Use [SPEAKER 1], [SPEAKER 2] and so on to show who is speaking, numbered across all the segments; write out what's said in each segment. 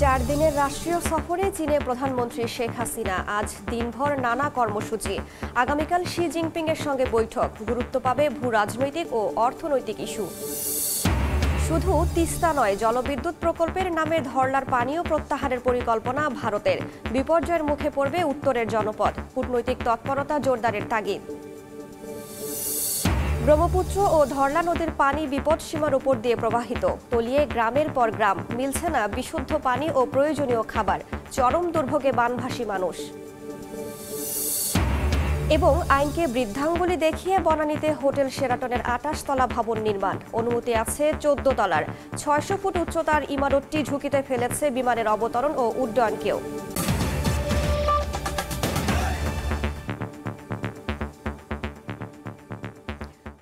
[SPEAKER 1] 4 দিনের রাষ্ট্রীয় সফরে চীনে প্রধানমন্ত্রী শেখ হাসিনা আজ দিনভর নানা কর্মসূচি। আগামীকাল শি জিনপিং এর সঙ্গে বৈঠক। গুরুত্ব পাবে ভূ রাজনৈতিক ও অর্থনৈতিক ইস্যু। শুধু তিস্তা নয়, জলবিদ্যুৎ প্রকল্পের নামে ধরলার পানিও প্রত্যাহারের পরিকল্পনা ভারতের। বিপর্যয়ের মুখে পড়বে উত্তরের জনপদ। কূটনৈতিক তৎপরতা জোরদারের তাগিদ। ব্রহ্মপুত্র ও ধরলা নদীর পানি বিপদসীমার উপর দিয়ে প্রবাহিত। তলিয়ে গ্রামের পর গ্রাম, মিলছে না বিশুদ্ধ পানি ও প্রয়োজনীয় খাবার। চরম দুর্ভোগে বানভাসী মানুষ। এবং আইনকে বৃদ্ধাঙ্গুলি দেখিয়ে বনানীতে হোটেল শেরাটনের 28 তলা ভবন নির্মাণ। অনুমতি আছে 14 তলার। 600 ফুট উচ্চতার ইমারতটি ঝুঁকিতে ফেলেছে বিমানের অবতরণ ও উড্ডয়নকেও।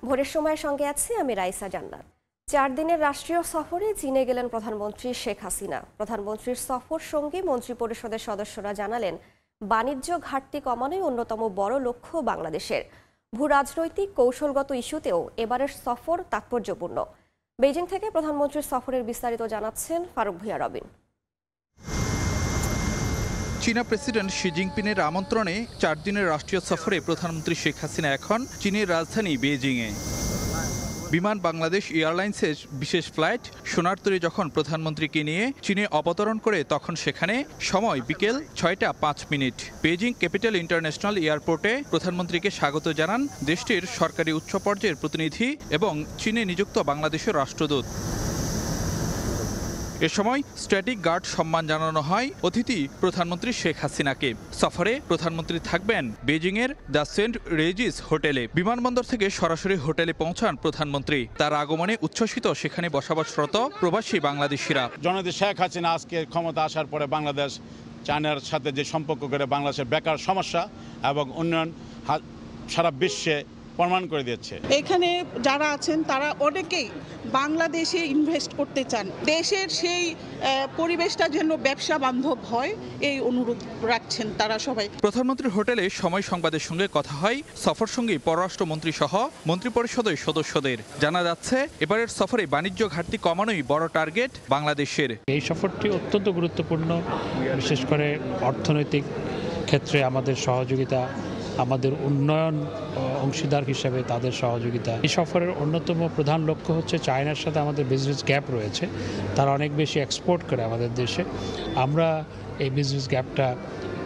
[SPEAKER 1] ভোরের সময়ের সঙ্গে আছি আমি রাইসা জান্নাত। 4 দিনের রাষ্ট্রীয় সফরে চীনে গেলেন প্রধানমন্ত্রী শেখ হাসিনা। প্রধানমন্ত্রীর সফর সঙ্গে মন্ত্রিপরিষদের সদস্যরা জানালেন, বাণিজ্য ঘাটতি কমানোই অন্যতম বড় লক্ষ্য বাংলাদেশের। ভূ রাজনৈতিক কৌশলগত ইস্যুতেও এবারের সফর তাৎপর্যপূর্ণ। বেইজিং থেকে প্রধানমন্ত্রীর সফরের বিস্তারিত জানাচ্ছেন ফারুক ভূঁইয়া রবিন।
[SPEAKER 2] চীনা প্রেসিডেন্ট শি জিনপিংয়ের আমন্ত্রণে 4 দিনের রাষ্ট্রীয় সফরে প্রধানমন্ত্রী শেখ হাসিনা এখন চীনের রাজধানী বেইজিংয়ে। বিমান বাংলাদেশ এয়ারলাইন্সের বিশেষ ফ্লাইট সোনারতরী যখন প্রধানমন্ত্রীকে নিয়ে চীনে অবতরণ করে, তখন সেখানে সময় বিকেল 6টা 5 মিনিট। বেইজিং ক্যাপিটাল ইন্টারন্যাশনাল এয়ারপোর্টে প্রধানমন্ত্রীকে স্বাগত জানান দেশটির সরকারি উচ্চ পর্যায়ের প্রতিনিধি এবং চীনে নিযুক্ত বাংলাদেশের রাষ্ট্রদূত। এ সময় স্ট্যাটিক গার্ড সম্মান জানানো হয় অতিথি প্রধানমন্ত্রী শেখ হাসিনাকে। সফরে প্রধানমন্ত্রী থাকবেন বেইজিংয়ের দ্য সেন্ট রেজিস হোটেলে। বিমানবন্দর থেকে সরাসরি হোটেলে পৌঁছান প্রধানমন্ত্রী। তার আগমনে উচ্ছ্বসিত সেখানে বসবাসরত প্রবাসী বাংলাদেশিরা।
[SPEAKER 3] জননেত্রী শেখ হাসিনা আজকে ক্ষমতা আসার পরে বাংলাদেশ চায়নার সাথে যে সম্পর্ক করে বাংলাদেশের বেকার সমস্যা এবং উন্নয়ন সারা বিশ্বে প্রমাণ করে দিচ্ছে।
[SPEAKER 4] এখানে যারা আছেন তারা অনেকেই বাংলাদেশে ইনভেস্ট করতে চান। দেশের সেই পরিবেশটা যেন ব্যবসা বান্ধব হয়, এই অনুরোধ রাখছেন তারা সবাই।
[SPEAKER 2] প্রধানমন্ত্রীর হোটেলে সময় সংবাদের সঙ্গে কথা হয় সফর সঙ্গী পররাষ্ট্রমন্ত্রী সহ মন্ত্রিপরিষদের সদস্যদের। জানা যাচ্ছে, এবারের সফরে বাণিজ্য ঘাটতি কমানোই বড় টার্গেট বাংলাদেশের।
[SPEAKER 5] এই সফরটি অত্যন্ত গুরুত্বপূর্ণ, বিশেষ করে অর্থনৈতিক ক্ষেত্রে আমাদের সহযোগিতা, আমাদের উন্নয়ন অংশীদার হিসেবে তাদের সহযোগিতা। এই সফরের অন্যতম প্রধান লক্ষ্য হচ্ছে চায়নার সাথে আমাদের বিজনেস গ্যাপ রয়েছে, তারা অনেক বেশি এক্সপোর্ট করে আমাদের দেশে। আমরা এই বিজনেস গ্যাপটা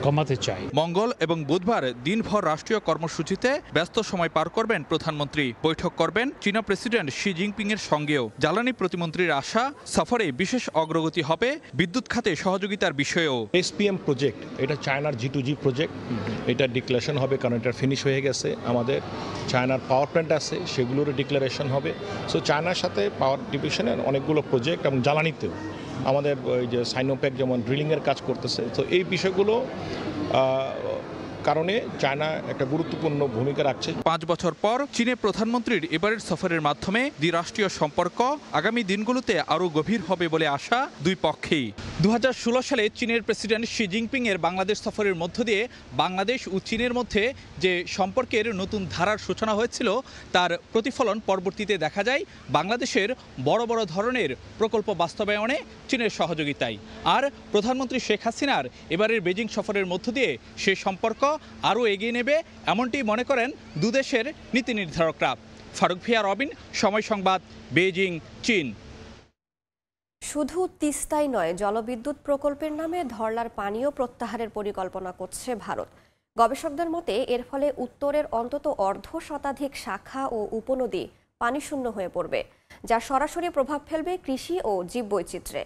[SPEAKER 5] কমাতে চাই।
[SPEAKER 2] মঙ্গল এবং বুধবার দিনভর রাষ্ট্রীয় কর্মসূচিতে ব্যস্ত সময় পার করবেন প্রধানমন্ত্রী। বৈঠক করবেন চীনা প্রেসিডেন্ট শি জিনপিং এর সঙ্গেও। জ্বালানি প্রতিমন্ত্রীর আশা, সফরে বিশেষ অগ্রগতি হবে বিদ্যুৎ খাতে সহযোগিতার বিষয়েও।
[SPEAKER 6] SPM প্রজেক্ট, এটা চায়নার G2G প্রজেক্ট, এটা ডিক্লারেশন হবে কারণ এটা ফিনিশ হয়ে গেছে। আমাদের চায়নার পাওয়ার প্ল্যান্ট আছে, সেগুলোরও ডিক্লারেশন হবে। সো চায়নার সাথে পাওয়ার ডিভিশনের অনেকগুলো প্রজেক্ট এবং জ্বালানিতেও আমাদের ওই যে সাইনোপ্যাক যেমন ড্রিলিংয়ের কাজ করতেছে। তো এই বিষয়গুলো কারণে চায়না একটা গুরুত্বপূর্ণ ভূমিকা রাখছে।
[SPEAKER 2] 5 বছর পর চীনে প্রধানমন্ত্রীর এবারের সফরের মাধ্যমে দ্বিরাষ্ট্রীয় সম্পর্ক আগামী দিনগুলোতে আরও গভীর হবে বলে আশা দুই পক্ষেই। 2016 সালে চীনের প্রেসিডেন্ট শি জিনপিং এর বাংলাদেশ সফরের মধ্য দিয়ে বাংলাদেশ ও চীনের মধ্যে যে সম্পর্কের নতুন ধারার সূচনা হয়েছিল, তার প্রতিফলন পরবর্তীতে দেখা যায় বাংলাদেশের বড় বড় ধরনের প্রকল্প বাস্তবায়নে চীনের সহযোগিতায়। আর প্রধানমন্ত্রী শেখ হাসিনার এবারের বেজিং সফরের মধ্য দিয়ে সেই সম্পর্ক আরও এগিয়ে নেবে, এমনটি মনে করেন দুদেশের নীতি নির্ধারকরা। ফারুক ভূঁইয়া রবিন, সময় সংবাদ, বেইজিং, চীন।
[SPEAKER 1] শুধু তিস্তাই নয়, জলবিদ্যুৎ প্রকল্পের নামে ধরলার পানিও প্রত্যাহারের পরিকল্পনা করছে ভারত। গবেষকদের মতে এর ফলে উত্তরের অন্তত অর্ধশতাধিক শাখা ও উপনদী পানিশূন্য হয়ে পড়বে, যা সরাসরি প্রভাব ফেলবে কৃষি ও জীববৈচিত্র্যে।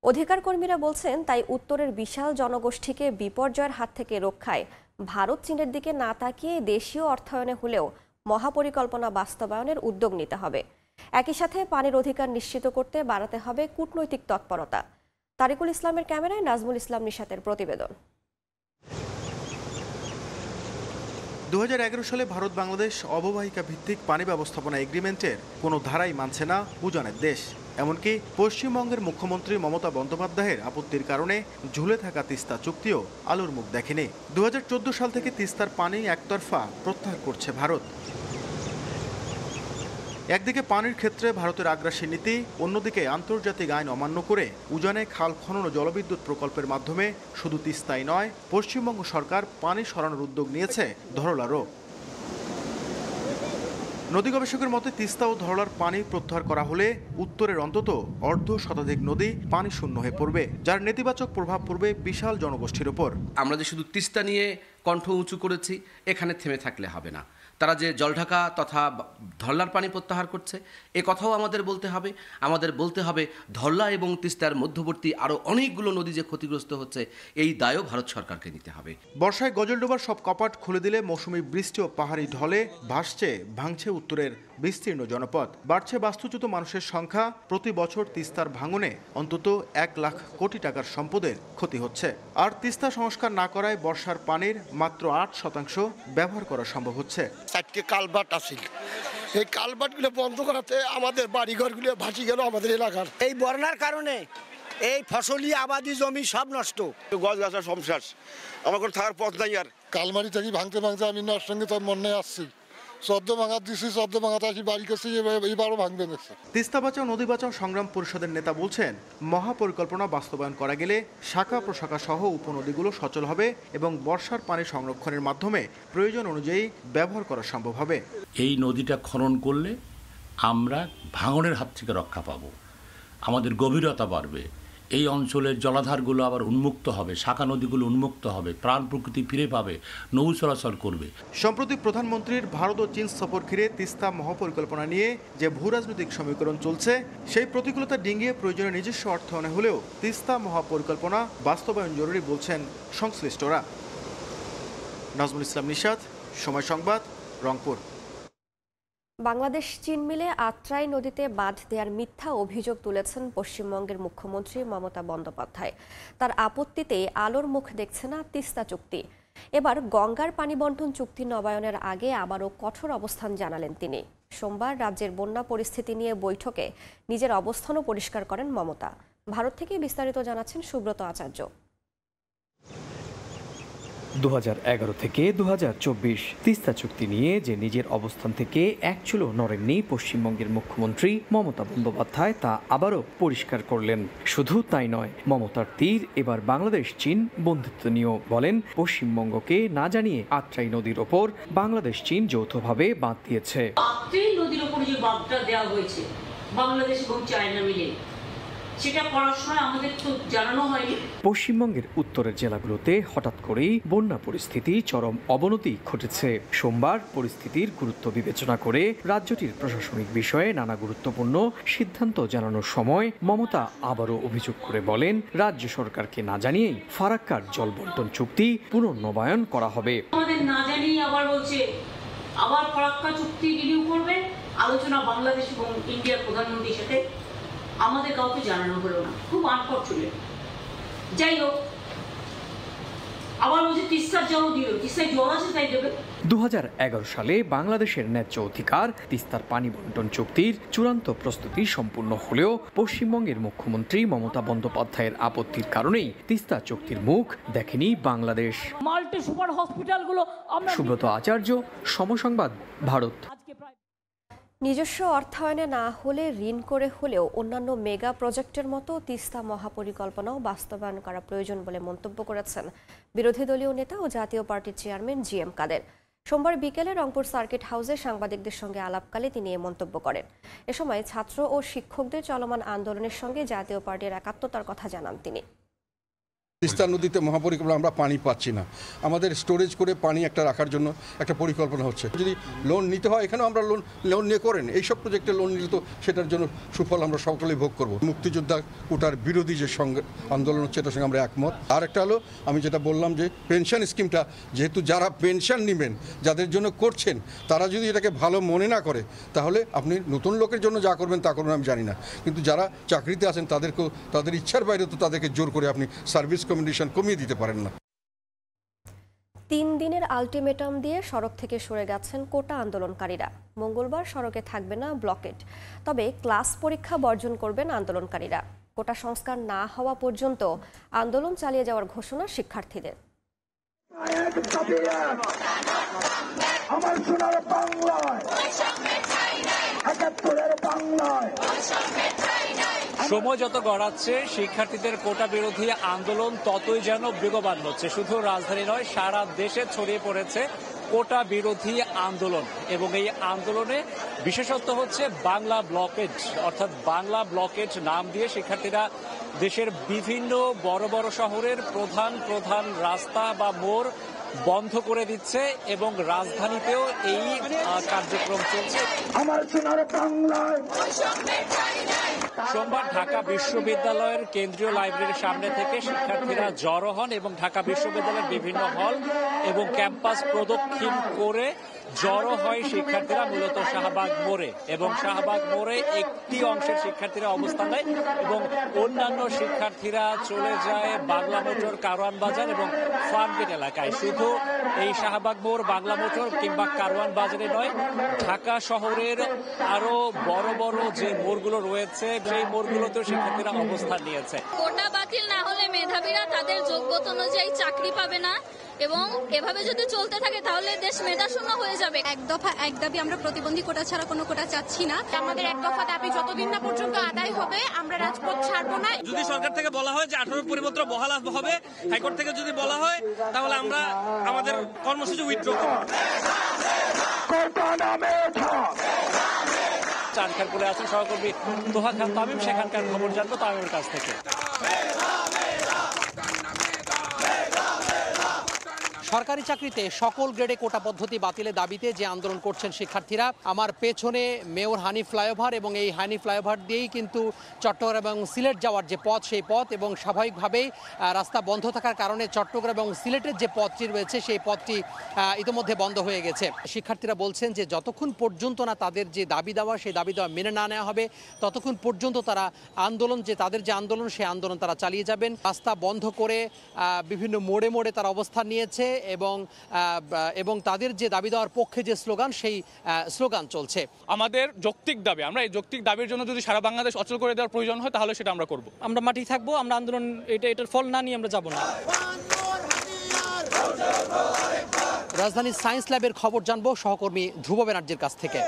[SPEAKER 1] অধিকার কর্মীরা বলছেন, তাই উত্তরের বিশাল জনগোষ্ঠীকে বিপর্যয়ের হাত থেকে রক্ষায় ভারত চীনের দিকে না তাকিয়ে দেশীয় অর্থায়নে হলেও মহাপরিকল্পনা বাস্তবায়নের উদ্যোগ নিতে হবে। একই সাথে পানির অধিকার নিশ্চিত করতে বাড়াতে হবে কূটনৈতিক তৎপরতা। তারিকুল ইসলামের ক্যামেরায় নাজমুল ইসলাম নিশাতের প্রতিবেদন।
[SPEAKER 7] 2011 সালে ভারত বাংলাদেশ অববাহিকা ভিত্তিক পানি ব্যবস্থাপনা এগ্রিমেন্টের কোনো ধারাই মানছে না উজানের দেশ। এমনকি পশ্চিমবঙ্গের মুখ্যমন্ত্রী মমতা বন্দ্যোপাধ্যায়ের আপত্তির কারণে ঝুলে থাকা তিস্তা চুক্তিও আলোর মুখ দেখেনি। 2014 সাল থেকে তিস্তার পানি একতরফা প্রত্যাহার করছে ভারত। একদিকে পানির ক্ষেত্রে ভারতের আগ্রাসী নীতি, অন্যদিকে আন্তর্জাতিক আইন অমান্য করে উজানে খাল খনন ও জলবিদ্যুৎ প্রকল্পের মাধ্যমে শুধু তিস্তাই নয়, পশ্চিমবঙ্গ সরকার পানি সরানোর উদ্যোগ নিয়েছে ধরলারও। নদী গবেষকের মতে তিস্তা ও ধরলার পানি প্রত্যাহার করা হলে উত্তরের অন্তত অর্ধ শতাধিক নদী পানি শূন্য হয়ে পড়বে, যার নেতিবাচক প্রভাব পড়বে বিশাল জনগোষ্ঠীর উপর।
[SPEAKER 8] আমরা যে শুধু তিস্তা নিয়ে কণ্ঠ উঁচু করেছি, এখানে থেমে থাকলে হবে না। তারা যে জলঢাকা তথা ধরলার পানি প্রত্যাহার করছে, এ কথাও আমাদের বলতে হবে। আমাদের বলতে হবে ধরলা এবং তিস্তার মধ্যবর্তী আরও অনেকগুলো নদী যে ক্ষতিগ্রস্ত হচ্ছে, এই দায়ও ভারত সরকারকে নিতে হবে।
[SPEAKER 7] বর্ষায় গজলডোবার সব কপাট খুলে দিলে মৌসুমী বৃষ্টি ও পাহাড়ি ঢলে ভাঙছে উত্তরের বিস্তীর্ণ জনপদ। বাড়ছে বাস্তুচ্যুত মানুষের সংখ্যা। প্রতি বছর তিস্তার ভাঙনে অন্তত 1 লাখ কোটি টাকার সম্পদের ক্ষতি হচ্ছে। আর তিস্তা সংস্কার না করায় বর্ষার পানির মাত্র 8% ব্যবহার করা সম্ভব হচ্ছে।
[SPEAKER 9] 4টি কালভার্ট আছে, এই কালভার্টগুলো বন্ধ করাতে আমাদের বাড়িঘরগুলো ভাসি গেল আমাদের এলাকার।
[SPEAKER 10] এই বন্যার কারণে এই ফসলি আবাদি জমি সব নষ্ট,
[SPEAKER 9] গাছ গাছা সমস্যা, আমার কোনো থাকার পথ নাই। আর কালমারি থেকে ভাঙতে আমি নর সঙ্গে তার মনে আসছি, 14 ভাঙা দিচ্ছি, 14 ভাঙাতে আসি বাড়ি কাছে এইবারও ভাঙবে।
[SPEAKER 7] তিস্তা বাঁচাও নদী বাঁচাও সংগ্রাম পরিষদের নেতা বলছেন, মহাপরিকল্পনা বাস্তবায়ন করা গেলে শাখা প্রশাখা সহ উপনদীগুলো সচল হবে এবং বর্ষার পানি সংরক্ষণের মাধ্যমে প্রয়োজন অনুযায়ী ব্যবহার করা সম্ভব হবে।
[SPEAKER 11] এই নদীটা খনন করলে আমরা ভাঙনের হাত থেকে রক্ষা পাব, আমাদের গভীরতা বাড়বে, এই অঞ্চলের জলাধারগুলো আবার উন্মুক্ত হবে, শাখা নদীগুলো উন্মুক্ত হবে, প্রাণ প্রকৃতি ফিরে পাবে, নৌ চলাচল করবে।
[SPEAKER 7] সম্প্রতি প্রধানমন্ত্রীর ভারত ও চীন সফর ঘিরে তিস্তা মহাপরিকল্পনা নিয়ে যে ভূরাজনৈতিক সমীকরণ চলছে, সেই প্রতিকূলতা ডিঙিয়ে প্রয়োজনীয় নিজস্ব অর্থায়নে হলেও তিস্তা মহাপরিকল্পনা বাস্তবায়ন জরুরি বলছেন সংশ্লিষ্টরা। নাজমুল ইসলাম নিশাত, সময় সংবাদ, রংপুর।
[SPEAKER 1] বাংলাদেশ চীন মিলে আত্রাই নদীতে বাঁধ দেওয়ার মিথ্যা অভিযোগ তুলেছেন পশ্চিমবঙ্গের মুখ্যমন্ত্রী মমতা বন্দ্যোপাধ্যায়। তার আপত্তিতে আলোর মুখ দেখছে না তিস্তা চুক্তি। এবার গঙ্গার পানি বন্টন চুক্তি নবায়নের আগে আবারও কঠোর অবস্থান জানালেন তিনি। সোমবার রাজ্যের বন্যা পরিস্থিতি নিয়ে বৈঠকে নিজের অবস্থানও পরিষ্কার করেন মমতা। ভারত থেকে বিস্তারিত জানাচ্ছেন সুব্রত আচার্য।
[SPEAKER 12] 2011 থেকে 2024 তিস্তা চুক্তি নিয়ে যে নিজের অবস্থান থেকে এক চুলো নড়েননি পশ্চিমবঙ্গের মুখ্যমন্ত্রী মমতা বন্দ্যোপাধ্যায়, তা আবারও পরিষ্কার করলেন। শুধু তাই নয়, মমতার তীর এবার বাংলাদেশ চীন বন্ধুত্ব নিয়েও। বলেন, পশ্চিমবঙ্গকে না জানিয়ে আত্রাই নদীর ওপর বাংলাদেশ চীন যৌথভাবে বাঁধ দিয়েছে।
[SPEAKER 13] আত্রাই নদীর ওপর যে বাঁধটা দেওয়া হয়েছে বাংলাদেশ এবং চায়না মিলে, সেটা করার সময় আমাদের তো জানানো হয়নি।
[SPEAKER 12] পশ্চিমবঙ্গের উত্তরের জেলাগুলোতে হঠাৎ করেই বন্যা পরিস্থিতি চরম অবনতি ঘটেছে। সোমবার পরিস্থিতির গুরুত্ব বিবেচনা করে রাজ্যটির প্রশাসনিক বিষয়ে নানা গুরুত্বপূর্ণ সিদ্ধান্ত জানানোর সময় মমতা আবারও অভিযোগ করে বলেন, রাজ্য সরকারকে না জানিয়েই ফারাক্কার জল বন্টন চুক্তি পুনর্নবায়ন করা হবে।
[SPEAKER 13] আমাদের না জানিয়ে আবার বলছে আবার ফারাক্কা চুক্তি রিনিউ করবে, আলোচনা বাংলাদেশ এবং ইন্ডিয়ার প্রধানমন্ত্রীর সাথে, আমাদের কাউকে জানানো হলো না। খুব আনফরচুনেট। যাই হোক, আবার বলছে তিস্তার জল দিল, তিস্তায় জল আছে তাই দেবে।
[SPEAKER 12] 2011 সালে বাংলাদেশের ন্যায্য অধিকার তিস্তার পানি বন্টন চুক্তির চূড়ান্ত প্রস্তুতি সম্পূর্ণ হলেও পশ্চিমবঙ্গের মুখ্যমন্ত্রী মমতা বন্দ্যোপাধ্যায়ের আপত্তির কারণেই তিস্তা চুক্তির মুখ দেখেনি বাংলাদেশ।
[SPEAKER 13] মাল্টি সুপার হসপিটালগুলো।
[SPEAKER 12] সুব্রত আচার্য, সময় সংবাদ, ভারত।
[SPEAKER 1] নিজস্ব অর্থায়নে না হলে ঋণ করে হলেও অন্যান্য মেগা প্রজেক্টের মতো তিস্তা মহাপরিকল্পনাও বাস্তবায়ন করা প্রয়োজন বলে মন্তব্য করেছেন বিরোধী দলীয় নেতা ও জাতীয় পার্টির চেয়ারম্যান জিএম কাদের। সোমবার বিকেলে রংপুর সার্কিট হাউসে সাংবাদিকদের সঙ্গে আলাপকালে তিনি এ মন্তব্য করেন। এ সময় ছাত্র ও শিক্ষকদের চলমান আন্দোলনের সঙ্গে জাতীয় পার্টির একাত্মতার কথা জানান তিনি।
[SPEAKER 14] তিস্তা নদীতে মহাপরিকল্পনা আমরা পানি পাচ্ছি না, আমাদের স্টোরেজ করে পানি একটা রাখার জন্য একটা পরিকল্পনা হচ্ছে। যদি লোন নিতে হয় এখানেও আমরা লোন নিয়ে করেন, এইসব প্রজেক্টে লোন নিলে তো সেটার জন্য সুফল আমরা সকলেই ভোগ করব। মুক্তিযোদ্ধা কোটার বিরোধী যে আন্দোলন হচ্ছে এটার সঙ্গে আমরা একমত। আর একটা হলো, আমি যেটা বললাম যে পেনশন স্কিমটা, যেহেতু যারা পেনশন নেবেন, যাদের জন্য করছেন, তারা যদি এটাকে ভালো মনে না করে, তাহলে আপনি নতুন লোকের জন্য যা করবেন তা করবেন আমি জানি না, কিন্তু যারা চাকরিতে আছেন তাদেরকেও তাদের ইচ্ছার বাইরে তো তাদেরকে জোর করে আপনি সার্ভিস কমিশন কমিয়ে দিতে পারেন না।
[SPEAKER 1] 3 দিনের আলটিমেটাম দিয়ে সড়ক থেকে সরে গেছেন কোটা আন্দোলনকারীরা। মঙ্গলবার সড়কে থাকবে না ব্লকেড, তবে ক্লাস পরীক্ষা বর্জন করবেন আন্দোলনকারীরা। কোটা সংস্কার না হওয়া পর্যন্ত আন্দোলন চালিয়ে যাওয়ার ঘোষণা শিক্ষার্থীদের।
[SPEAKER 15] আমার সোনার বাংলায় সময় যত গড়াচ্ছে শিক্ষার্থীদের কোটা বিরোধী আন্দোলন ততই যেন বেগবান হচ্ছে। শুধু রাজধানী নয়, সারা দেশে ছড়িয়ে পড়েছে কোটা বিরোধী আন্দোলন এবং এই আন্দোলনে বিশেষত্ব হচ্ছে বাংলা ব্লকেজ, অর্থাৎ বাংলা ব্লকেজ নাম দিয়ে শিক্ষার্থীরা দেশের বিভিন্ন বড় বড় শহরের প্রধান প্রধান রাস্তা বা মোড় বন্ধ করে দিচ্ছে এবং রাজধানীতেও এই কার্যক্রম চলছে। সোমবার ঢাকা বিশ্ববিদ্যালয়ের কেন্দ্রীয় লাইব্রেরির সামনে থেকে শিক্ষার্থীরা জড়ো হন এবং ঢাকা বিশ্ববিদ্যালয়ের বিভিন্ন হল এবং ক্যাম্পাস প্রদক্ষিণ করে জড়ো হয় শিক্ষার্থীরা মূলত শাহবাগ মোড়ে এবং শাহবাগ মোড়ে একটি অংশের শিক্ষার্থীরা অবস্থান নেয় এবং অন্যান্য শিক্ষার্থীরা চলে যায় বাংলা মোটর, কারওয়ান বাজার এবং ফার্মগেট এলাকায়। শুধু এই শাহবাগ মোড়, বাংলা মোটর কিংবা কারওয়ান বাজারে নয়, ঢাকা শহরের আরো বড় বড় যে মোড়গুলো রয়েছে সেই মোড়গুলোতেও শিক্ষার্থীরা অবস্থান নিয়েছে।
[SPEAKER 16] কোটা বাতিল না হলে মেধাবীরা তাদের যোগ্যতা অনুযায়ী চাকরি পাবে না এবং এভাবে যদি চলতে থাকে তাহলে দেশ মেধাশূন্য হয়ে যাবে।
[SPEAKER 17] এক দফা এক দাবি, আমরা প্রতিবন্ধী কোটা ছাড়া কোনো কোটা চাচ্ছি না। আমাদের এক দফা দাবি যতদিন না পর্যন্ত আদায় হবে আমরা রাজপথ ছাড়বো না।
[SPEAKER 18] যদি সরকার থেকে বলা হয় যে 18 পরিপত্র বহাল হবে, হাইকোর্ট থেকে যদি বলা হয় তাহলে আমরা আমাদের কর্মসূচি উইথড্র করব।
[SPEAKER 15] চানখারপুরে আছেন সহকর্মী তোহা খান তামিম, সেখানকার খবর জানবো তামিমের কাছ থেকে।
[SPEAKER 19] সরকারি চাকরিতে সকল গ্রেডে কোটা পদ্ধতি বাতিলের দাবিতে যে আন্দোলন করছেন শিক্ষার্থীরা, আমার পেছনে মেয়র হানি ফ্লাইওভার এবং এই হানি ফ্লাইওভার দিয়েই কিন্তু চট্টগ্রাম এবং সিলেট যাওয়ার যে পথ সেই পথ এবং স্বাভাবিকভাবেই রাস্তা বন্ধ থাকার কারণে চট্টগ্রাম এবং সিলেটের যে পথটি রয়েছে সেই পথটি ইতিমধ্যে বন্ধ হয়ে গেছে। শিক্ষার্থীরা বলছেন যে যতক্ষণ পর্যন্ত না তাদের যে দাবি দেওয়া সেই দাবি দেওয়া মেনে না নেওয়া হবে ততক্ষণ পর্যন্ত তারা আন্দোলন, যে তাদের যে আন্দোলন সেই আন্দোলন তারা চালিয়ে যাবেন। রাস্তা বন্ধ করে বিভিন্ন মোড়ে মোড়ে তারা অবস্থান নিয়েছে এবং তাদের যে দাবি দেওয়ার পক্ষে যে স্লোগান সেই স্লোগান চলছে।
[SPEAKER 18] আমাদের যৌক্তিক দাবি, আমরা এই যৌক্তিক দাবির জন্য যদি সারা বাংলাদেশ অচল করে দেওয়ার প্রয়োজন হয় তাহলে সেটা আমরা করব।
[SPEAKER 15] আমরা মাটি থাকবো, আমরা আন্দোলন এটার ফল না নিয়ে আমরা যাব না।
[SPEAKER 19] রাজধানীর সায়েন্স ল্যাবের খবর জানবো সহকর্মী ধ্রুব ব্যানার্জির কাছ থেকে।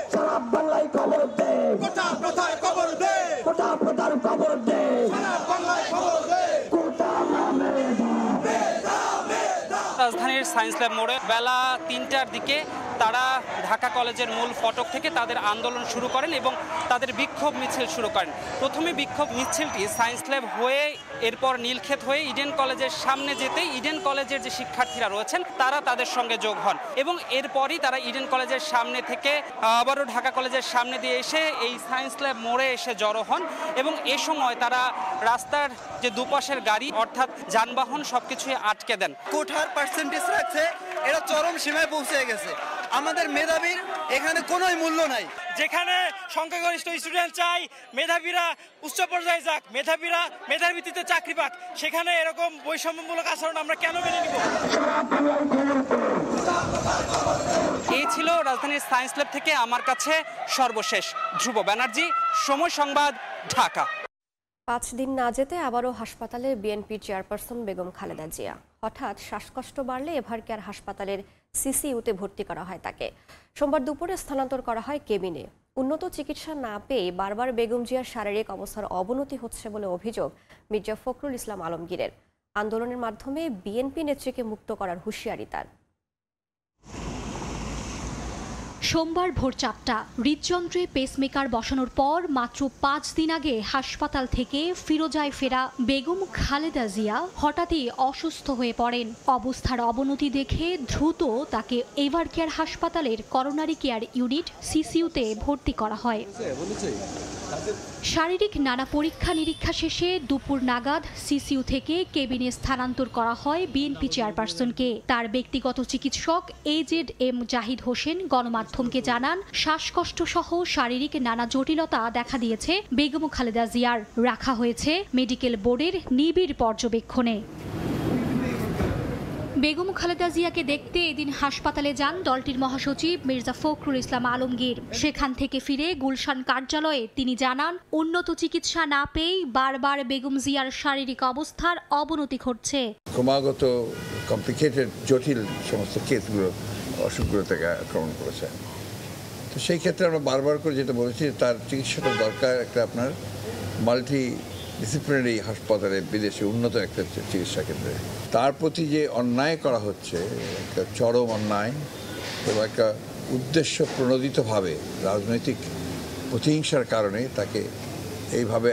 [SPEAKER 18] রাজধানীর সায়েন্স ল্যাব মোড়ে বেলা 3টার দিকে তারা ঢাকা কলেজের মূল ফটক থেকে তাদের আন্দোলন শুরু করেন এবং তাদের বিক্ষোভ মিছিল শুরু করেন। প্রথমে বিক্ষোভ মিছিলটি সায়েন্স ল্যাব হয়ে এরপর নীলক্ষেত হয়ে ইডেন কলেজের সামনে যেতেই ইডেন কলেজের যে শিক্ষার্থীরা রয়েছেন তারা তাদের সঙ্গে যোগ হন এবং এরপরই তারা ইডেন কলেজের সামনে থেকে আবারও ঢাকা কলেজের সামনে দিয়ে এসে এই সায়েন্স ল্যাব মোড়ে এসে জড়ো হন এবং এ সময় তারা রাস্তার যে দুপাশের গাড়ি অর্থাৎ যানবাহন সবকিছুই আটকে দেন।
[SPEAKER 10] কোঠার পার্সেন্টেজ রাখছে, এটা চরম সীমায় পৌঁছে গেছে। আমাদের মেধাবীর এখানে কোনোই মূল্য নাই।
[SPEAKER 18] যেখানে সংখ্যাগরিষ্ঠ স্টুডেন্ট চাই মেধাবীরা উচ্চ পর্যায়ে যাক, মেধাবীরা মেধার ভিত্তিতে চাকরি পাক, সেখানে এরকম বৈষম্যমূলক আচরণ আমরা কেন মেনে নিব? এই ছিল রাজধানীর সায়েন্স ল্যাব থেকে আমার কাছে সর্বশেষ। ধ্রুব ব্যানার্জি, সময় সংবাদ, ঢাকা।
[SPEAKER 1] 5 দিন না যেতে আবারও হাসপাতালে বিএনপির চেয়ারপারসন বেগম খালেদা জিয়া। হঠাৎ শ্বাসকষ্ট বাড়লে এভারকেয়ার হাসপাতালের সিসিইউতে ভর্তি করা হয় তাকে। সোমবার দুপুরে স্থানান্তর করা হয় কেবিনে। উন্নত চিকিৎসা না পেয়ে বারবার বেগম জিয়ার শারীরিক অবস্থার অবনতি হচ্ছে বলে অভিযোগ মির্জা ফখরুল ইসলাম আলমগীরের। আন্দোলনের মাধ্যমে বিএনপি নেত্রীকে মুক্ত করার হুঁশিয়ারি তার।
[SPEAKER 20] সোমবার ভোর 4টা হৃদযন্ত্রে পেসমেকার বসানোর পর মাত্র 5 দিন আগে হাসপাতাল থেকে ফিরোজায় ফেরা বেগম খালেদা জিয়া হঠাৎই অসুস্থ হয়ে পড়েন। অবস্থার অবনতি দেখে দ্রুত তাকে এভারকেয়ার হাসপাতালের করোনারি কেয়ার ইউনিট সিসিইউতে ভর্তি করা হয়। শারীরিক নানা পরীক্ষা নিরীক্ষা শেষে দুপুর নাগাদ সিসিইউ থেকে কেবিনে স্থানান্তর করা হয় বিএনপি চেয়ারপারসনকে। তার ব্যক্তিগত চিকিৎসক AZM জাহিদ হোসেন গণমাধ্যমকে জানান, শ্বাসকষ্ট সহ শারীরিক নানা জটিলতা দেখা দিয়েছে বেগম খালেদা জিয়ার। রাখা হয়েছে মেডিকেল বোর্ডের নিবিড় পর্যবেক্ষণে। বেগম খালেদা জিয়াকে দেখতে এদিন হাসপাতালে যান দলটির মহাসচিব মির্জা ফখরুল ইসলাম আলমগীর। সেখান থেকে ফিরে গুলশান কার্যালয়ে তিনি জানান, উন্নত চিকিৎসা না পেয়েই বারবার বেগম জিয়ার শারীরিক অবস্থার অবনতি ঘটছে।
[SPEAKER 21] ক্রমাগত কমপ্লিকেটেড জটিল সমস্ত কেসগুলো অসুখগুলো থেকে আক্রমণ করেছে। তো সেই ক্ষেত্রে আমরা বারবার করে যেটা বলেছি, তার চিকিৎসাটা দরকার একটা আপনার মাল্টি ডিসিপ্লিনারি হাসপাতালে, বিদেশে উন্নত একটা চিকিৎসা কেন্দ্রে। তার প্রতি যে অন্যায় করা হচ্ছে, একটা চরম অন্যায় এবং একটা উদ্দেশ্য প্রণোদিতভাবে রাজনৈতিক প্রতিহিংসার কারণে তাকে এইভাবে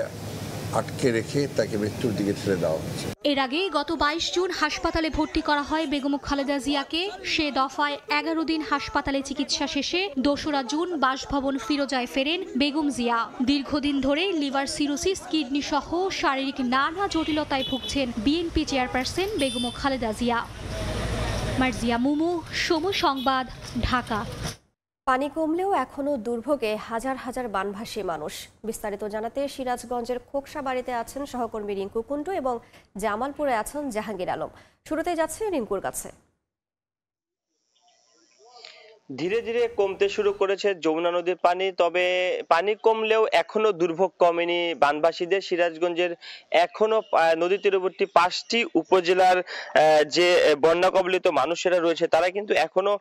[SPEAKER 21] আটকে রেখে তাকে মৃত্যুর দিকে ঠেলে দেওয়া হচ্ছে।
[SPEAKER 20] এর আগে গত 22 জুন হাসপাতালে ভর্তি করা হয় বেগম খালেদা জিয়াকে। সে দফায় 11 দিন হাসপাতালে চিকিৎসা শেষে 2রা জুন বাসভবন ফিরোজায় ফেরেন বেগম জিয়া। দীর্ঘদিন ধরে লিভার সিরোসিস, কিডনি সহ শারীরিক নানা জটিলতায় ভুগছেন বিএনপি চেয়ারপারসন বেগম খালেদা জিয়া। মার্জিয়া মুমু, সময় সংবাদ, ঢাকা।
[SPEAKER 1] পানি কমলেও এখনো দুর্ভোগে হাজার হাজার বানভাসী মানুষ। বিস্তারিত জানাতে সিরাজগঞ্জের খোকসাবাড়িতে আছেন সহকর্মী রিঙ্কু কুন্ডু এবং জামালপুরে আছেন জাহাঙ্গীর আলম। শুরুতে যাচ্ছে রিঙ্কুর কাছে।
[SPEAKER 22] ধীরে ধীরে কমতে শুরু করেছে যমুনা নদীর পানি, তবে পানি কমলেও এখনো দুর্ভোগ কমেনি বানবাসীদের। সিরাজগঞ্জের এখনো নদী তীরবর্তী 5টি উপজেলার যে বন্যা কবলিত মানুষেরা রয়েছে তারা কিন্তু এখনো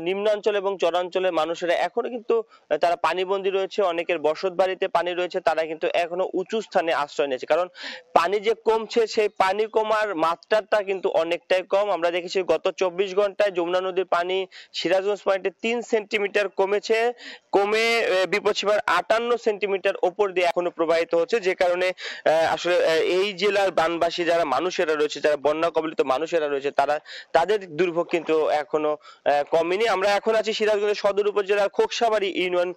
[SPEAKER 22] নিম্নাঞ্চল এবং চরাঞ্চলের মানুষেরা এখনো কিন্তু তারা পানিবন্দী রয়েছে। অনেকের বসত বাড়িতে পানি রয়েছে, তারা কিন্তু এখনো উঁচু স্থানে আশ্রয় নিয়েছে, কারণ পানি যে কমছে সেই পানি কমার মাত্রাটা কিন্তু অনেকটাই কম। আমরা দেখেছি গত 24 ঘন্টায় যমুনা নদীর পানি সিরাজগঞ্জ 3 সেন্টিমিটার কমেছে, কমে বিপদসীমার 58 সেন্টিমিটার উপর দিয়ে এখনো প্রবাহিত হচ্ছে, যে কারণে আসলে এই জেলার বানবাসী যারা মানুষেরা রয়েছে, যারা বন্যা কবলিত মানুষেরা রয়েছে, তাদের দুর্ভোগ কিন্তু এখনো কমেনি। আমরা এখন আছি সিরাজগঞ্জের সদর উপজেলার খোকসাবাড়ি ইউনিয়ন।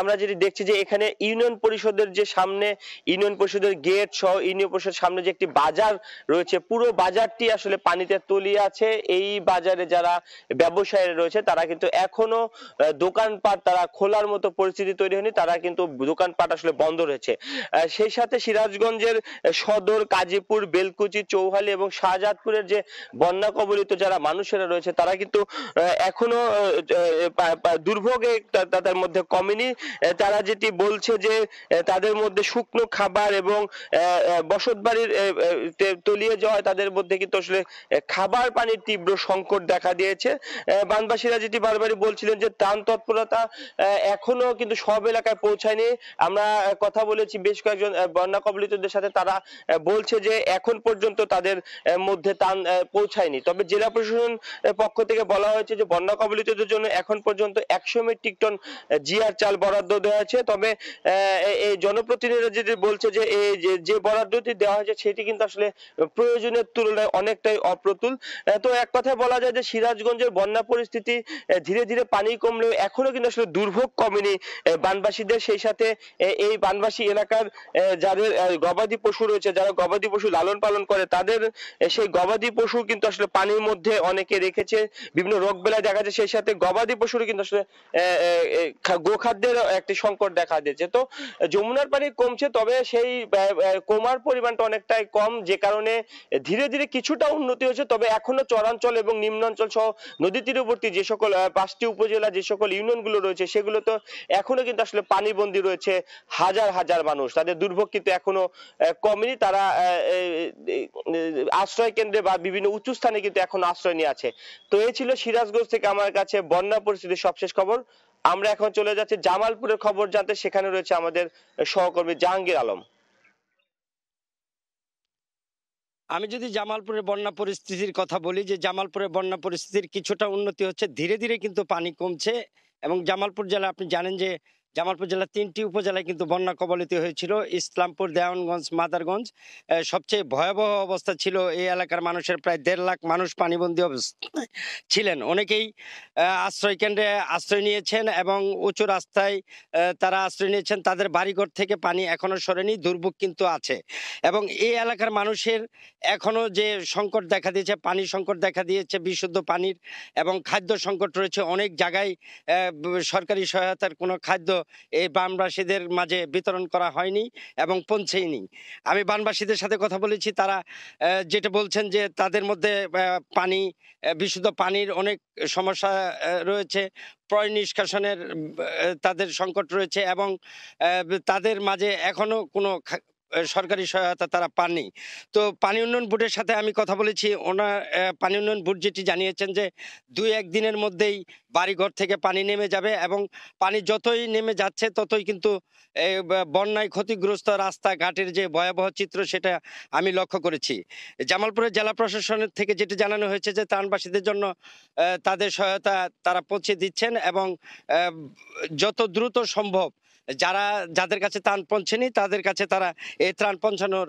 [SPEAKER 22] আমরা যেটি দেখছি যে এখানে ইউনিয়ন পরিষদের যে সামনে ইউনিয়ন পরিষদের গেট সহ ইউনিয়ন পরিষদের সামনে যে একটি বাজার রয়েছে, পুরো বাজারটি আসলে পানিতে তলিয়ে আছে। এই বাজারে যারা ব্যবসায়ীরা রয়েছে তারা কিন্তু এখনো দোকানপাট তারা খোলার মতো পরিস্থিতি তৈরি হয়নি, তারা কিন্তু দোকানপাট আসলে বন্ধ রয়েছে। সেই সাথে সিরাজগঞ্জের সদর, কাজীপুর, বেলকুচি, চৌহালি এবং শাহজাদপুরের যে বন্যা কবলিত যারা মানুষেরা রয়েছে তারা কিন্তু এখনো দুর্ভোগে তাদের মধ্যে কমেনি। তারা যেটি বলছে যে তাদের মধ্যে শুকনো খাবার এবং বসত বাড়ির তলিয়ে যাওয়ায় তাদের মধ্যে কিন্তু আসলে খাবার পানির তীব্র সংকট দেখা দিয়েছে। বানবাসীরা যেটি বারবারই বলছিলেন যে ত্রাণ তৎপরতা এখনো কিন্তু সব এলাকায় পৌঁছায়নি। আমরা কথা বলেছি বেশ কয়েকজন বন্যা কবলিতদের সাথে, তারা বলছে যে এখন পর্যন্ত তাদের মধ্যে ত্রাণ পৌঁছায়নি। তবে জেলা প্রশাসন পক্ষ থেকে বলা হয়েছে যে বন্যা কবলিতদের জন্য এখন পর্যন্ত 100 মেট্রিক টন জিআর চাল বরাদ্দ দেওয়া হয়েছে। তবে এই জনপ্রতিনিধিরা যেটি বলছে যে এই যে বরাদ্দটি দেওয়া হয়েছে সেটি কিন্তু আসলে প্রয়োজনের তুলনায় অনেকটাই অপ্রতুল। তো এক কথায় বলা যায় যে সিরাজগঞ্জের বন্যা পরিস্থিতি ধীরে ধীরে পানি কমলেও এখনো কিন্তু আসলে দুর্ভোগ কমেনি বানবাসীদের। সেই সাথে এই বানবাসী এলাকার যাদের গবাদি পশু রয়েছে, যারা গবাদি পশু লালন পালন করে, তাদের সেই গবাদি পশু কিন্তু আসলে পানির মধ্যে অনেকে রেখেছে, বিভিন্ন রোগ বেলায় দেখা যায়। সেই সাথে গবাদি পশুর কিন্তু আসলে গোখাদ্যের একটি সংকট দেখা দিয়েছে। তো যমুনার পানি কমছে, তবে সেই কমার পরিমাণটা অনেকটাই কম, যে কারণে ধীরে ধীরে কিছুটা উন্নতি হয়েছে। তবে এখনো চরাঞ্চল এবং নিম্নাঞ্চল সহ নদী তীরবর্তী যে সকল 5টি উপজেলা, যে সকল ইউনিয়ন গুলো রয়েছে, সেগুলো তো এখনো কিন্তু আসলে পানিবন্দী রয়েছে হাজার হাজার মানুষ। তাদের দুর্ভোগ কিন্তু এখনো কমেনি। তারা আশ্রয় কেন্দ্রে বা বিভিন্ন উঁচু স্থানে কিন্তু এখন আশ্রয় নিয়ে আছে। তো এই ছিল সিরাজগঞ্জ থেকে আমার কাছে বন্যা পরিস্থিতির সবশেষ খবর। আমরা এখন চলে যাচ্ছি জামালপুরের খবর জানতে, সেখানে রয়েছে আমাদের সহকর্মী জাহাঙ্গীর আলম।
[SPEAKER 23] আমি যদি জামালপুরের বন্যা পরিস্থিতির কথা বলি, যে জামালপুরের বন্যা পরিস্থিতির কিছুটা উন্নতি হচ্ছে, ধীরে ধীরে কিন্তু পানি কমছে। এবং জামালপুর জেলা, আপনি জানেন যে জামালপুর জেলার 3টি উপজেলায় কিন্তু বন্যা কবলিত হয়েছিল। ইসলামপুর, দেওয়ানগঞ্জ, মাদারগঞ্জ। সবচেয়ে ভয়াবহ অবস্থা ছিল এই এলাকার মানুষের, প্রায় 1.5 লাখ মানুষ পানিবন্দী অবস্থায় ছিলেন। অনেকেই আশ্রয় কেন্দ্রে আশ্রয় নিয়েছেন এবং উঁচু রাস্তায় তারা আশ্রয় নিয়েছেন। তাদের বাড়িঘর থেকে পানি এখনো সরেনি, দুর্ভোগ কিন্তু আছে। এবং এই এলাকার মানুষের এখনো যে সংকট দেখা দিয়েছে, পানি সংকট দেখা দিয়েছে, বিশুদ্ধ পানির এবং খাদ্য সংকট রয়েছে। অনেক জায়গায় সরকারি সহায়তার কোনো খাদ্য এই বানবাসীদের মাঝে বিতরণ করা হয়নি এবং পৌঁছেইনি। আমি বানবাসীদের সাথে কথা বলেছি, তারা যেটা বলছেন যে তাদের মধ্যে পানি, বিশুদ্ধ পানির অনেক সমস্যা রয়েছে, পয় নিষ্কাশনের তাদের সংকট রয়েছে এবং তাদের মাঝে এখনো কোনো সরকারি সহায়তা তারা পাননি। তো পানি উন্নয়ন বোর্ডের সাথে আমি কথা বলেছি, ওনার পানি উন্নয়ন বোর্ড যেটি জানিয়েছেন যে 2-1 দিনের মধ্যেই বাড়িঘর থেকে পানি নেমে যাবে এবং পানি যতই নেমে যাচ্ছে ততই কিন্তু বন্যায় ক্ষতিগ্রস্ত রাস্তাঘাটের যে ভয়াবহ চিত্র সেটা আমি লক্ষ্য করেছি। জামালপুরের জেলা প্রশাসনের থেকে যেটি জানানো হয়েছে যে ত্রাণবাসীদের জন্য তাদের সহায়তা তারা পৌঁছে দিচ্ছেন এবং যত দ্রুত সম্ভব যাদের কাছে ত্রাণ পৌঁছেনি তাদের কাছে তারা এই ত্রাণ পৌঁছানোর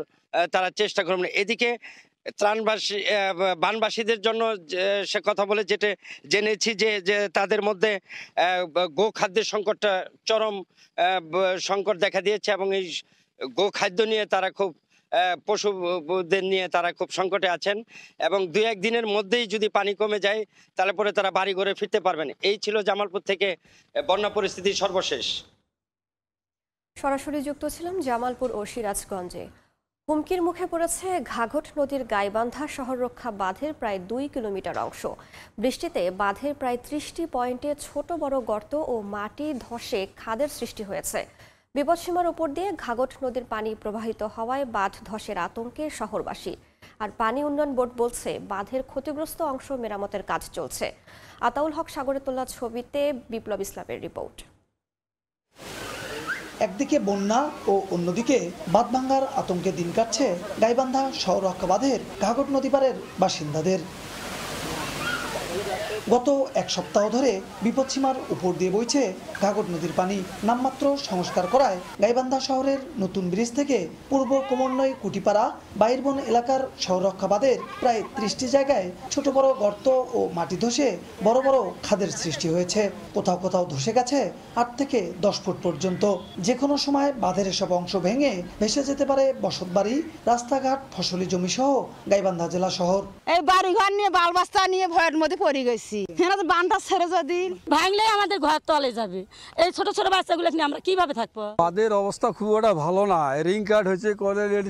[SPEAKER 23] তারা চেষ্টা করবেন। এদিকে বানবাসীদের জন্য সে কথা বলে যেটা জেনেছি যে তাদের মধ্যে গোখাদ্যের সংকটটা চরম সংকট দেখা দিয়েছে এবং এই গোখাদ্য নিয়ে তারা খুব পশুদের নিয়ে তারা খুব সংকটে আছেন এবং 2-1 দিনের মধ্যেই যদি পানি কমে যায় তাহলে পরে তারা বাড়ি ঘরে ফিরতে পারবেন। এই ছিল জামালপুর থেকে বন্যা পরিস্থিতির সর্বশেষ।
[SPEAKER 1] সরাসরি যুক্ত ছিলাম জামালপুর ও সিরাজগঞ্জে। হুমকির মুখে পড়েছে ঘাঘট নদীর গাইবান্ধা শহর রক্ষা বাঁধের প্রায় 2 কিলোমিটার অংশ। বৃষ্টিতে বাঁধের প্রায় 30টি পয়েন্টে ছোট বড় গর্ত ও মাটি ধসে খাদের সৃষ্টি হয়েছে। বিপদসীমার উপর দিয়ে ঘাঘট নদীর পানি প্রবাহিত হওয়ায় বাঁধ ধসের আতঙ্কে শহরবাসী। আর পানি উন্নয়ন বোর্ড বলছে বাঁধের ক্ষতিগ্রস্ত অংশ মেরামতের কাজ চলছে। আতাউল হক সাগরের তোলা ছবিতে বিপ্লব ইসলামের রিপোর্ট।
[SPEAKER 3] একদিকে বন্যা ও অন্যদিকে বাঁধ ভাঙার আতঙ্কে দিন কাটছে গাইবান্ধা শহর রক্ষা বাঁধের ঘাঘট নদী পারের বাসিন্দাদের। গত এক সপ্তাহ ধরে বিপদসীমার উপর দিয়ে বইছে ঘাঘট নদীর পানি। নামমাত্র সংস্কার করায় গাইবান্ধা শহরের নতুন ব্রিজ থেকে পূর্ব ক্রমান্বয়ে কুটিপাড়া বাইরবন এলাকার শহর রক্ষা বাঁধের প্রায় 30টি জায়গায় ছোট বড় গর্ত ও মাটি ধসে বড় বড় খাদের সৃষ্টি হয়েছে। কোথাও কোথাও ধসে গেছে 8 থেকে 10 ফুট পর্যন্ত। যে কোনো সময় বাঁধের এসব অংশ ভেঙে ভেসে যেতে পারে বসতবাড়ি, রাস্তাঘাট, ফসলি জমি সহ গাইবান্ধা জেলা শহর।
[SPEAKER 4] এই বাড়িঘর নিয়ে বালবাস্তা নিয়ে ভয়ের মধ্যে পড়ে গেছি। বাঁধটা ছেড়ে যদি ভাঙলে আমাদের ঘর তলে যাবে। এই ছোট ছোট বাচ্চাগুলো নিয়ে আমরা কিভাবে থাকবো?
[SPEAKER 5] বাঁধের অবস্থা খুব একটা ভালো না। রিং কাট হয়েছে,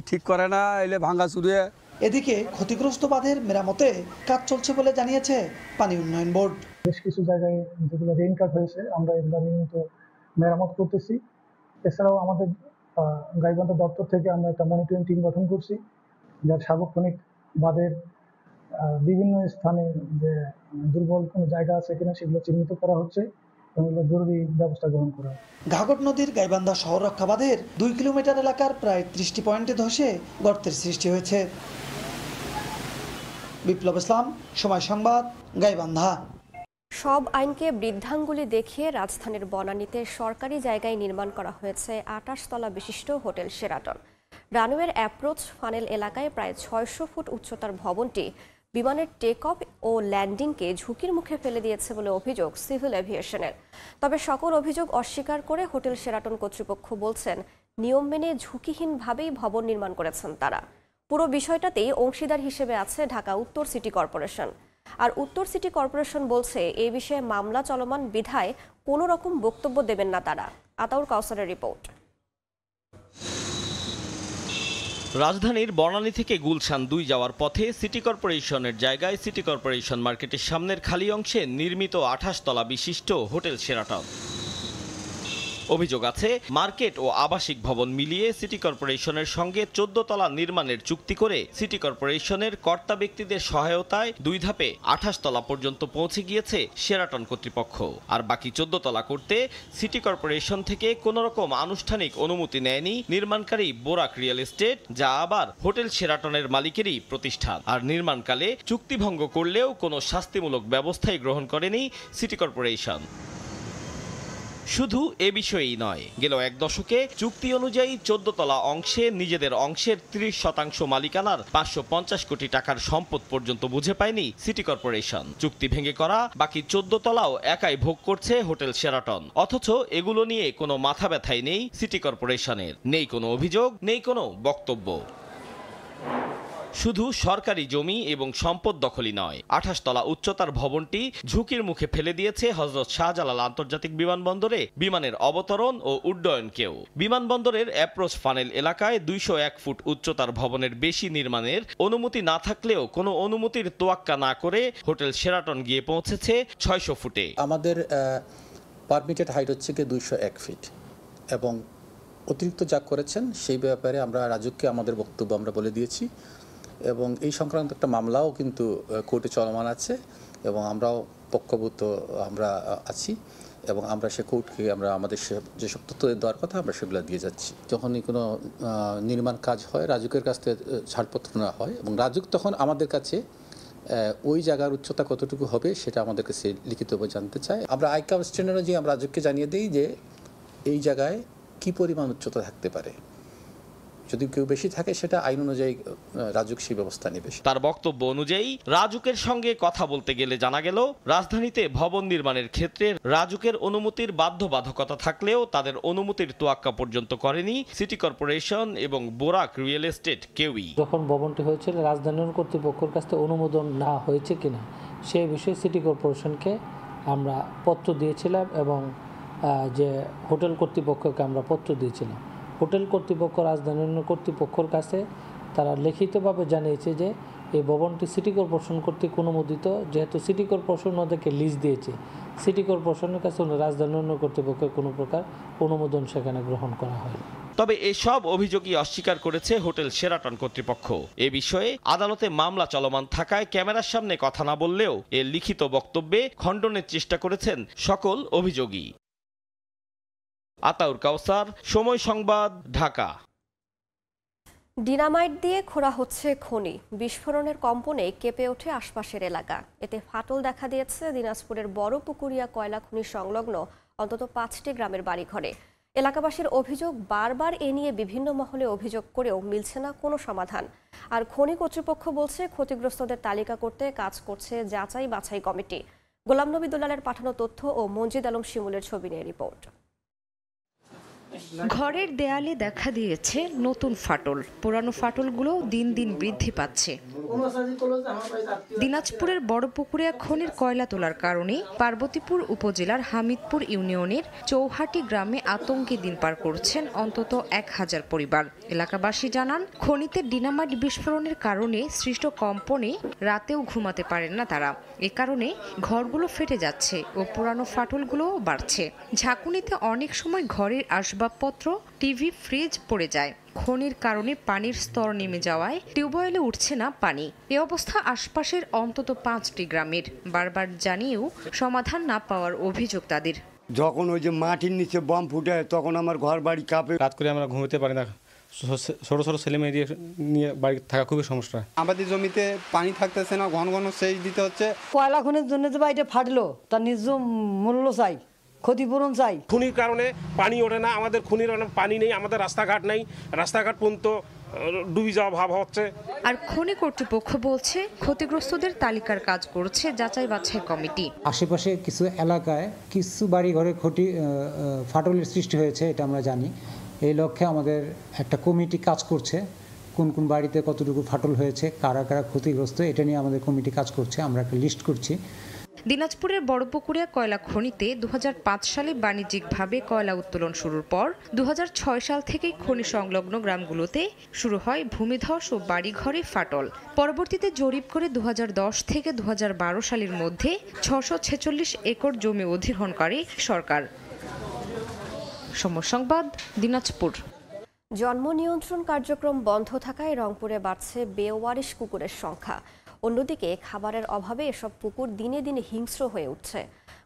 [SPEAKER 5] ঠিক করে না, এলে ভাঙা চুরে।
[SPEAKER 3] এদিকে ক্ষতিগ্রস্ত বাঁধের মেরামতে কাজ চলছে বলে জানিয়েছে পানি উন্নয়ন বোর্ড।
[SPEAKER 24] বেশ কিছু জায়গায় যেগুলো রেইন কাট হয়েছে আমরা এগুলো নিয়মিত মেরামত করতেছি। এছাড়াও আমাদের গাইবান্ধা দপ্তর থেকে আমরা একটা মনিটরিং টিম গঠন করছি, যার সার্বক্ষণিক বাঁধের বিভিন্ন স্থানে যে দুর্বল কোনো জায়গা আছে কিনা সেগুলো চিহ্নিত করা হচ্ছে এবং জরুরি ব্যবস্থা গ্রহণ করা।
[SPEAKER 3] ঘাঘট নদীর গাইবান্ধা শহর রক্ষা বাঁধের 2 কিলোমিটার এলাকার প্রায় 30টি পয়েন্টে ধসে গর্তের সৃষ্টি হয়েছে। বিপ্লব ইসলাম, সময় সংবাদ, গাইবান্ধা।
[SPEAKER 1] সব আইনকে বৃদ্ধাঙ্গুলি দেখিয়ে রাজধানীর বনানীতে সরকারি জায়গায় নির্মাণ করা হয়েছে 28 তলা বিশিষ্ট হোটেল শেরাটন। রানওয়ের অ্যাপ্রোচ ফানেল এলাকায় প্রায় 600 ফুট উচ্চতার ভবনটি বিমানের টেক অফ ও ল্যান্ডিংকে ঝুঁকির মুখে ফেলে দিয়েছে বলে অভিযোগ সিভিল এভিয়েশনের। তবে সকল অভিযোগ অস্বীকার করে হোটেল শেরাটন কর্তৃপক্ষ বলছেন নিয়ম মেনে ঝুঁকিহীনভাবেই ভবন নির্মাণ করেছেন তারা। পুরো বিষয়টাতেই অংশীদার হিসেবে আছে ঢাকা উত্তর সিটি কর্পোরেশন। আর উত্তর সিটি কর্পোরেশন বলছে এ বিষয়ে মামলা চলমান বিধায় কোনো রকম বক্তব্য দেবেন না তারা। আতাউর কাউসারের রিপোর্ট।
[SPEAKER 25] রাজধানীর বনানী থেকে গুলশান 2 যাওয়ার পথে সিটি কর্পোরেশনের জায়গায় সিটি কর্পোরেশন মার্কেটের সামনের খালি অংশে নির্মিত 28 তলা বিশিষ্ট হোটেল শেরাটন। অভিযোগ আছে মার্কেট ও আবাসিক ভবন মিলিয়ে সিটি কর্পোরেশনের সঙ্গে 14 তলা নির্মাণের চুক্তি করে সিটি কর্পোরেশনের কর্তা ব্যক্তিদের সহায়তায় 2 ধাপে 28 তলা পর্যন্ত পৌঁছে গিয়েছে শেরাটন কর্তৃপক্ষ। আর বাকি 14 তলা করতে সিটি কর্পোরেশন থেকে কোনো রকম আনুষ্ঠানিক অনুমতি নেয়নি নির্মাণকারী বোরাক রিয়েল এস্টেট, যা আবার হোটেল শেরাটনের মালিকেরই প্রতিষ্ঠান। আর নির্মাণকালে চুক্তিভঙ্গ করলেও কোনো শাস্তিমূলক ব্যবস্থাই গ্রহণ করেনি সিটি কর্পোরেশন। শুধু এ বিষয়েই নয়, গেল 1 দশকে চুক্তি অনুযায়ী 14 তলা অংশে নিজেদের অংশের 30% মালিকানার 550 কোটি টাকার সম্পদ পর্যন্ত বুঝে পায়নি সিটি কর্পোরেশন। চুক্তি ভেঙে করা বাকি 14 তলাও একাই ভোগ করছে হোটেল শেরাটন। অথচ এগুলো নিয়ে কোনো মাথা ব্যথাই নেই সিটি কর্পোরেশনের, নেই কোনো অভিযোগ, নেই কোনো বক্তব্য। শুধু সরকারি জমি এবং সম্পদ দখলই নয়, 28 তলা উচ্চতার ভবনটি ঝুঁকির মুখে ফেলে দিয়েছে হযরত শাহজালাল আন্তর্জাতিক বিমানবন্দরে বিমানের অবতরণ ও উড্ডয়নকেও। বিমানবন্দরের অ্যাপ্রোচ ফানেল এলাকায় 201 ফুট উচ্চতার ভবনের বেশি নির্মাণের অনুমতি না থাকলেও কোনো অনুমতির তোয়াক্কা না করে হোটেল শেরাটন গিয়ে পৌঁছেছে 600 ফুটে।
[SPEAKER 26] আমাদের পারমিটেড হাইট হচ্ছে কি 201 ফিট এবং
[SPEAKER 2] অতিরিক্ত যা করেছেন সেই ব্যাপারে আমরা রাজুককে আমাদের বক্তব্য আমরা বলে দিয়েছি এবং এই সংক্রান্ত একটা মামলাও কিন্তু কোর্টে চলমান আছে এবং আমরাও পক্ষভূত আমরা আছি এবং আমরা সে কোর্টকে আমরা আমাদের যেসব তথ্য দেওয়ার কথা আমরা সেগুলো দিয়ে যাচ্ছি। যখনই কোনো নির্মাণ কাজ হয় রাজুকের কাছ থেকে ছাড়পত্র নেওয়া হয় এবং রাজুক তখন আমাদের কাছে ওই জায়গার উচ্চতা কতটুকু হবে সেটা আমাদেরকে সে লিখিতভাবে জানতে চায়। আমরা আইকাম স্ট্যান্ডার্ডে আমরা রাজুককে জানিয়ে দিই যে এই জায়গায় কি পরিমাণ উচ্চতা থাকতে পারে, যদি কেউ বেশি থাকে সেটা আইন অনুযায়ী রাজুক সেই ব্যবস্থা নেবে।
[SPEAKER 25] তার বক্তব্য অনুযায়ী রাজুকের সঙ্গে কথা বলতে গেলে জানা গেল রাজধানীতে ভবন নির্মাণের ক্ষেত্রে রাজুকের অনুমতির বাধ্যবাধকতা থাকলেও তাদের অনুমতির তোয়াক্কা পর্যন্ত করেনি সিটি কর্পোরেশন এবং বোরাক রিয়েল এস্টেট কেউই।
[SPEAKER 6] যখন ভবনটি হয়েছিল রাজধানী কর্তৃপক্ষের কাছে অনুমোদন না হয়েছে কিনা সেই বিষয়ে সিটি কর্পোরেশনকে আমরা পত্র দিয়েছিলাম এবং যে হোটেল কর্তৃপক্ষকে আমরা পত্র দিয়েছিলাম। হোটেল কর্তৃপক্ষ রাজধানী কর্তৃপক্ষের কাছে তারা লিখিতভাবে জানিয়েছে যে এই ভবনটি সিটি কর্পোরেশন কর্তৃক অনুমোদিত, যেহেতু সিটি কর্পোরেশন ওদেরকে লিজ দিয়েছে, সিটি কর্পোরেশনের কাছে রাজধানী কর্তৃপক্ষের কোনো প্রকার অনুমোদন সেখানে গ্রহণ করা হয়।
[SPEAKER 25] তবে এসব অভিযোগই অস্বীকার করেছে হোটেল শেরাটন কর্তৃপক্ষ। এ বিষয়ে আদালতে মামলা চলমান থাকায় ক্যামেরার সামনে কথা না বললেও এর লিখিত বক্তব্যে খণ্ডনের চেষ্টা করেছেন সকল অভিযোগী। আতাউর কাউসার, সময় সংবাদ, ঢাকা।
[SPEAKER 1] ডিনামাইট দিয়ে খোঁড়া হচ্ছে খনি, বিস্ফোরণের কম্পনে কেঁপে ওঠে আশপাশের এলাকা। এতে ফাটল দেখা দিয়েছে দিনাজপুরের বড় পুকুরিয়া কয়লা খনি সংলগ্ন অন্তত 5টি গ্রামের বাড়িঘরে। এলাকাবাসীর অভিযোগ, বারবার এ নিয়ে বিভিন্ন মহলে অভিযোগ করেও মিলছে না কোনো সমাধান। আর খনি কর্তৃপক্ষ বলছে ক্ষতিগ্রস্তদের তালিকা করতে কাজ করছে যাচাই বাছাই কমিটি। গোলাম নবী দুলালের পাঠানো তথ্য ও মঞ্জিদ আলম শিমুলের ছবি নিয়ে রিপোর্ট।
[SPEAKER 8] ঘরের দেয়ালে দেখা দিয়েছে নতুন ফাটল, পুরানো ফাটলগুলো দিন দিন বৃদ্ধি পাচ্ছে। দিনাজপুরের বড়পুকুরিয়া খনির কয়লা তোলার কারণে পার্বতীপুর উপজেলার হামিদপুর ইউনিয়নের চৌহাটি গ্রামে আতঙ্কে দিন পার করছেন অন্তত 1000 পরিবার। এলাকাবাসী জানান, খনিতে ডিনামাইট বিস্ফোরণের কারণে সৃষ্ট কম্পনে রাতেও ঘুমাতে পারেন না তারা। এ কারণে ঘরগুলো ফেটে যাচ্ছে ও পুরানো ফাটলগুলোও বাড়ছে। ঝাঁকুনিতে অনেক সময় ঘরের আসবাবপত্র, টিভি, ফ্রিজ পড়ে যায়। খনির কারণে পানির স্তর নেমে যাওয়ায় টিউবওয়েলে উঠছে না পানি। এ অবস্থা আশপাশের অন্তত 5টি গ্রামের। বারবার জানিয়েও সমাধান না পাওয়ার অভিযোগ তাদের।
[SPEAKER 9] যখন ওই যে মাটির নিচে বম ফুটে তখন আমার ঘর বাড়ি কাঁপে।
[SPEAKER 11] রাত করে আমরা ঘুমোতে পারি না, ছোট ছোট ছেলে মেয়ে নিয়ে বাড়ি থাকা খুবই সমস্যা।
[SPEAKER 26] আমাদের জমিতে পানি থাকতেছে না, ঘন ঘন সেচ দিতে হচ্ছে।
[SPEAKER 27] কয়লা খনির জন্য যে বাড়িটা ফাটলো তার নিজ মূল্য চাই, ক্ষতিপূরণ চাই।
[SPEAKER 28] খনির কারণে পানি ওঠে না, আমাদের খনির পানি নেই, আমাদের রাস্তাঘাট নেই, রাস্তাঘাট পর্যন্ত ডুবে যাওয়া ভাব হচ্ছে।
[SPEAKER 8] আর খনি কর্তৃপক্ষ বলছে ক্ষতিগ্রস্তদের তালিকার কাজ করছে যাচাই বাছাই কমিটি।
[SPEAKER 29] আশেপাশে কিছু এলাকায় কিছু বাড়ি ঘরে ফাটলের সৃষ্টি হয়েছে, এটা আমরা জানি। এই লক্ষ্যে আমাদের একটা কমিটি কাজ করছে, কোন কোন বাড়িতে কতটুকু ফাটল হয়েছে, কারা কারা ক্ষতিগ্রস্ত, এটা নিয়ে আমাদের কমিটি কাজ করছে। আমরা একটা লিস্ট করছি।
[SPEAKER 8] দিনাজপুরের বড়পুকুরিয়া কয়লা খনিতে 2005 সালে বাণিজ্যিকভাবে কয়লা উত্তোলন শুরুর পর 2006 সাল থেকেই খনি সংলগ্ন গ্রামগুলোতে শুরু হয় ভূমিধস ও বাড়িঘরে ফাটল। পরবর্তীতে জরিপ করে 2010 থেকে 2012 সালের মধ্যে 646 একর জমি অধিগ্রহণ করে সরকার। সময় সংবাদ, দিনাজপুর।
[SPEAKER 1] জন্ম নিয়ন্ত্রণ কার্যক্রম বন্ধ থাকায় রংপুরে বাড়ছে বেওয়ারিশ কুকুরের সংখ্যা। অন্যদিকে খাবারের অভাবে এসব কুকুর দিনে দিনে হিংস্র হয়ে উঠছে।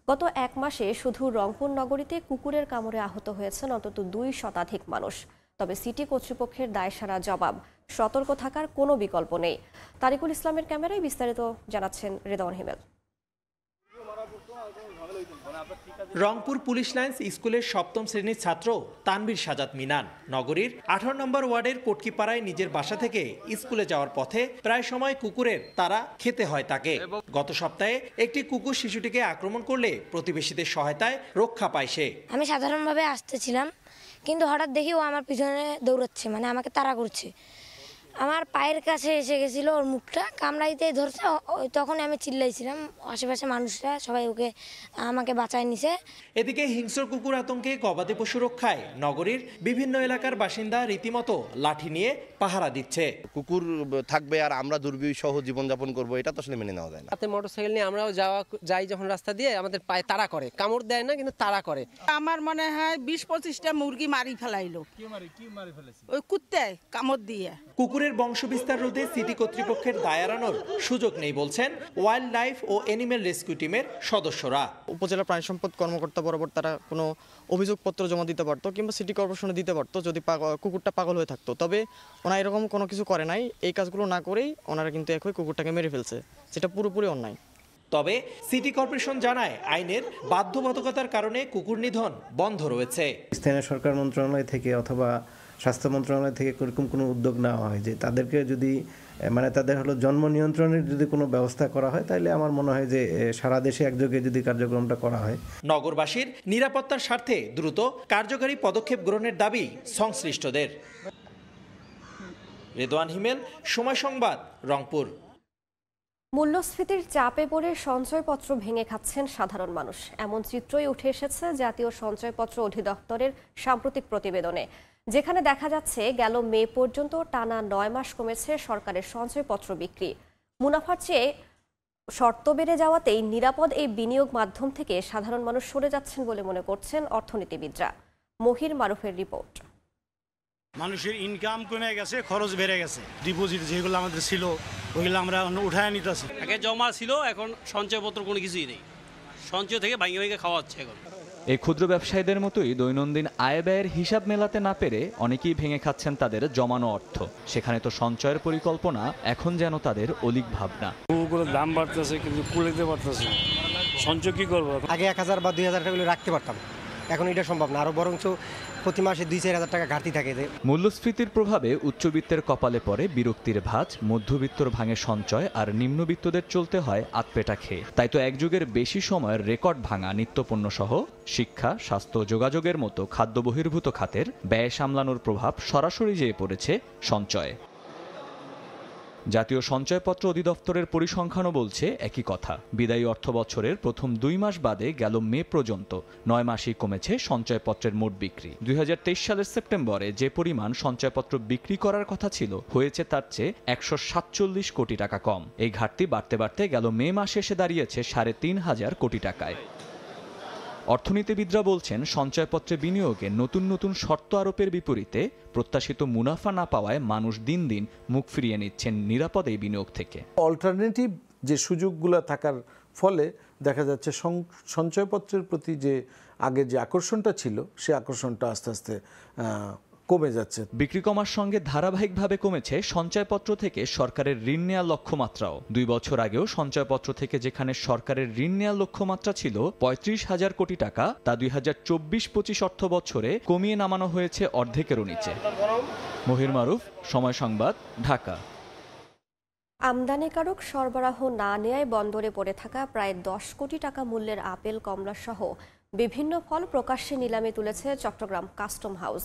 [SPEAKER 1] গত 1 মাসে শুধু রংপুর নগরীতে কুকুরের কামড়ে আহত হয়েছেন অন্তত 2 শতাধিক মানুষ। তবে সিটি কর্তৃপক্ষের দায়সারা জবাব, সতর্ক থাকার কোনো বিকল্প নেই। তারিকুল ইসলামের ক্যামেরায় বিস্তারিত জানাচ্ছেন রেদওয়ান হিমেল।
[SPEAKER 30] রংপুর পুলিশ লাইন্স স্কুলের 7ম শ্রেণীর ছাত্র তানভীর সাজাদ মিনান নগরীর 18 নম্বর ওয়ার্ডের পটকিপাড়ায় নিজের বাসা থেকে স্কুলে যাওয়ার পথে প্রায় সময় কুকুরের তাড়া খেতে হয় তাকে। গত সপ্তাহে একটি কুকুর শিশুটিকে আক্রমণ করলে প্রতিবেশীদের সহায়তায় রক্ষা পায় সে।
[SPEAKER 31] আমি সাধারণভাবে আসতেছিলাম, কিন্তু হঠাৎ দেখি ও আমার পিছনে দৌড়াচ্ছে, মানে আমাকে তাড়া করছে। আমার পায়ের কাছে এসে গেছিল, ওর মুখটা কামড়াইতে ধরছে। তখন আমি চিল্লাইছিলাম, আশেপাশে মানুষরা সবাই আমাকে বাঁচায় নিছে।
[SPEAKER 30] এদিকে হিংস্র কুকুর আতঙ্কে গবাদি পশু রক্ষায় নগরীর বিভিন্ন এলাকার বাসিন্দা রীতিমতো লাঠি নিয়ে পাহারা দিচ্ছে।
[SPEAKER 7] কুকুর থাকবে আর আমরা দুর্বিসহ জীবনযাপন করব, এটা তো আসলে মেনে নেওয়া যায় না।
[SPEAKER 10] রাতে মোটরসাইকেল নিয়ে আমরাও যাই যখন রাস্তা দিয়ে, আমাদের পায়ে তাড়া করে, কামড় দেয় না কিন্তু তাড়া করে।
[SPEAKER 12] আমার মনে হয় 20-25টা মুরগি মারি ফেলাইলো। ওই কুত্তায় কামড় দিয়ে।
[SPEAKER 30] কুকুরের বংশবিস্তার রোধে সিটি কর্তৃপক্ষের দায় এড়ানোর সুযোগ নেই বলছেন ওয়াইল্ড লাইফ ও অ্যানিমেল রেস্কিউ টিমের সদস্যরা।
[SPEAKER 13] উপজেলা প্রাণী সম্পদ কর্মকর্তা বরাবর তারা কোনো অভিযোগপত্র জমা দিতে পারতো কিংবা সিটি কর্পোরেশনে দিতে পারতো যদি কুকুরটা পাগল হয়ে থাকতো। তবে ওনারা এরকম কোনো কিছু করে নাই। এই কাজগুলো না করেই ওনারা কিন্তু একই কুকুরটাকে মেরে ফেলছে, যেটা পুরোপুরি অন্যায়।
[SPEAKER 30] তবে সিটি কর্পোরেশন জানায় আইনের বাধ্যবাধকতার কারণে কুকুর নিধন বন্ধ রয়েছে।
[SPEAKER 14] স্থানীয় সরকার মন্ত্রণালয় থেকে অথবা স্বাস্থ্য মন্ত্রণালয় থেকে এরকম কোনো উদ্যোগ নেওয়া হয় যে তাদেরকে যদি তাদের জন্ম নিয়ন্ত্রণের যদি কোনো ব্যবস্থা করা হয়, তাহলে আমার মনে হয় যে সারা দেশে একযোগে যদি কার্যক্রমটা করা হয়।
[SPEAKER 30] নগরবাসীর নিরাপত্তার স্বার্থে দ্রুত কার্যকরী পদক্ষেপ গ্রহণের দাবি সংশ্লিষ্টদের। রেদওয়ান হিমেল, সময় সংবাদ, রংপুর।
[SPEAKER 1] মূল্যস্ফীতির চাপে পড়ে সঞ্চয়পত্র ভেঙে খাচ্ছেন সাধারণ মানুষ, এমন চিত্রই উঠে এসেছে জাতীয় সঞ্চয়পত্র অধিদপ্তরের সাম্প্রতিক প্রতিবেদনে, যেখানে দেখা যাচ্ছে গেল মে পর্যন্ত টানা 9 মাস কমেছে সরকারের সঞ্চয়পত্র বিক্রি। মুনাফার চেয়ে শর্ত বেড়ে যাওয়াতেই নিরাপদ এই বিনিয়োগ মাধ্যম থেকে সাধারণ মানুষ সরে যাচ্ছেন বলে মনে করছেন অর্থনীতিবিদরা। মহির মারুফের রিপোর্ট।
[SPEAKER 15] মানুষের ইনকাম কমে গেছে, খরচ বেড়ে গেছে। ডিপোজিট যেগুলো আমাদের ছিল ওইগুলো আমরা উঠায় নিতেছি।
[SPEAKER 16] আগে জমা ছিল, এখন সঞ্চয়পত্র কোনো কিছুই নেই। সঞ্চয় থেকে ভাঙে ভাঙে খাওয়া হচ্ছে এখন।
[SPEAKER 17] এই ক্ষুদ্র ব্যবসায়ীদের মতোই দৈনন্দিন আয় ব্যয়ের হিসাব মেলাতে না পেরে অনেকেই ভেঙে খাচ্ছেন তাদের জমানো অর্থ। সেখানে তো সঞ্চয়ের পরিকল্পনা এখন যেন তাদের অলীক ভাবনা।
[SPEAKER 15] ওগুলোর দাম বাড়তেছে কিন্তু কুলাইতে পারতেছে, সঞ্চয় কি করবো?
[SPEAKER 18] আগে 1000 বা 2000 টাকা রাখতে পারতাম, এখন এটা সম্ভব না। আরো বরঞ্চ প্রতি মাসে 2-4 হাজার টাকা ঘাটতি থাকে।
[SPEAKER 17] মূল্যস্ফীতির প্রভাবে উচ্চবিত্তের কপালে পড়ে বিরক্তির ভাঁজ, মধ্যবিত্তর ভাঙে সঞ্চয়, আর নিম্নবিত্তদের চলতে হয় আতপেটা খেয়ে। তাই তো এক যুগের বেশি সময়ের রেকর্ড ভাঙা নিত্যপণ্য সহ শিক্ষা, স্বাস্থ্য, যোগাযোগের মতো খাদ্য বহির্ভূত খাতের ব্যয় সামলানোর প্রভাব সরাসরি যেয়ে পড়েছে সঞ্চয়ে। জাতীয় সঞ্চয়পত্র অধিদপ্তরের পরিসংখ্যানও বলছে একই কথা। বিদায়ী অর্থ বছরের প্রথম 2 মাস বাদে গেল মে পর্যন্ত 9 মাসই কমেছে সঞ্চয়পত্রের মোট বিক্রি। 2023 সালের সেপ্টেম্বরে যে পরিমাণ সঞ্চয়পত্র বিক্রি করার কথা ছিল, হয়েছে তার চেয়ে 147 কোটি টাকা কম। এই ঘাটতি বাড়তে বাড়তে গেল মে মাসে এসে দাঁড়িয়েছে 3500 কোটি টাকায়। অর্থনীতিবিদরা বলছেন, সঞ্চয়পত্রে বিনিয়োগে নতুন নতুন শর্ত আরোপের বিপরীতে প্রত্যাশিত মুনাফা না পাওয়ায় মানুষ দিন দিন মুখ ফিরিয়ে নিচ্ছেন নিরাপদ এই বিনিয়োগ থেকে।
[SPEAKER 19] অল্টারনেটিভ যে সুযোগগুলো থাকার ফলে দেখা যাচ্ছে সঞ্চয়পত্রের প্রতি যে আগে যে আকর্ষণটা ছিল, সে আকর্ষণটা আস্তে আস্তে কমে যাচ্ছে।
[SPEAKER 17] বিক্রি কমার সঙ্গে ধারাবাহিকভাবে কমেছে সঞ্চয়পত্র থেকে সরকারের ঋণ নেওয়ার লক্ষ্যমাত্রাও। 2 বছর আগেও সঞ্চয়পত্র থেকে যেখানে সরকারের ঋণ নেওয়ার লক্ষ্যমাত্রা ছিল 35,000 কোটি টাকা, তা 2024-25 অর্থ বছরে কমিয়ে নামানো হয়েছে অর্ধেকেরও নিচে। মহির মারুফ, সময় সংবাদ, ঢাকা।
[SPEAKER 1] আমদানিকারক সরবরাহ না নেয়ায় বন্দরে পড়ে থাকা প্রায় 10 কোটি টাকা মূল্যের আপেল, কমলা সহ বিভিন্ন ফল প্রকাশ্যে নিলামে তুলেছে চট্টগ্রাম কাস্টম হাউস।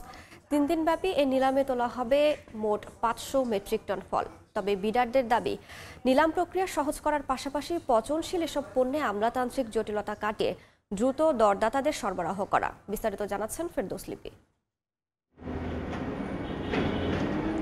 [SPEAKER 1] 3 দিনব্যাপী এই নিলামে তোলা হবে মোট 500 মেট্রিক টন ফল। তবে বিডারদের দাবি, নিলাম প্রক্রিয়া সহজ করার পাশাপাশি পচনশীল এসব পণ্যে আমলাতান্ত্রিক জটিলতা কাটিয়ে দ্রুত দরদাতাদের সরবরাহ করা। বিস্তারিত জানাচ্ছেন ফেরদৌস লিপি।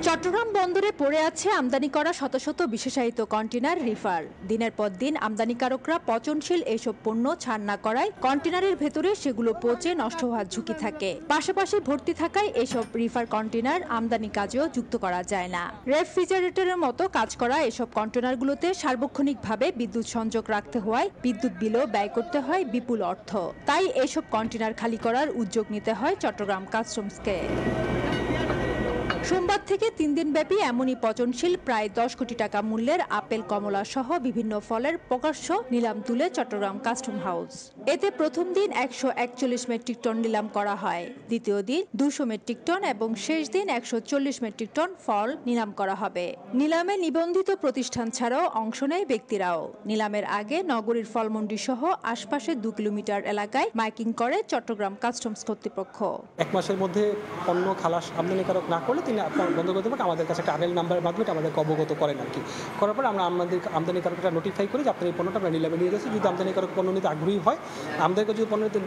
[SPEAKER 21] চট্টগ্রাম বন্দরে পড়ে আছে আমদানি করা শত শত বিশেষায়িত কন্টেনার রিফার। দিনের পর দিন আমদানিকারকরা পচনশীল এসব পণ্য ছাড় না করায় কন্টেনারের ভেতরে সেগুলো পচে নষ্ট হওয়ার ঝুঁকি থাকে। পাশাপাশি ভর্তি থাকায় এসব রিফার কন্টেনার আমদানি কাজেও যুক্ত করা যায় না। রেফ্রিজারেটরের মতো কাজ করা এসব কন্টেনারগুলোতে সার্বক্ষণিকভাবে বিদ্যুৎ সংযোগ রাখতে হওয়ায় বিদ্যুৎ বিলও ব্যয় করতে হয় বিপুল অর্থ। তাই এসব কন্টেনার খালি করার উদ্যোগ নিতে হয় চট্টগ্রাম কাস্টমসকে। সোমবার থেকে 3 দিনব্যাপী এমনই পচনশীল প্রায় 10 কোটি টাকা মূল্যের আপেল, কমলা সহ বিভিন্ন ফলের প্রকাশ্য নিলাম তুলে চট্টগ্রাম কাস্টম হাউস। এতে প্রথম দিন 141 মেট্রিক টন নিলাম করা হয়, দ্বিতীয় দিন 200 মেট্রিক টন এবং শেষ দিন 140 মেট্রিক টন ফল নিলাম করা হবে। নিলামে নিবন্ধিত প্রতিষ্ঠান ছাড়াও অংশ নেয় ব্যক্তিরাও। নিলামের আগে নগরীর ফলমন্ডি সহ আশপাশের 2 কিলোমিটার এলাকায় মাইকিং করে চট্টগ্রাম কাস্টমস কর্তৃপক্ষ।
[SPEAKER 32] 1 মাসের মধ্যে পণ্য খালাস আমদানিকারক না করলে তিনি বন্ধ করতে পারেন। আমাদের কাছে একটা আবেল নাম্বারের মাধ্যমে আমাদেরকে অবগত করেন আর কি। করার পরে আমরা আমাদের আমদানিকারকটা নোটিফাই করি যে আপনার এই পণ্যটা আমরা নিলামে নিয়ে গেছি। যদি আমদানিকারক পণ্য নিতে আগ্রহী হয়, আমাদেরকে যদি পণ্য নিতে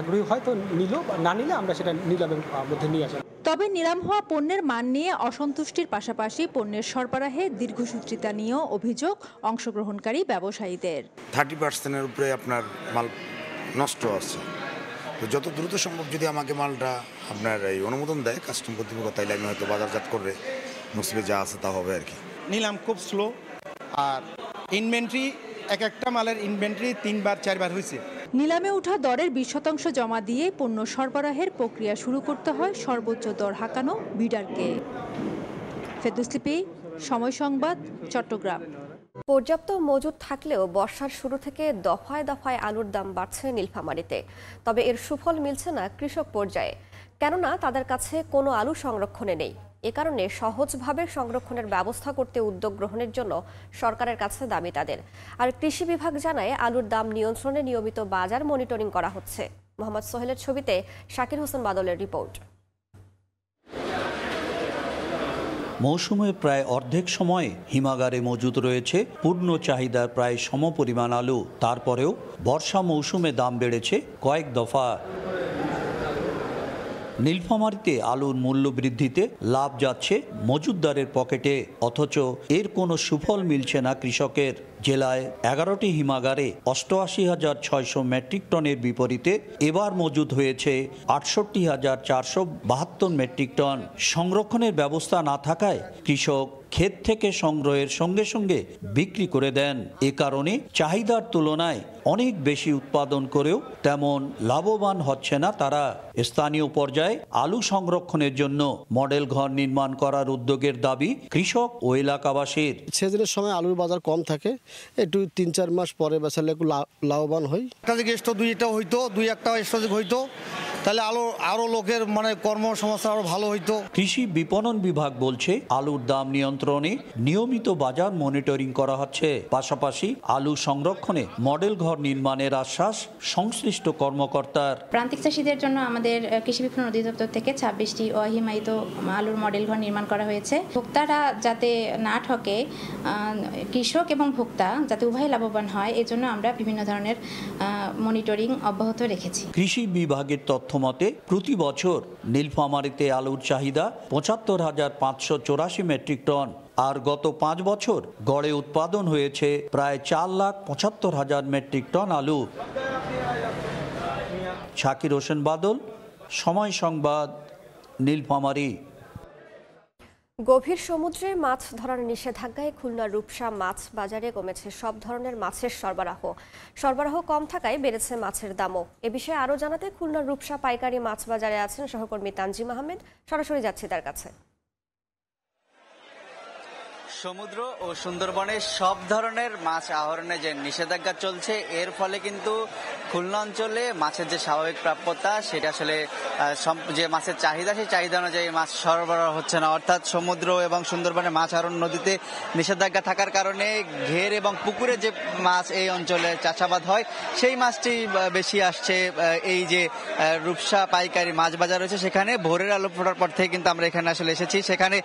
[SPEAKER 32] আগ্রহী হয় তো নিল, না নিলে আমরা সেটা নিলামের মধ্যে নিয়ে আসি।
[SPEAKER 21] তবে নিলাম হওয়া পণ্যের মান নিয়ে অসন্তুষ্টির পাশাপাশি পণ্যের সরবরাহে দীর্ঘসূত্রিতা নিয়েও অভিযোগ অংশগ্রহণকারী ব্যবসায়ীদের।
[SPEAKER 2] 30% উপরে আপনার মাল নষ্ট আছে। তো যত দ্রুত সম্ভব যদি আমাকে মালটা আপনার এই অনুমোদন দেয় কাস্টম কর্তৃপক্ষ, তাইলে আমি হয়তো বাজারজাত করে নসিবে যা আছে তা হবে আর কি।
[SPEAKER 3] নিলাম খুব স্লো, আর ইনভেন্টরি একটা মালের ইনভেন্টরি 3-4 হয়েছে।
[SPEAKER 21] নিলামে ওঠা দরের 20% জমা দিয়ে পণ্য সরবরাহের প্রক্রিয়া শুরু করতে হয় সর্বোচ্চ দর হাঁকানো বিডারকে। ফেরদৌস লিপি, সময় সংবাদ, চট্টগ্রাম।
[SPEAKER 1] পর্যাপ্ত মজুদ থাকলেও বর্ষার শুরু থেকে দফায় দফায় আলুর দাম বাড়ছে নীলফামারীতে। তবে এর সুফল মিলছে না কৃষক পর্যায়ে, কেননা তাদের কাছে কোনো আলু সংরক্ষণে নেই। এ কারণে সহজভাবে সংরক্ষণের ব্যবস্থা করতে উদ্যোগ গ্রহণের জন্য সরকারের কাছে দাবি তাদের। আর কৃষি বিভাগ জানায় আলুর দাম নিয়ন্ত্রণে নিয়মিত বাজার মনিটরিং করা হচ্ছে। মোহাম্মদ সোহেলের ছবিতে শাকির হোসেন বাদলের রিপোর্ট।
[SPEAKER 4] মৌসুমের প্রায় অর্ধেক সময়ে হিমাগারে মজুদ রয়েছে পূর্ণ চাহিদার প্রায় সমপরিমাণ আলু। তারপরেও বর্ষা মৌসুমে দাম বেড়েছে কয়েক দফা। নীলফামারীতে আলুর মূল্য বৃদ্ধিতে লাভ যাচ্ছে মজুতদারের পকেটে, অথচ এর কোনো সুফল মিলছে না কৃষকের। জেলায় 11টি হিমাগারে 88,600 মেট্রিক টনের বিপরীতে এবার মজুদ হয়েছে 68,472 মেট্রিক টন। সংরক্ষণের ব্যবস্থা না থাকায় কৃষক ক্ষেত থেকে সংগ্রহের সঙ্গে সঙ্গে বিক্রি করে দেন। এ কারণে চাহিদার তুলনায় অনেক বেশি উৎপাদন করেও তেমন লাভবান হচ্ছে না তারা। স্থানীয় পর্যায়ে আলু সংরক্ষণের জন্য মডেল ঘর নির্মাণ করার উদ্যোগের দাবি কৃষক ও এলাকাবাসীর।
[SPEAKER 5] সিজনের সময় আলুর বাজার কম থাকে, একটু 3-4 মাস পরে বেচালে একটু লাভবান হয়। একটা দুইটা হইতো, 2-1টা এক্সট্রা হইতো, তাহলে আরো লোকের কর্মসংস্থান আরো ভালো হইতো।
[SPEAKER 4] কৃষি বিপণন বিভাগ বলছে আলুর দাম নিয়ন্ত্রণে নিয়মিত বাজার মনিটরিং করা হচ্ছে। পাশাপাশি আলু সংরক্ষণে মডেল ঘর নির্মাণের আশ্বাস সংশ্লিষ্ট কর্মকর্তার।
[SPEAKER 6] প্রান্তিক চাষীদের জন্য আমাদের কৃষি বিপণন অধিদপ্তর থেকে 26টি অহিমায়িত আলুর মডেল ঘর নির্মাণ করা হয়েছে। ভোক্তারা যাতে না ঠকে, কৃষক এবং ভোক্তা যাতে উভয় লাভবান হয়, এজন্য আমরা বিভিন্ন ধরনের মনিটরিং অব্যাহত রেখেছি।
[SPEAKER 4] কৃষি বিভাগের তথ্য মতে প্রতি বছর নীলফামারীতে আলুর চাহিদা 75,584 মেট্রিক টন, আর গত 5 বছর গড়ে উৎপাদন হয়েছে প্রায় 4,75,000 মেট্রিক টন আলু। শাকির হোসেন বাদল, সময় সংবাদ, নীলফামারী।
[SPEAKER 1] গভীর সমুদ্রে মাছ ধরার নিষেধাজ্ঞায় খুলনার রূপসা মাছ বাজারে কমেছে সব ধরনের মাছের সরবরাহ কম থাকায় বেড়েছে মাছের দামও। এ বিষয়ে আরও জানাতে খুলনার রূপসা পাইকারি মাছ বাজারে আছেন সহকর্মী তানজিম আহমেদ। সরাসরি যাচ্ছি তার কাছে।
[SPEAKER 9] সমুদ্র ও সুন্দরবনে সব ধরনের মাছ আহরণে যে নিষেধাজ্ঞা চলছে, এর ফলে কিন্তু খুলনা অঞ্চলে মাছের যে স্বাভাবিক প্রাপ্যতা, সেটা আসলে যে মাছের চাহিদা, সেই চাহিদা অনুযায়ী মাছ সরবরাহ হচ্ছে না। অর্থাৎ সমুদ্র এবং সুন্দরবনে মাছ আহরণ নদীতে নিষেধাজ্ঞা থাকার কারণে ঘের এবং পুকুরে যে মাছ এই অঞ্চলে চাষাবাদ হয়, সেই মাছটি বেশি আসছে। এই যে রূপসা পাইকারি মাছ বাজার রয়েছে, সেখানে ভোরের আলো ফোটার পর থেকে কিন্তু আমরা এখানে আসলে এসেছি। সেখানে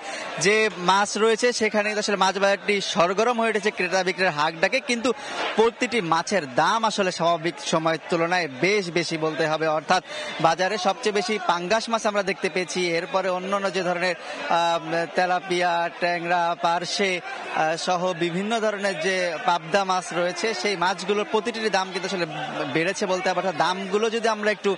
[SPEAKER 9] যে মাছ রয়েছে সেখানে আসলে মাছ বাজারটি সরগরম হয়ে উঠেছে, ক্রেতা বিক্রেতার হাঁক ডাকে। কিন্তু প্রতিটি মাছের দাম আসলে স্বাভাবিক সময়ের তুলনায় বেশ বেশি বলতে হবে। অর্থাৎ বাজারে সবচেয়ে বেশি পাঙ্গাস মাছ আমরা দেখতে পেয়েছি। এরপরে অন্যান্য যে ধরনের তেলাপিয়া, ট্যাংরা, পার্শে সহ বিভিন্ন ধরনের যে পাবদা মাছ রয়েছে, সেই মাছগুলোর প্রতিটির দাম কিন্তু আসলে বেড়েছে বলতে হবে। অর্থাৎ দামগুলো যদি আমরা একটু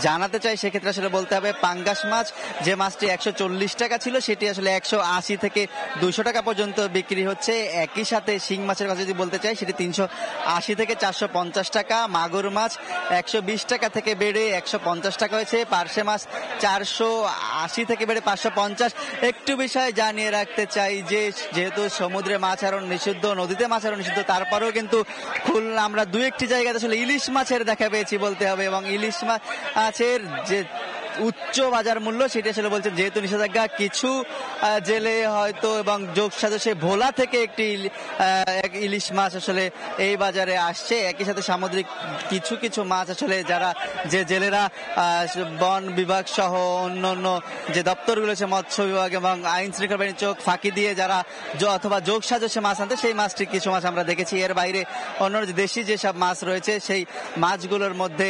[SPEAKER 9] জানাতে চাই, সেক্ষেত্রে আসলে বলতে হবে পাঙ্গাস মাছ যে মাছটি 140 টাকা ছিল, সেটি আসলে 180 থেকে 200 টাকা পর্যন্ত বিক্রি হচ্ছে। একই সাথে শিং মাছের কথা যদি বলতে চাই, সেটি 380 থেকে 450 টাকা। মাগুর মাছ 120 টাকা থেকে বেড়ে 150 টাকা হয়েছে। পার্শে মাছ 480 থেকে বেড়ে 550। একটু বিষয় জানিয়ে রাখতে চাই যে যেহেতু সমুদ্রে মাছ আহরণ নিষিদ্ধ, নদীতে মাছ আহরণ নিষিদ্ধ, তারপরেও কিন্তু খুলনা আমরা 2-1টি জায়গাতে আসলে ইলিশ মাছের দেখা পেয়েছি বলতে হবে। এবং ইলিশ মাছের যে উচ্চ বাজার মূল্য, সেটি আসলে বলছেন যেহেতু নিষেধাজ্ঞা, কিছু জেলে হয়তো এবং যোগ সাজসে ভোলা থেকে একটি ইলিশ মাছ আসলে এই বাজারে আসছে। একই সাথে সামুদ্রিক কিছু কিছু মাছ আসলে যারা যে জেলেরা বন বিভাগ সহ অন্যান্য যে দপ্তরগুলো আছে, মৎস্য বিভাগ এবং আইন শৃঙ্খলা বাহিনীর চোখ ফাঁকি দিয়ে যারা অথবা যোগ সাজসে মাছ আনতে, সেই মাছটি কিছু মাছ আমরা দেখেছি। এর বাইরে অন্যান্য যে দেশি যেসব মাছ রয়েছে, সেই মাছগুলোর মধ্যে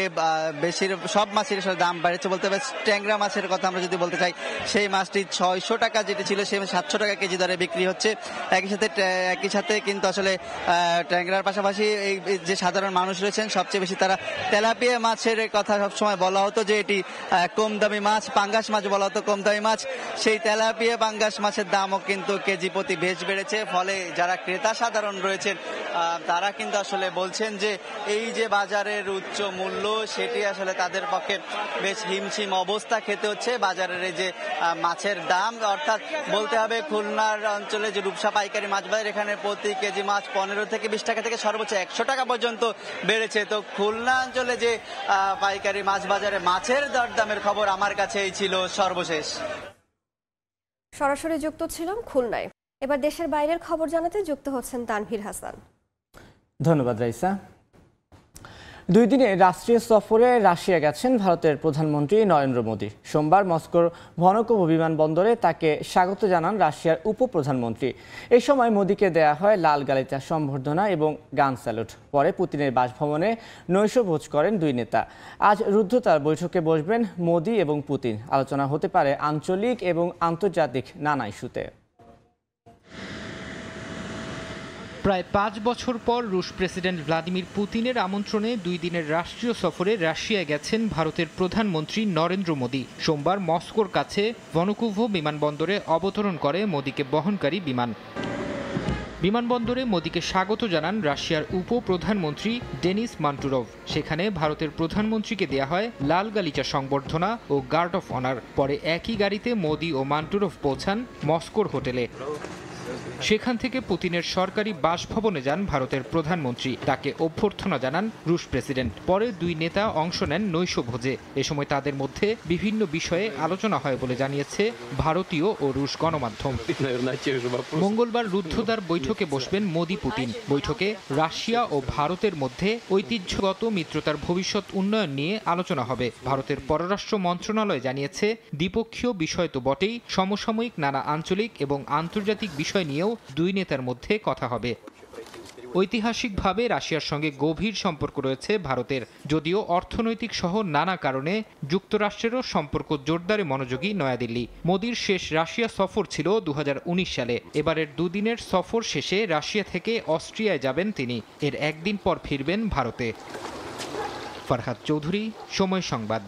[SPEAKER 9] সব মাছের দাম বাড়ছে বলতে হবে। ট্যাংরা মাছের কথা আমরা যদি বলতে চাই, সেই মাছটি 600 টাকা যেটি ছিল সে 700 টাকা কেজি দরে বিক্রি হচ্ছে। একই সাথে কিন্তু আসলে ট্যাংরার পাশাপাশি এই যে সাধারণ মানুষ রয়েছেন সবচেয়ে বেশি তারা তেলাপিয়া মাছের কথা সবসময় বলা হতো যে এটি কম দামি মাছ, পাঙ্গাস মাছ বলা হতো কম দামি মাছ। সেই তেলাপিয়া পাঙ্গাস মাছের দামও কিন্তু কেজি প্রতি বেশ বেড়েছে। ফলে যারা ক্রেতা সাধারণ রয়েছেন তারা কিন্তু আসলে বলছেন যে এই যে বাজারের উচ্চ মূল্য সেটি আসলে তাদের পক্ষে বেশ হিমশিম অবস্থা খেতে হচ্ছে। বাজারের এই যে মাছের দাম, অর্থাৎ বলতে হবে খুলনার অঞ্চলে যে রূপসা পাইকারি মাছ বাজার, এখানে প্রতি কেজি মাছ 15 থেকে 20 টাকা থেকে সর্বোচ্চ 100 টাকা পর্যন্ত বেড়েছে। তো খুলনা অঞ্চলে যে পাইকারি মাছ বাজারে মাছের দরদামের খবর আমার কাছে এই ছিল সর্বশেষ।
[SPEAKER 1] সরাসরি যুক্ত ছিলাম খুলনায়। এবার দেশের বাইরের খবর জানাতে যুক্ত হচ্ছেন তানভীর হাসান।
[SPEAKER 8] ধন্যবাদ রাইসা। 2 দিনের রাষ্ট্রীয় সফরে রাশিয়া গেছেন ভারতের প্রধানমন্ত্রী নরেন্দ্র মোদী। সোমবার মস্কোর ভনকোভ বিমানবন্দরে তাকে স্বাগত জানান রাশিয়ার উপপ্রধানমন্ত্রী। এই সময় মোদীকে দেয়া হয় লাল গালিচা সম্বর্ধনা এবং গান স্যালুট। পরে পুতিনের বাসভবনে নৈশভোজ করেন 2 নেতা। আজ রুদ্ধতার বৈঠকে বসবেন মোদী এবং পুতিন। আলোচনা হতে পারে আঞ্চলিক এবং আন্তর্জাতিক নানা ইস্যুতে।
[SPEAKER 11] প্রায় 5 বছর পর রুশ প্রেসিডেন্ট ভ্লাদিমির পুতিনের আমন্ত্রণে 2 দিনের রাষ্ট্রীয় সফরে রাশিয়া গেছেন ভারতের প্রধানমন্ত্রী নরেন্দ্র মোদী। সোমবার মস্কোর কাছে ভনকোভ বিমানবন্দরে অবতরণ করে মোদীকে বহনকারী বিমান। বিমানবন্দরে মোদীকে স্বাগত জানান রাশিয়ার উপপ্রধানমন্ত্রী ডেনিস মান্টুরভ। সেখানে ভারতের প্রধানমন্ত্রীকে দেয়া হয় লাল গালিচা সংবর্ধনা ও গার্ড অফ অনার। পরে একই গাড়িতে মোদী ও মান্টুরভ পৌঁছান মস্কোর হোটেলে। সেখান থেকে পুতিনের সরকারি বাসভবনে যান ভারতের প্রধানমন্ত্রী। তাকে অভ্যর্থনা জানান রুশ প্রেসিডেন্ট। পরে 2 নেতা অংশ নেন নৈশভোজে। এ সময় তাদের মধ্যে বিভিন্ন বিষয়ে আলোচনা হয় বলে জানিয়েছে ভারতীয় ও রুশ গণমাধ্যম। মঙ্গলবার রুদ্ধদ্বার বৈঠকে বসবেন মোদী পুতিন। বৈঠকে রাশিয়া ও ভারতের মধ্যে ঐতিহ্যগত মিত্রতার ভবিষ্যৎ উন্নয়ন নিয়ে আলোচনা হবে। ভারতের পররাষ্ট্র মন্ত্রণালয় জানিয়েছে দ্বিপক্ষীয় বিষয় তো বটেই, সমসাময়িক নানা আঞ্চলিক এবং আন্তর্জাতিক বিষয় নিয়েও 2 নেতার মধ্যে কথা হবে। ঐতিহাসিকভাবে রাশিয়ার সঙ্গে গভীর সম্পর্ক রয়েছে ভারতের। যদিও অর্থনৈতিক সহ নানা কারণে যুক্তরাষ্ট্রেরও সম্পর্ক জোরদারে মনোযোগী নয়াদিল্লি। মোদীর শেষ রাশিয়া সফর ছিল 2019 সালে। এবারের 2 দিনের সফর শেষে রাশিয়া থেকে অস্ট্রিয়ায় যাবেন তিনি। এর একদিন পর ফিরবেন ভারতে। ফরহাদ চৌধুরী, সময় সংবাদ।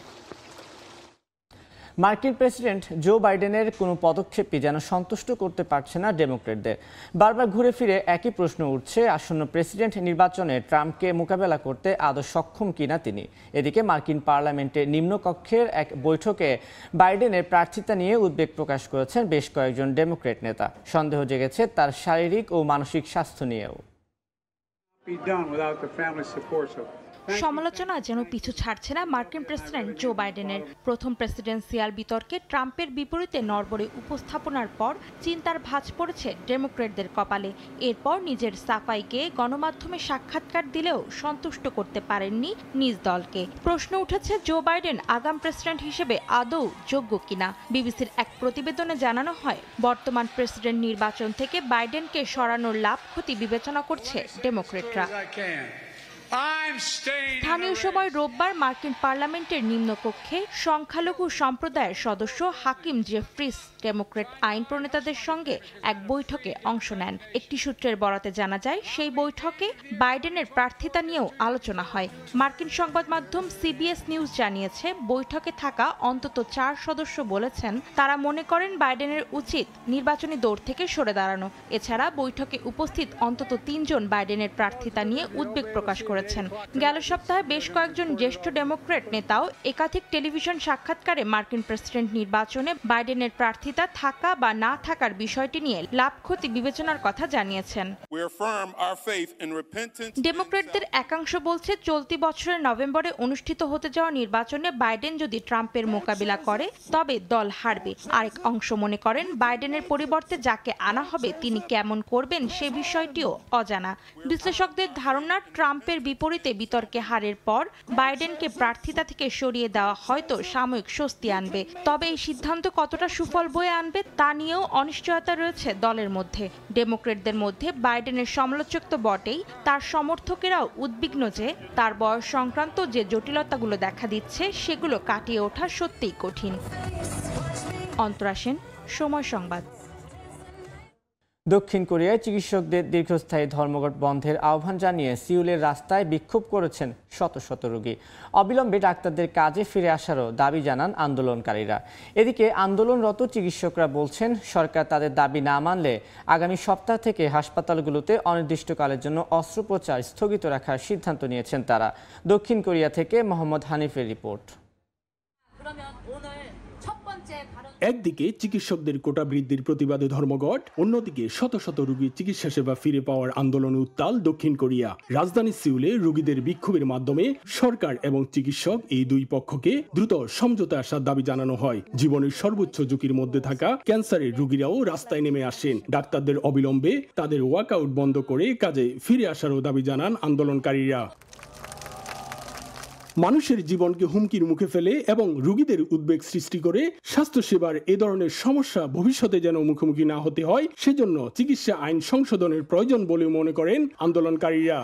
[SPEAKER 21] মার্কিন প্রেসিডেন্ট জো বাইডেনের কোনো পদক্ষেপই যেন সন্তুষ্ট করতে পারছে না ডেমোক্র্যাটদের। বারবার ঘুরে ফিরে একই প্রশ্ন উঠছে, আসন্ন প্রেসিডেন্ট নির্বাচনে ট্রাম্পকে মোকাবেলা করতে আদৌ সক্ষম কিনা তিনি। এদিকে মার্কিন পার্লামেন্টের নিম্নকক্ষের এক বৈঠকে বাইডেনের প্রার্থিতা নিয়ে উদ্বেগ প্রকাশ করেছেন বেশ কয়েকজন ডেমোক্র্যাট নেতা। সন্দেহ জেগেছে তার শারীরিক ও মানসিক স্বাস্থ্য নিয়েও।
[SPEAKER 20] সমালোচনা যেন পিছু ছাড়ছে না মার্কিন প্রেসিডেন্ট জো বাইডেনের। প্রথম প্রেসিডেন্সিয়াল বিতর্কে ট্রাম্পের বিপরীতে নড়বড়ে উপস্থাপনার পর চিন্তার ভাঁজ পড়েছে ডেমোক্র্যাটদের কপালে। এরপর নিজের সাফাইকে গণমাধ্যমে সাক্ষাৎকার দিলেও সন্তুষ্ট করতে পারেননি নিজ দলকে। প্রশ্ন উঠেছে জো বাইডেন আগাম প্রেসিডেন্ট হিসেবে আদৌ যোগ্য কিনা। বিবিসির এক প্রতিবেদনে জানানো হয়, বর্তমান প্রেসিডেন্ট নির্বাচন থেকে বাইডেনকে সরানোর লাভ ক্ষতি বিবেচনা করছে ডেমোক্র্যাটরা। স্থানীয় সময় রোববার মার্কিন পার্লামেন্টের নিম্নকক্ষে সংখ্যালঘু সম্প্রদায়ের সদস্য হাকিম জেফ্রিস ডেমোক্র্যাট আইন প্রণেতাদের সঙ্গে এক বৈঠকে অংশ নেন। একটি সূত্রের বরাতে জানা যায়, সেই বৈঠকে বাইডেনের প্রার্থিতা নিয়েও আলোচনা হয়। মার্কিন সংবাদ মাধ্যম সিবিএস নিউজ জানিয়েছে, বৈঠকে থাকা অন্তত 4 সদস্য বলেছেন তারা মনে করেন বাইডেনের উচিত নির্বাচনী দৌড় থেকে সরে দাঁড়ানো। এছাড়া বৈঠকে উপস্থিত অন্তত 3 জন বাইডেনের প্রার্থিতা নিয়ে উদ্বেগ প্রকাশ করেছেন। গেল সপ্তাহে বেশ কয়েকজন জ্যেষ্ঠ ডেমোক্র্যাট নেতাও একাধিক টেলিভিশন সাক্ষাৎকারে মার্কিন প্রেসিডেন্ট নির্বাচনে বাইডেনের প্রার্থিতা থাকা বা না থাকার বিষয়টি নিয়ে লাভ ক্ষতি বিবেচনার কথা জানিয়েছেন। ডেমোক্র্যাটদের একাংশ বলছে, চলতি বছরের নভেম্বরে অনুষ্ঠিত হতে যাওয়া নির্বাচনে বাইডেন যদি ট্রাম্পের মোকাবিলা করে তবে দল হারবে। আরেক অংশ মনে করেন, বাইডেনের পরিবর্তে যাকে আনা হবে তিনি কেমন করবেন সে বিষয়টিও অজানা। বিশ্লেষকদের ধারণা, ট্রাম্পের বিপরীতে বিতর্কে হারের পর বাইডেনকে প্রার্থিতা থেকে সরিয়ে দেওয়া হয়তো সাময়িক স্বস্তি আনবে। তবে এই সিদ্ধান্ত কতটা সুফল বয়ে আনবে তা নিয়েও অনিশ্চয়তা রয়েছে দলের মধ্যে। ডেমোক্রেটদের মধ্যে বাইডেনের সমালোচক তো বটেই, তার সমর্থকেরাও উদ্বিগ্ন যে তার বয়স সংক্রান্ত যে জটিলতাগুলো দেখা দিচ্ছে সেগুলো কাটিয়ে ওঠা সত্যিই কঠিন। অন্তরা সেন, সময় সংবাদ।
[SPEAKER 8] দক্ষিণ কোরিয়ায় চিকিৎসকদের দীর্ঘস্থায়ী ধর্মঘট বন্ধের আহ্বান জানিয়ে সিউলের রাস্তায় বিক্ষোভ করেছেন শত শত রোগী। অবিলম্বে ডাক্তারদের কাজে ফিরে আসারও দাবি জানান আন্দোলনকারীরা। এদিকে আন্দোলনরত চিকিৎসকরা বলছেন, সরকার তাদের দাবি না মানলে আগামী সপ্তাহ থেকে হাসপাতালগুলোতে অনির্দিষ্টকালের জন্য অস্ত্রোপচার স্থগিত রাখার সিদ্ধান্ত নিয়েছেন তারা। দক্ষিণ কোরিয়া থেকে মোহাম্মদ হানিফের রিপোর্ট।
[SPEAKER 7] একদিকে চিকিৎসকদের কোটা বৃদ্ধির প্রতিবাদে ধর্মঘট, অন্যদিকে শত শত রোগীর চিকিৎসা সেবা ফিরে পাওয়ার আন্দোলনে উত্তাল দক্ষিণ কোরিয়া। রাজধানী সিউলে রোগীদের বিক্ষোভের মাধ্যমে সরকার এবং চিকিৎসক এই দুই পক্ষকে দ্রুত সমঝোতা আসার দাবি জানানো হয়। জীবনের সর্বোচ্চ ঝুঁকির মধ্যে থাকা ক্যান্সারের রোগীরাও রাস্তায় নেমে আসেন। ডাক্তারদের অবিলম্বে তাদের ওয়াকআউট বন্ধ করে কাজে ফিরে আসারও দাবি জানান আন্দোলনকারীরা। মানুষের জীবনকে হুমকির মুখে ফেলে এবং রোগীদের উদ্বেগ সৃষ্টি করে স্বাস্থ্যসেবার এ ধরনের সমস্যা ভবিষ্যতে যেন মুখোমুখি না হতে হয়, সেজন্য চিকিৎসা আইন সংশোধনের প্রয়োজন বলে মনে করেন আন্দোলনকারীরা।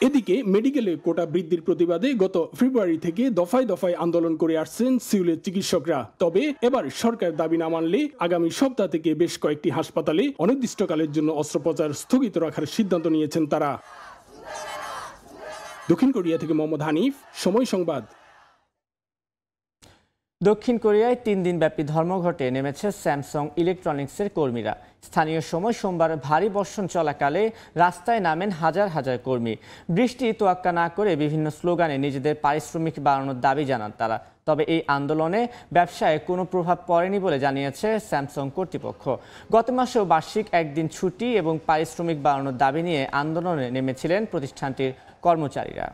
[SPEAKER 7] এদিকে মেডিকেলে কোটা বৃদ্ধির প্রতিবাদে গত ফেব্রুয়ারি থেকে দফায় দফায় আন্দোলন করে আসছেন সিউলের চিকিৎসকরা। তবে এবার সরকার দাবি না মানলে আগামী সপ্তাহ থেকে বেশ কয়েকটি হাসপাতালে অনির্দিষ্টকালের জন্য অস্ত্রোপচার স্থগিত রাখার সিদ্ধান্ত নিয়েছেন তারা। দক্ষিণ কোরিয়া থেকে মোহাম্মদ হানিফ, সময় সংবাদ।
[SPEAKER 8] দক্ষিণ কোরিয়ায় 3 দিনব্যাপী ধর্মঘটে নেমেছে স্যামসাং ইলেকট্রনিক্সের কর্মীরা। স্থানীয় সময় সোমবার ভারী বর্ষণ চলাকালে রাস্তায় নামেন হাজার হাজার কর্মী। বৃষ্টি তোয়াক্কা না করে বিভিন্ন স্লোগানে নিজেদের পারিশ্রমিক বাড়ানোর দাবি জানান তারা। তবে এই আন্দোলনে ব্যবসায় কোনো প্রভাব পড়েনি বলে জানিয়েছে স্যামসাং কর্তৃপক্ষ। গত মাসেও বার্ষিক একদিন ছুটি এবং পারিশ্রমিক বাড়ানোর দাবি নিয়ে আন্দোলনে নেমেছিলেন প্রতিষ্ঠানটির কর্মচারীরা।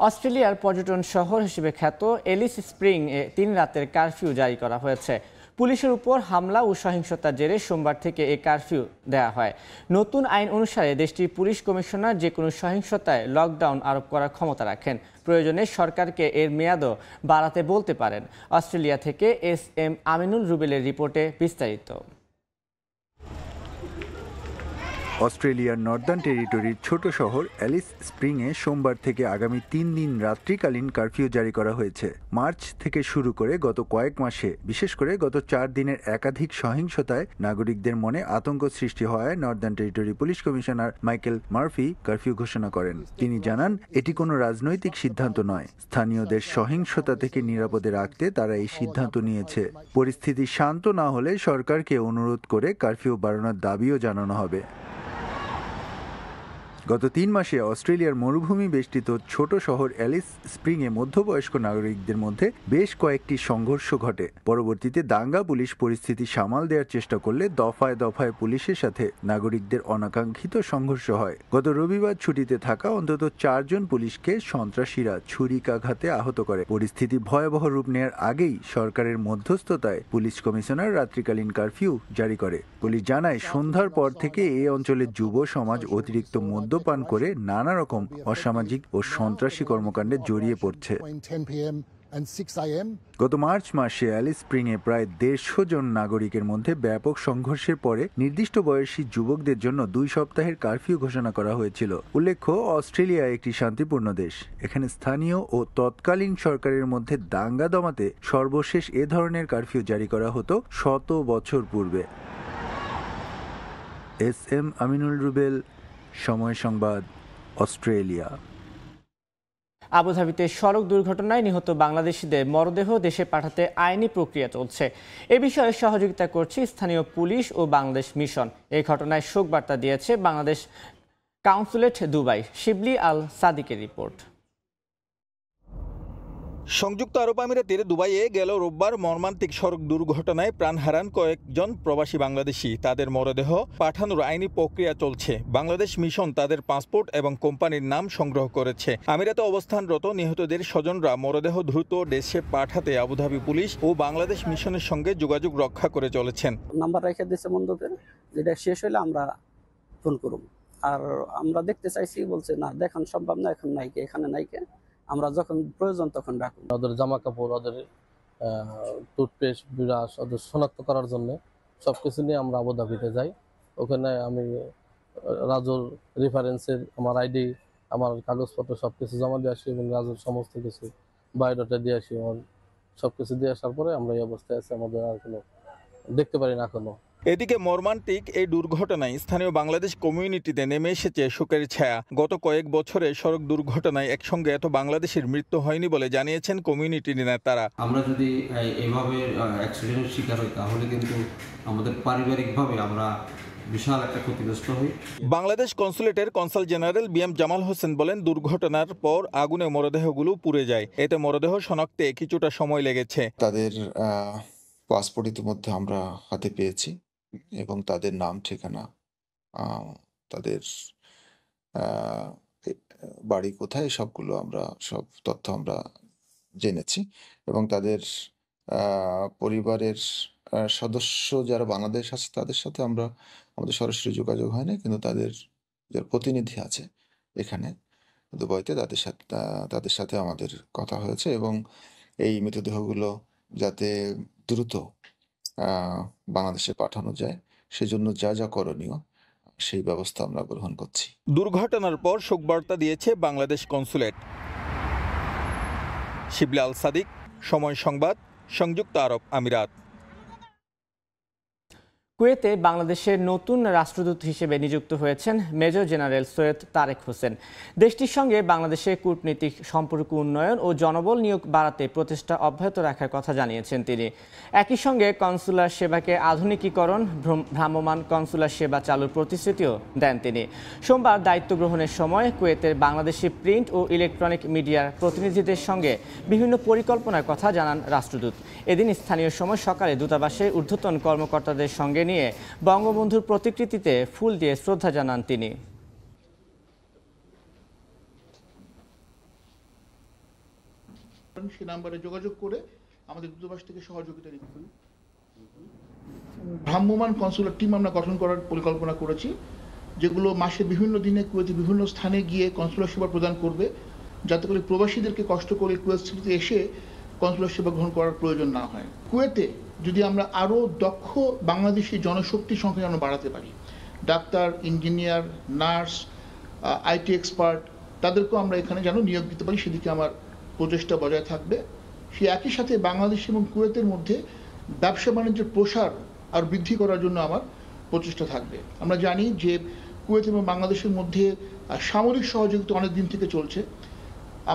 [SPEAKER 8] অস্ট্রেলিয়ার পর্যটন শহর হিসেবে খ্যাত এলিস স্প্রিং এ 3 রাতের কারফিউ জারি করা হয়েছে। পুলিশের উপর হামলা ও সহিংসতার জেরে সোমবার থেকে এই কারফিউ দেওয়া হয়। নতুন আইন অনুসারে দেশটির পুলিশ কমিশনার যে কোনো সহিংসতায় লকডাউন আরোপ করার ক্ষমতা রাখেন। প্রয়োজনে সরকারকে এর মেয়াদও বাড়াতে বলতে পারেন। অস্ট্রেলিয়া থেকে SM আমিনুল রুবেলের রিপোর্টে বিস্তারিত।
[SPEAKER 10] অস্ট্রেলিয়ার নর্দার্ন টেরিটরির ছোট শহর অ্যালিস স্প্রিংয়ে সোমবার থেকে আগামী 3 দিন রাত্রিকালীন কারফিউ জারি করা হয়েছে। মার্চ থেকে শুরু করে গত কয়েক মাসে, বিশেষ করে গত 4 দিনের একাধিক সহিংসতায় নাগরিকদের মনে আতঙ্ক সৃষ্টি হওয়ায় Northern territory police commissioner Michael Murphy curfew ঘোষণা করেন। তিনি জানান, এটি কোনো রাজনৈতিক সিদ্ধান্ত নয়। স্থানীয়দের সহিংসতা থেকে নিরাপদে রাখতে তারা এই সিদ্ধান্ত নিয়েছে। পরিস্থিতি শান্ত না হলে সরকারকে অনুরোধ করে কারফিউ বাড়ানোর দাবিও জানানো হবে। গত 3 মাসে অস্ট্রেলিয়ার মরুভূমি বেষ্টিত ছোট শহর অ্যালিস স্প্রিংয়ে মধ্যবয়স্ক নাগরিকদের মধ্যে বেশ কয়েকটি সংঘর্ষ ঘটে। পরবর্তীতে দাঙ্গা পুলিশ পরিস্থিতি সামাল দেওয়ার চেষ্টা করলে দফায় দফায় পুলিশের সাথে নাগরিকদের অনাকাঙ্ক্ষিত সংঘর্ষ হয়। গত রবিবার ছুটিতে থাকা অন্তত 4 জন পুলিশকে সন্ত্রাসীরা ছুরিকাঘাতে আহত করে। পরিস্থিতি ভয়াবহ রূপ নেওয়ার আগেই সরকারের মধ্যস্থতায় পুলিশ কমিশনার রাত্রিকালীন কারফিউ জারি করে। পুলিশ জানায়, সন্ধ্যার পর থেকে এই অঞ্চলের যুব সমাজ অতিরিক্ত মদ্যপান করে নানা রকম অসামাজিক ও সন্ত্রাসী কর্মকাণ্ডে জড়িয়ে পড়ছে। গত মার্চ মাসে অ্যালিস স্প্রিংয়ে প্রায় 150 জন নাগরিকের মধ্যে ব্যাপক সংঘর্ষের পরে নির্দিষ্ট বয়সী যুবকদের জন্য 2 সপ্তাহের কারফিউ ঘোষণা করা হয়েছিল। উল্লেখ্য, অস্ট্রেলিয়া একটি শান্তিপূর্ণ দেশ। এখানে স্থানীয় ও তৎকালীন সরকারের মধ্যে দাঙ্গা দমাতে সর্বশেষ এ ধরনের কারফিউ জারি করা হতো 100 বছর পূর্বে। SM আমিনুল রুবেল, সময় সংবাদ, অস্ট্রেলিয়া।
[SPEAKER 8] আবুধাবিতে সড়ক দুর্ঘটনায় নিহত বাংলাদেশিদের মরদেহ দেশে পাঠাতে আইনি প্রক্রিয়া চলছে। এ বিষয়ে সহযোগিতা করছে স্থানীয় পুলিশ ও বাংলাদেশ মিশন। এই ঘটনায় শোক বার্তা দিয়েছে বাংলাদেশ কাউন্সিলেট দুবাই। শিবলি আল সাদিকের রিপোর্ট।
[SPEAKER 12] সংযুক্ত আরব আমিরাতের দুবাইয়ে গেল রোববার মর্মান্তিক সড়ক দুর্ঘটনায় প্রাণ হারান কয়েকজন প্রবাসী বাংলাদেশি। তাদের মরদেহ পাঠানোর আইনি প্রক্রিয়া চলছে। বাংলাদেশ মিশন তাদের পাসপোর্ট এবং কোম্পানির নাম সংগ্রহ করেছে। আমিরাতে অবস্থানরত নিহতদের স্বজনরা মরদেহ দ্রুত দেশে পাঠাতে আবুধাবি পুলিশ ও বাংলাদেশ মিশনের সঙ্গে যোগাযোগ রক্ষা করে চলেছেন।
[SPEAKER 13] নাম্বার রেখে দিয়েছে মণ্ডপের, যেটা শেষ হলে আমরা ফোন করব। আর আমরা দেখতে চাইছি, বলছে না দেখান সম্ভব না, এখন নাইকে, এখানে নাইকে, আমরা যখন প্রয়োজন তখন রাখুন।
[SPEAKER 14] ওদের জামা কাপড়, ওদের টুথপেস্ট, বিরাস, ওদের শনাক্ত করার জন্য সবকিছু নিয়ে আমরা আবুধাবিতে যাই। ওখানে আমি রাজুর রেফারেন্সের আমার আইডি, আমার কাগজপত্র সবকিছু জমা দিয়ে আসি এবং রাজুর সমস্ত কিছু বায়োডাটা দিয়ে আসি। সবকিছু দিয়ে আসার পরে আমরা এই অবস্থায় আছি, আমাদের আর কোনো দেখতে পারি না এখনো।
[SPEAKER 12] এদিকে মর্মান্তিক এই দুর্ঘটনায় স্থানীয় বাংলাদেশ কমিউনিটিতে নেমে এসেছে শোকের ছায়া। গত কয়েক বছরে সড়ক দুর্ঘটনায় একসঙ্গে এত বাংলাদেশের মৃত্যু হয়নি বলে জানিয়েছেন কমিউনিটির নেতারা।
[SPEAKER 22] আমরা যদি এভাবে অ্যাক্সিডেন্টের শিকার হই তাহলে কিন্তু আমাদের পারিবারিকভাবে আমরা বিশাল একটা ক্ষতিগ্রস্ত হই।
[SPEAKER 12] বাংলাদেশ কনসুলেটের consul general BM Jamal Hossain বলেন, দুর্ঘটনার পর আগুনে মরদেহগুলো পুড়ে যায়। এতে মরদেহ শনাক্তে কিছুটা সময় লেগেছে।
[SPEAKER 23] তাদের পাসপোর্ট ইতিমধ্যে আমরা হাতে পেয়েছি এবং তাদের নাম, ঠিকানা, তাদের বাড়ি কোথায়, সবগুলো আমরা সব তথ্য আমরা জেনেছি এবং তাদের পরিবারের সদস্য যারা বাংলাদেশ আছে তাদের সাথে আমাদের সরাসরি যোগাযোগ হয় না, কিন্তু তাদের যারা প্রতিনিধি আছে এখানে দুবাইতে তাদের সাথে আমাদের কথা হয়েছে এবং এই মৃতদেহগুলো যাতে দ্রুত বাংলাদেশে পাঠানো যায় সেজন্য যা যা করণীয় সেই ব্যবস্থা আমরা গ্রহণ করছি।
[SPEAKER 12] দুর্ঘটনার পর শোকবার্তা দিয়েছে বাংলাদেশ কনসুলেট। শিবলি আল সাদিক, সময় সংবাদ, সংযুক্ত আরব আমিরাত।
[SPEAKER 8] কুয়েতে বাংলাদেশের নতুন রাষ্ট্রদূত হিসেবে নিযুক্ত হয়েছেন মেজর জেনারেল সৈয়দ তারেক হোসেন। দেশটির সঙ্গে বাংলাদেশের কূটনীতিক সম্পর্ক উন্নয়ন ও জনবল নিয়োগ বাড়াতে প্রচেষ্টা অব্যাহত রাখার কথা জানিয়েছেন তিনি। একই সঙ্গে কনসুলার সেবাকে আধুনিকীকরণ, ভ্রাম্যমাণ কনসুলার সেবা চালুর প্রতিশ্রুতিও দেন তিনি। সোমবার দায়িত্ব গ্রহণের সময় কুয়েতের বাংলাদেশি প্রিন্ট ও ইলেকট্রনিক মিডিয়ার প্রতিনিধিদের সঙ্গে বিভিন্ন পরিকল্পনার কথা জানান রাষ্ট্রদূত। এদিন স্থানীয় সময় সকালে দূতাবাসের ঊর্ধ্বতন কর্মকর্তাদের সঙ্গে নিয়ে বঙ্গবন্ধুর প্রতিকৃতিতে ফুল দিয়ে শ্রদ্ধা জানান তিনি।
[SPEAKER 24] সে নাম্বারে যোগাযোগ করে আমাদের দূতাবাস থেকে সহযোগিতা নিতে পারি। ভ্রাম্যমাণ কনসুলার টিম আমরা গঠন করার পরিকল্পনা করেছি, যেগুলো মাসের বিভিন্ন দিনে কুয়েতে বিভিন্ন স্থানে গিয়ে কনসুলার সেবা প্রদান করবে, যাতে করে প্রবাসীদেরকে কষ্ট করে কুয়েত সিটিতে এসে কনসুলার সেবা গ্রহণ করার প্রয়োজন না হয়। কুয়েতে যদি আমরা আরও দক্ষ বাংলাদেশি জনশক্তির সংখ্যা যেন বাড়াতে পারি, doctor, engineer, nurse, IT expert, তাদেরকেও আমরা এখানে যেন নিয়োগ দিতে পারি, সেদিকে আমার প্রচেষ্টা বজায় থাকবে। সে একই সাথে বাংলাদেশ এবং কুয়েতের মধ্যে ব্যবসা বাণিজ্যের প্রসার আর বৃদ্ধি করার জন্য আমার প্রচেষ্টা থাকবে। আমরা জানি যে কুয়েত এবং বাংলাদেশের মধ্যে সামরিক সহযোগিতা অনেক দিন থেকে চলছে।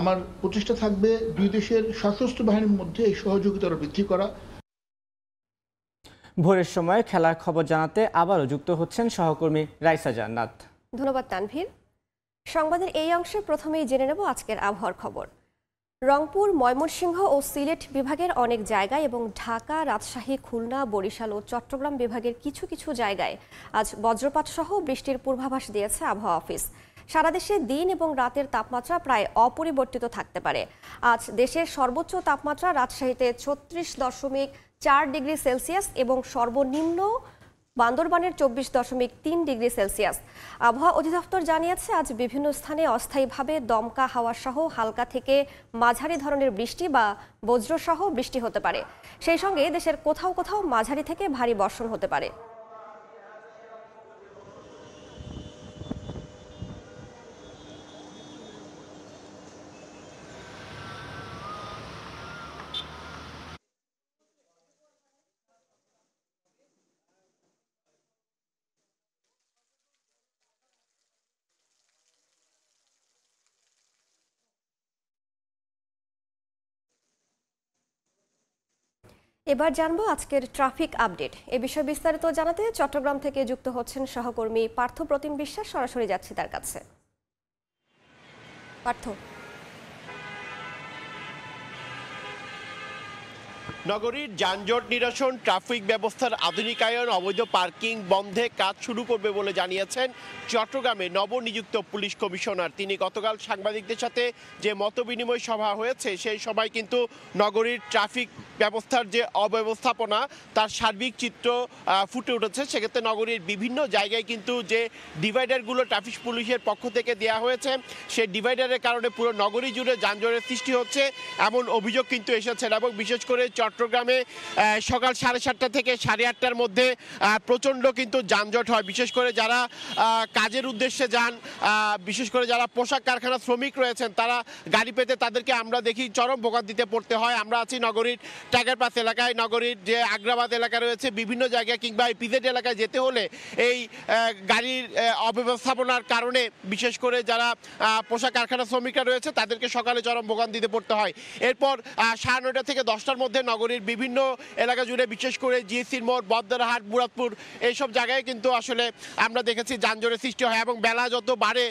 [SPEAKER 24] আমার প্রচেষ্টা থাকবে দুই দেশের সশস্ত্র বাহিনীর মধ্যে এই সহযোগিতা আরও বৃদ্ধি করা।
[SPEAKER 8] ভোরের সময় খেলার খবর জানাতে আবারও যুক্ত হচ্ছেন সহকর্মী রাইসা জান্নাত।
[SPEAKER 1] ধন্যবাদ তানভীর। সংবাদের এই অংশে প্রথমেই জেনে নেব আজকের আবহাওয়ার খবর। রংপুর, ময়মনসিংহ ও সিলেট বিভাগের অনেক জায়গায় এবং ঢাকা, রাজশাহী, খুলনা, বরিশাল ও চট্টগ্রাম বিভাগের কিছু কিছু জায়গায় আজ বজ্রপাত সহ বৃষ্টির পূর্বাভাস দিয়েছে আবহাওয়া অফিস। সারা দেশে দিন এবং রাতের তাপমাত্রা প্রায় অপরিবর্তিত থাকতে পারে। আজ দেশের সর্বোচ্চ তাপমাত্রা রাজশাহীতে 36.4 ডিগ্রি সেলসিয়াস এবং সর্বনিম্ন বান্দরবানের 24.3 ডিগ্রি সেলসিয়াস। আবহাওয়া অধিদপ্তর জানিয়েছে আজ বিভিন্ন স্থানে অস্থায়ীভাবে দমকা হাওয়া সহ হালকা থেকে মাঝারি ধরনের বৃষ্টি বা বজ্রসহ বৃষ্টি হতে পারে। সেই সঙ্গে দেশের কোথাও কোথাও মাঝারি থেকে ভারী বর্ষণ হতে পারে। এবার জানবো আজকের ট্রাফিক আপডেট। এ বিষয়ে বিস্তারিত জানাতে চট্টগ্রাম থেকে যুক্ত হচ্ছেন সহকর্মী পার্থ প্রতিম বিশ্বাস। সরাসরি যাচ্ছি তার কাছে। পার্থ,
[SPEAKER 15] নগরীর যানজট নিরসন, ট্রাফিক ব্যবস্থার আধুনিকায়ন, অবৈধ পার্কিং বন্ধে কাজ শুরু করবে বলে জানিয়েছেন চট্টগ্রামে নবনিযুক্ত পুলিশ কমিশনার। তিনি গতকাল সাংবাদিকদের সাথে যে মতবিনিময় সভা হয়েছে সেই সভায় কিন্তু নগরীর ট্রাফিক ব্যবস্থার যে অব্যবস্থাপনা তার সার্বিক চিত্র ফুটে উঠেছে। সেক্ষেত্রে নগরীর বিভিন্ন জায়গায় কিন্তু যে ডিভাইডারগুলো ট্রাফিক পুলিশের পক্ষ থেকে দেওয়া হয়েছে সেই ডিভাইডারের কারণে পুরো নগরী জুড়ে যানজটের সৃষ্টি হচ্ছে এমন অভিযোগ কিন্তু এসেছেন। এবং বিশেষ করে চট্টগ্রামে সকাল 7:30 থেকে 8:30টার মধ্যে প্রচণ্ড কিন্তু যানজট হয়। বিশেষ করে যারা কাজের উদ্দেশ্যে যান, বিশেষ করে যারা পোশাক কারখানা শ্রমিক রয়েছেন তারা গাড়ি পেতে তাদেরকে আমরা দেখি চরম ভোগান্তিতে পড়তে হয়। আমরা আছি নগরীর টাইগার পাস এলাকায়, নগরীর যে আগ্রাবাদ এলাকা রয়েছে বিভিন্ন জায়গায় কিংবা পিজেড এলাকায় যেতে হলে এই গাড়ির অব্যবস্থাপনার কারণে বিশেষ করে যারা পোশাক কারখানা শ্রমিকরা রয়েছে তাদেরকে সকালে চরম ভোগান্তিতে পড়তে হয়। এরপর 9:30 থেকে 10টার মধ্যে নগরীর বিভিন্ন এলাকা জুড়ে বিশেষ করে জিএসির মোড়, বদ্দারহাট, মুরাদপুর এইসব জায়গায় কিন্তু আসলে আমরা দেখেছি যানজটের সৃষ্টি হয়। এবং বেলা যত বাড়ে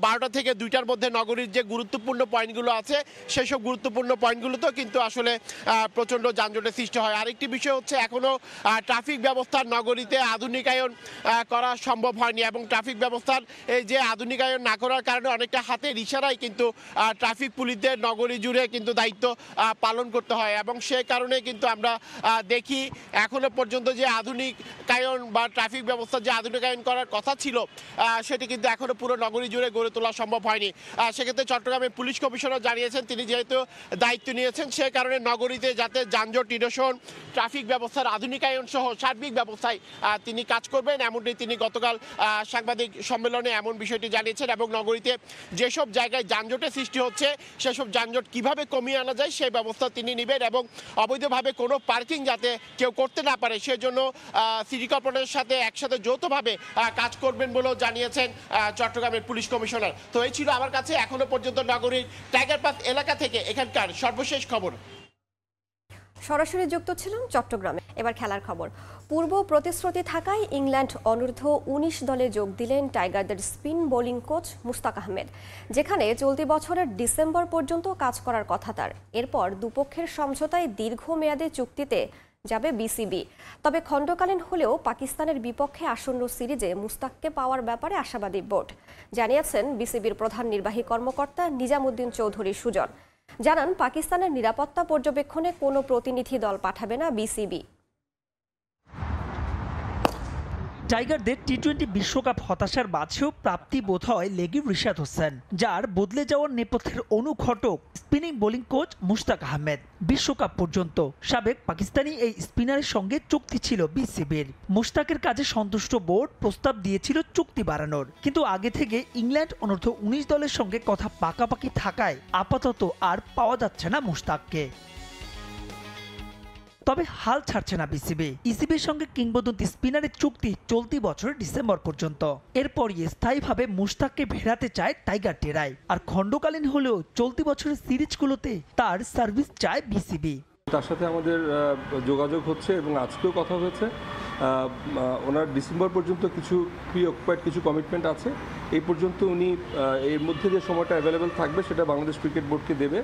[SPEAKER 15] 12টা থেকে 2টার মধ্যে নগরীর যে গুরুত্বপূর্ণ পয়েন্টগুলো আছে সেই সব গুরুত্বপূর্ণ পয়েন্টগুলোতেও কিন্তু আসলে প্রচণ্ড যানজটের সৃষ্টি হয়। আরেকটি বিষয় হচ্ছে এখনও ট্রাফিক ব্যবস্থার নগরীতে আধুনিকায়ন করা সম্ভব হয়নি এবং ট্রাফিক ব্যবস্থার এই যে আধুনিকায়ন না করার কারণে অনেকটা হাতের ইশারায় কিন্তু ট্রাফিক পুলিশদের নগরী জুড়ে কিন্তু দায়িত্ব পালন করতে হয়। এবং সে কারণে কিন্তু আমরা দেখি এখনো পর্যন্ত যে আধুনিকায়ন বা ট্রাফিক ব্যবস্থা যে আধুনিকায়ন করার কথা ছিল সেটি কিন্তু এখনো পুরো নগরী জুড়ে গড়ে তোলা সম্ভব হয়নি। সেক্ষেত্রে চট্টগ্রামের পুলিশ কমিশনার জানিয়েছেন তিনি যেহেতু দায়িত্ব নিয়েছেন সে কারণে নগরীতে যাতে যানজট নিরসন, ট্রাফিক ব্যবস্থার আধুনিকায়ন সহ সার্বিক ব্যবস্থায় তিনি কাজ করবেন এমনটি তিনি গতকাল সাংবাদিক সম্মেলনে এমন বিষয়টি জানিয়েছেন। এবং নগরীতে যেসব জায়গায় যানজটের সৃষ্টি হচ্ছে সেসব যানজট কিভাবে কমিয়ে আনা যায় সেই ব্যবস্থা তিনি নেবেন এবং অবৈধভাবে কোনো পার্কিং যাতে কেউ করতে না পারে সেজন্য সিটি কর্পোরেশনের সাথে একসাথে যৌথভাবে কাজ করবেন বলেও জানিয়েছেন চট্টগ্রামের পুলিশ কমিশনার। তো এই ছিল আমার কাছে এখনো পর্যন্ত নগরীর টাইগার পাস এলাকা থেকে এখানকার সর্বশেষ খবর।
[SPEAKER 1] সরাসরি যুক্ত ছিলাম চট্টগ্রামে। এবার খেলার খবর। পূর্ব প্রতিশ্রুতি থাকায় ইংল্যান্ড অনূর্ধ্ব 19 দলে যোগ দিলেন টাইগারদের spin bowling coach Mushtaq Ahmed, যেখানে চলতি বছরের ডিসেম্বর পর্যন্ত কাজ করার কথা তার। এরপর দুপক্ষের সমঝোতায় দীর্ঘমেয়াদী চুক্তিতে যাবে বিসিবি। তবে খণ্ডকালীন হলেও পাকিস্তানের বিপক্ষে আসন্ন সিরিজে মুস্তাককে পাওয়ার ব্যাপারে আশাবাদী বোর্ড, জানিয়েছেন বিসিবির প্রধান নির্বাহী কর্মকর্তা নিজামুদ্দিন চৌধুরী সুজন। জানান পাকিস্তানের নিরাপত্তা পর্যবেক্ষণে কোনো প্রতিনিধি দল পাঠাবে না বিসিবি।
[SPEAKER 16] টাইগারদের টি-20 বিশ্বকাপ হতাশার মাঝেও প্রাপ্তি বোধ হয় লেগি রিশাদ হোসেন, যার বদলে যাওয়ার নেপথ্যের অনুঘটক spinning bowling coach Mushtaq Ahmed. বিশ্বকাপ পর্যন্ত সাবেক পাকিস্তানি এই স্পিনারের সঙ্গে চুক্তি ছিল বিসিবির। মুশতাকের কাজে সন্তুষ্ট বোর্ড প্রস্তাব দিয়েছিল চুক্তি বাড়ানোর, কিন্তু আগে থেকে ইংল্যান্ড অনূর্ধ্ব 19 দলের সঙ্গে কথা পাকাপাকি থাকায় আপাতত আর পাওয়া যাচ্ছে না মুশতাককে। তবে হাল ছাড়ছে না বিসিবি। ইসিবির সঙ্গে কিংবদন্তি স্পিনারের চুক্তি চলতি বছরের ডিসেম্বর পর্যন্ত। এরপরই স্থায়ীভাবে মুশতাককে ফেরাতে চায় টাইগার টেরাই। আর খণ্ডকালীন হলেও চলতি বছরের সিরিজগুলোতে তার সার্ভিস চায় বিসিবি।
[SPEAKER 17] তার সাথে আমাদের যোগাযোগ হচ্ছে এবং আজকেও কথা হয়েছে। ওনার ডিসেম্বর পর্যন্ত কিছু প্রি অকুপাইড কিছু কমিটমেন্ট আছে। এই পর্যন্ত উনি এর মধ্যে যে সময়টা অ্যাভেলেবেল থাকবে সেটা বাংলাদেশ ক্রিকেট বোর্ডকে দেবে।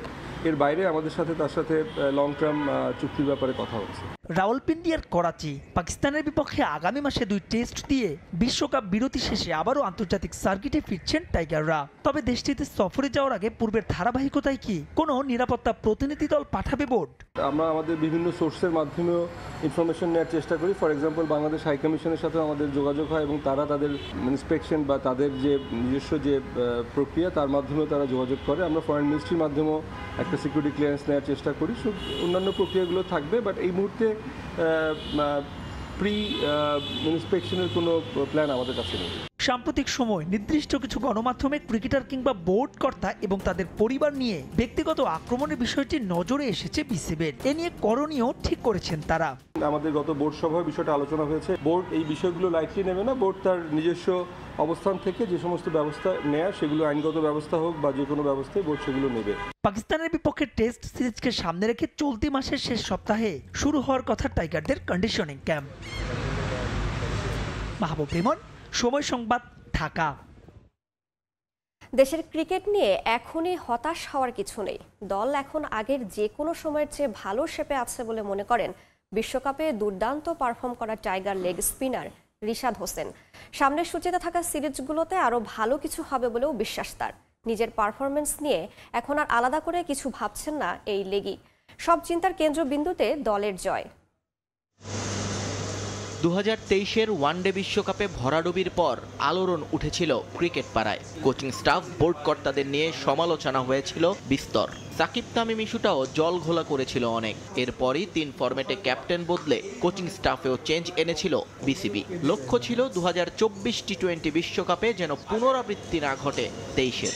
[SPEAKER 17] এর বাইরে আমাদের সাথে তার সাথে লং টার্ম চুক্তির ব্যাপারে কথা হচ্ছে।
[SPEAKER 16] রাওয়ালপিন্ডি আর করাচি পাকিস্তানের বিপক্ষে আগামী মাসে 2 টেস্ট দিয়ে বিশ্বকাপ বিরতি শেষে আবারও আন্তর্জাতিক সার্কিটে ফিরছেন টাইগাররা। তবে দেশটিতে সফরে যাওয়ার আগে পূর্বের ধারাবাহিকতায় কি কোনো নিরাপত্তা প্রতিনিধি দল পাঠাবে বোর্ড?
[SPEAKER 17] আমরা আমাদের বিভিন্ন সোর্সের মাধ্যমেও ইনফরমেশন নেওয়ার চেষ্টা করি। ফর এক্সাম্পল বাংলাদেশ হাই কমিশনের সাথে আমাদের যোগাযোগ হয় এবং তারা তাদের ইন্সপেকশন বা তাদের যে নিজস্ব যে প্রক্রিয়া তার মাধ্যমেও তারা যোগাযোগ করে। আমরা ফরেন মিনিস্ট্রির মাধ্যমেও একটা সিকিউরিটি ক্লিয়ারেন্স নেওয়ার চেষ্টা করি। সব অন্যান্য প্রক্রিয়াগুলো থাকবে, বাট এই মুহূর্তে প্রি ইন্সপেকশনের কোনো প্ল্যান আমাদের কাছে নেই।
[SPEAKER 16] সাম্প্রতিক সময় নির্দিষ্ট কিছু গণমাধ্যমে ক্রিকেটার কিংবা বোর্ড কর্তা এবং তাদের পরিবার নিয়ে ব্যক্তিগত আক্রমণের বিষয়টি নজরে এসেছে বিসিবির। এ নিয়ে করণীয় ঠিক করেছেন তারা।
[SPEAKER 17] আমাদের গত বোর্ড সভায় বিষয়টা আলোচনা হয়েছে। বোর্ড এই বিষয়গুলো লাইটলি নেবে না। বোর্ড তার নিজস্ব অবস্থান থেকে যে সমস্ত ব্যবস্থা নেয়া, সেগুলো আইনগত ব্যবস্থা হোক বা যে কোনো ব্যবস্থায় বোর্ড সেগুলো নেবে।
[SPEAKER 16] পাকিস্তানের বিপক্ষে টেস্ট সিরিজকে সামনে রেখে চলতি মাসের শেষ সপ্তাহে শুরু হওয়ার কথা টাইগারদের কন্ডিশনিং ক্যাম্প। মাহবুব রিমন, সময় সংবাদ, ঢাকা।
[SPEAKER 1] দেশের ক্রিকেট নিয়ে এখনই হতাশ হওয়ার কিছু নেই। দল এখন আগের যে কোনো সময়ের চেয়ে ভালো শেপে আছে বলে মনে করেন বিশ্বকাপে দুর্দান্ত পারফর্ম করা tiger leg spinner Rishad Hossain. সামনের সূচিতে থাকা সিরিজগুলোতে আরও ভালো কিছু হবে বলেও বিশ্বাস তার। নিজের পারফরমেন্স নিয়ে এখন আর আলাদা করে কিছু ভাবছেন না এই লেগই। সব চিন্তার কেন্দ্রবিন্দুতে দলের জয়।
[SPEAKER 2] 2023-এর ওয়ানডে বিশ্বকাপে ভরাডুবির পর আলোড়ন উঠেছিল ক্রিকেট পাড়ায়। কোচিং স্টাফ, বোর্ড কর্তাদের নিয়ে সমালোচনা হয়েছিল বিস্তর। সাকিব তামিম ইস্যুটাও জল ঘোলা করেছিল অনেক। এরপরই 3 ফরম্যাটে ক্যাপ্টেন বদলে কোচিং স্টাফেও চেঞ্জ এনেছিল বিসিবি। লক্ষ্য ছিল 2024 টি-20 বিশ্বকাপে যেন পুনরাবৃত্তি না ঘটে 23-এর।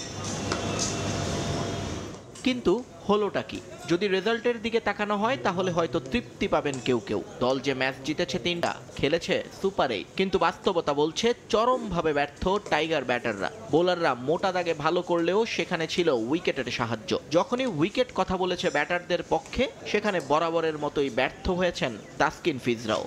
[SPEAKER 2] কিন্তু হলোটা কি? যদি রেজাল্টের দিকে তাকানো হয় তাহলে হয়তো তৃপ্তি পাবেন কেউ কেউ। দল যে ম্যাচ জিতেছে 3টা, খেলেছে সুপারে, কিন্তু বাস্তবতা বলছে চরমভাবে ব্যর্থ টাইগার ব্যাটাররা। বোলাররা মোটা দাগে ভালো করলেও সেখানে ছিল উইকেটের সাহায্য। যখনই উইকেট কথা বলেছে ব্যাটারদের পক্ষে, সেখানে বরাবরের মতোই ব্যর্থ হয়েছেন তাসকিন ফিজরাও।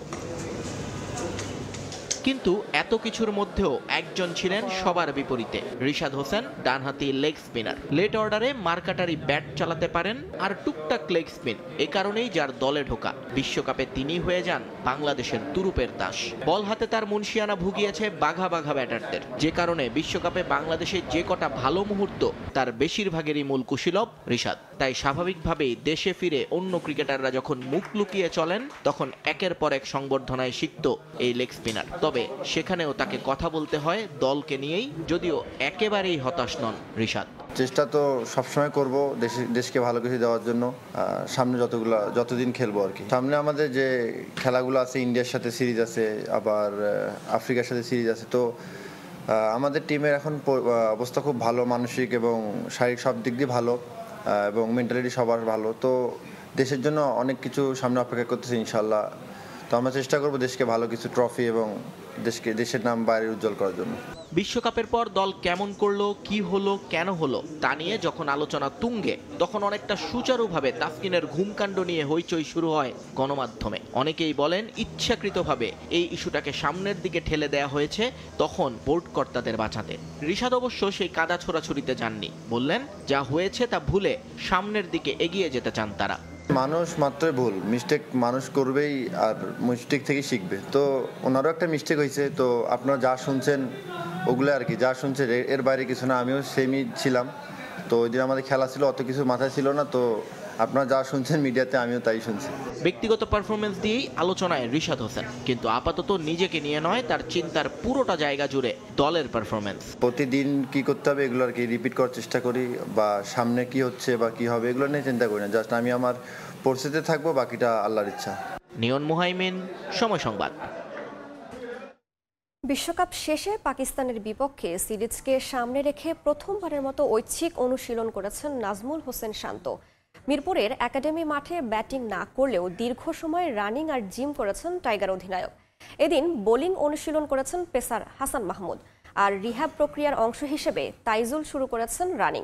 [SPEAKER 2] কিন্তু এত কিছুর মধ্যেও একজন ছিলেন সবার বিপরীতে, রিশাদ হোসেন, ডানহাতি লেগ স্পিনার। লেট অর্ডারে মারকাটারি ব্যাট চালাতে পারেন আর টুকটাক লেগ স্পিন। এ কারণেই যার দলে ঢোকা। বিশ্বকাপে তিনি হয়ে যান বাংলাদেশের তুরুপের দাস। বল হাতে তার মুন্সিয়ানা ভুগিয়েছে বাঘা বাঘা ব্যাটারদের, যে কারণে বিশ্বকাপে বাংলাদেশের যে কটা ভালো মুহূর্ত তার বেশিরভাগেরই মূল কুশীলব রিশাদ। তাই স্বাভাবিকভাবেই দেশে ফিরে অন্য ক্রিকেটাররা যখন মুখ লুকিয়ে চলেন, তখন একের পর এক সংবর্ধনায় সিক্ত এই লেগ স্পিনার। তবে সেখানেও তাকে কথা বলতে হয় দলকে নিয়েই, যদিও একেবারেই হতাশ নন রিশাদ।
[SPEAKER 3] চেষ্টা তো সবসময় করব দেশকে ভালো কিছু দেওয়ার জন্য। সামনে যতদিন খেলবো আর কি। সামনে আমাদের যে খেলাগুলো আছে, ইন্ডিয়ার সাথে সিরিজ আছে, আবার আফ্রিকার সাথে সিরিজ আছে। তো আমাদের টিমের এখন অবস্থা খুব ভালো, মানসিক এবং শারীরিক সব দিক দিয়ে ভালো, এবং মেন্টালিটি সবার ভালো। তো দেশের জন্য অনেক কিছু সামনে অপেক্ষা করতেছে ইনশাল্লাহ। তো আমরা চেষ্টা করব দেশকে ভালো কিছু ট্রফি এবং দেশের নাম বাইরে উজ্জ্বল করার জন্য।
[SPEAKER 2] বিশ্বকাপের পর দল কেমন করলো, কি হলো, কেন হলো তা নিয়ে যখন আলোচনা তুঙ্গে, তখন অনেকটা সুচারুভাবে তাসকিনের ঘুমকাণ্ড নিয়ে হইচই শুরু হয় গণমাধ্যমে। অনেকেই বলেন ইচ্ছাকৃতভাবে এই ইস্যুটাকে সামনের দিকে ঠেলে দেয়া হয়েছে তখন বোর্ড কর্তাদের বাঁচাতে। রিশাদ অবশ্য সেই কাদা ছোড়াছুড়িতে যাননি। বললেন যা হয়েছে তা ভুলে সামনের দিকে এগিয়ে যেতে চান তারা।
[SPEAKER 3] মানুষ মাত্রই ভুল, মিস্টেক মানুষ করবেই, আর মিস্টেক থেকে শিখবে। তো ওনারও একটা মিস্টেক হয়েছে। তো আপনারা যা শুনছেন ওগুলো আর কি, যা শুনছেন এর বাইরে কিছু না। আমিও সেমই ছিলাম। তো ওই দিন আমাদের খেলা ছিল, অত কিছু মাথায় ছিল না। তো আপনারা যা শুনছেন মিডিয়াতে, আমিও তাই শুনছি।
[SPEAKER 2] ব্যক্তিগত পারফরমেন্স দিয়েই আলোচনায় রিশাদ হোসেন, কিন্তু আপাতত নিজেকে নিয়ে নয়, তার চিন্তার পুরোটা জায়গা জুড়ে দলের পারফরমেন্স।
[SPEAKER 3] প্রতিদিন কি করতে হবে এগুলো আর কি রিপিট করার চেষ্টা করি, বা সামনে কি হচ্ছে বা কি হবে এগুলো নিয়ে চিন্তা করি না। জাস্ট আমি আমার পরিস্থিতিতে থাকবো, বাকিটা আল্লাহর ইচ্ছা।
[SPEAKER 2] নিয়ন মুহাইমিন, সময় সংবাদ।
[SPEAKER 1] বিশ্বকাপ শেষে পাকিস্তানের বিপক্ষে সিরিজকে সামনে রেখে প্রথমবারের মতো ঐচ্ছিক অনুশীলন করেছেন নাজমুল হোসেন শান্ত। মিরপুরের একাডেমি মাঠে ব্যাটিং না করলেও দীর্ঘ সময় রানিং আর জিম করেছেন টাইগার অধিনায়ক। এদিন বোলিং অনুশীলন করেছেন পেসার হাসান মাহমুদ, আর রিহ্যাব প্রক্রিয়ার অংশ হিসেবে তাইজুল শুরু করেছেন রানিং।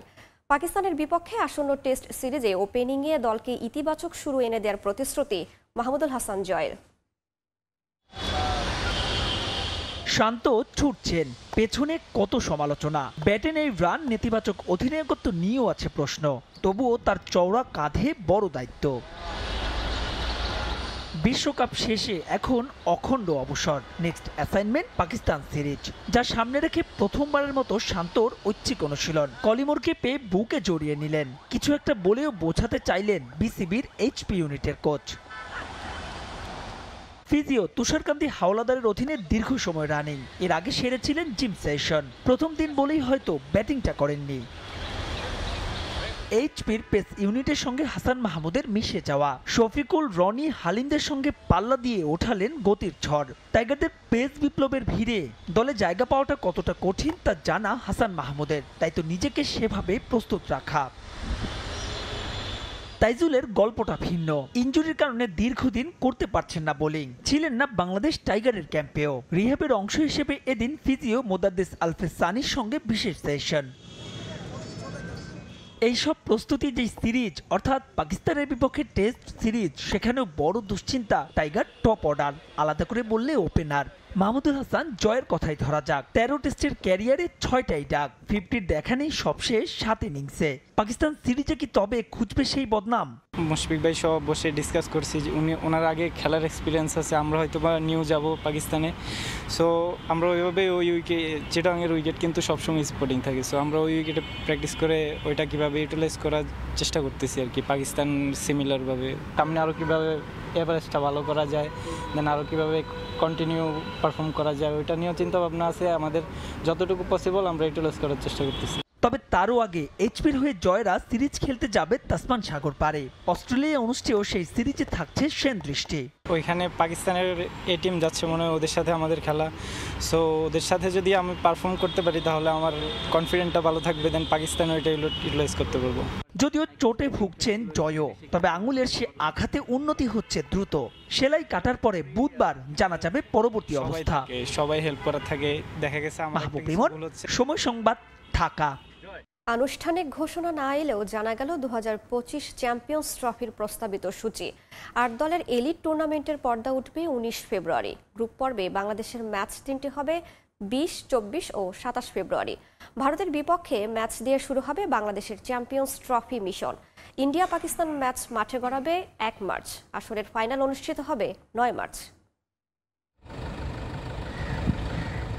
[SPEAKER 1] পাকিস্তানের বিপক্ষে আসন্ন টেস্ট সিরিজে ওপেনিংয়ে দলকে ইতিবাচক শুরু এনে দেওয়ার প্রতিশ্রুতি মাহমুদুল হাসান জয়ের।
[SPEAKER 16] শান্ত ছুটছেন, পেছনে কত সমালোচনা। ব্যাটে নেই রান, নেতিবাচক অধিনায়কত্ব নিয়েও আছে প্রশ্ন। তবুও তার চওড়া কাঁধে বড় দায়িত্ব। বিশ্বকাপ শেষে এখন অখণ্ড অবসর। নেক্সট অ্যাসাইনমেন্ট পাকিস্তান সিরিজ, যা সামনে রেখে প্রথমবারের মতো শান্তর ঐচ্ছিক অনুশীলন। কলিমুরকে পেয়ে বুকে জড়িয়ে নিলেন। কিছু একটা বলেও বোঝাতে চাইলেন বিসিবির এইচপি ইউনিটের কোচ। ফিজিও তুষারকান্তি হাওলাদারের অধীনে দীর্ঘ সময় রানিং, এর আগে সেরেছিলেন জিম সেশন। প্রথম দিন বলেই হয়তো ব্যাটিংটা করেননি। এইচপির পেস ইউনিটের সঙ্গে হাসান মাহমুদের মিশে যাওয়া। শফিকুল, রনি, হালিমদের সঙ্গে পাল্লা দিয়ে ওঠালেন গতির ঝড়। টাইগারদের পেস বিপ্লবের ভিড়ে দলে জায়গা পাওয়াটা কতটা কঠিন তা জানা হাসান মাহমুদের, তাই তো নিজেকে সেভাবে প্রস্তুত রাখা। তাইজুলের গল্পটা ভিন্ন। ইনজুরির কারণে দীর্ঘদিন করতে পারছেন না বোলিং, ছিলেন না বাংলাদেশ টাইগারের ক্যাম্পেও। রিহ্যাবের অংশ হিসেবে এদিন ফিজিও মোদাদ্দেস আলফেজ সানির সঙ্গে বিশেষ সেশন। এইসব প্রস্তুতি যে সিরিজ অর্থাৎ পাকিস্তানের বিপক্ষে টেস্ট সিরিজ, সেখানেও বড় দুশ্চিন্তা টাইগার টপ অর্ডার, আলাদা করে বললে ওপেনার। মাহমুদুল হাসান জয়ের কথাই ধরা যাক। 13 টেস্টের ক্যারিয়ারে 6টাই ডাক, 50-র দেখা নেই সবশেষ 7 ইনিংসে। পাকিস্তান সিরিজে কি তবে খুঁজবে সেই বদনাম?
[SPEAKER 5] মুশফিক ভাই সব বসে ডিসকাস করছি, ওনার আগে খেলার এক্সপিরিয়েন্স আছে, আমরা হয়তো বা নিউ যাব পাকিস্তানে। সো আমরা ওইভাবে ওই উইকেট, চিটাগাংয়ের উইকেট কিন্তু সবসময় স্পোর্টিং থাকে, সো আমরা ওই উইকেটে প্র্যাকটিস করে ওইটা কীভাবে ইউটিলাইজ করার চেষ্টা করতেছি আর কি। পাকিস্তান সিমিলারভাবে সামনে আরও কীভাবে এভারেজটা ভালো করা যায়, দেন আরও কীভাবে কন্টিনিউ পারফর্ম করা যায়, ওইটা নিয়েও চিন্তা ভাবনা আছে আমাদের। যতটুকু পসিবল আমরা ইউটিলাইজ করার চেষ্টা করতেছি।
[SPEAKER 16] তবে তারও আগে এইচপির হয়ে জয়রা সিরিজ খেলতে যাবে তাসমান সাগর পারে। অস্ট্রেলিয়া অনুষ্ঠেয় সেই সিরিজে থাকছে সেন দৃষ্টি।
[SPEAKER 5] ওইখানে পাকিস্তানের এ টিম যাচ্ছে মনে হয়, ওদের সাথে আমাদের খেলা। সো ওদের সাথে যদি আমি পারফর্ম করতে পারি তাহলে আমার কনফিডেন্টটা ভালো থাকবে, দেন পাকিস্তান ওইটা ইউটিলাইজ করতে পারবো।
[SPEAKER 16] যদিও চোটে ভুগছেন জয়ও, তবে আঙুলের সে আঘাতে উন্নতি হচ্ছে দ্রুত। সেলাই কাটার পরে বুধবার জানা যাবে পরবর্তী অবস্থা।
[SPEAKER 5] সবাই হেল্প করার থাকে, দেখা গেছে
[SPEAKER 16] মাহবুব রিমন, সময় সংবাদ, ঢাকা।
[SPEAKER 1] আনুষ্ঠানিক ঘোষণা না এলেও জানা গেল 2025 চ্যাম্পিয়ন্স ট্রফির প্রস্তাবিত সূচি। 8 দলের এলিট টুর্নামেন্টের পর্দা উঠবে 19 ফেব্রুয়ারি। গ্রুপ পর্বে বাংলাদেশের ম্যাচ 3টি হবে 20, 24 ও 27 ফেব্রুয়ারি। ভারতের বিপক্ষে ম্যাচ দিয়ে শুরু হবে বাংলাদেশের champions trophy mission. India Pakistan match মাঠে গড়াবে 1 মার্চ। আসরের ফাইনাল অনুষ্ঠিত হবে 9 মার্চ।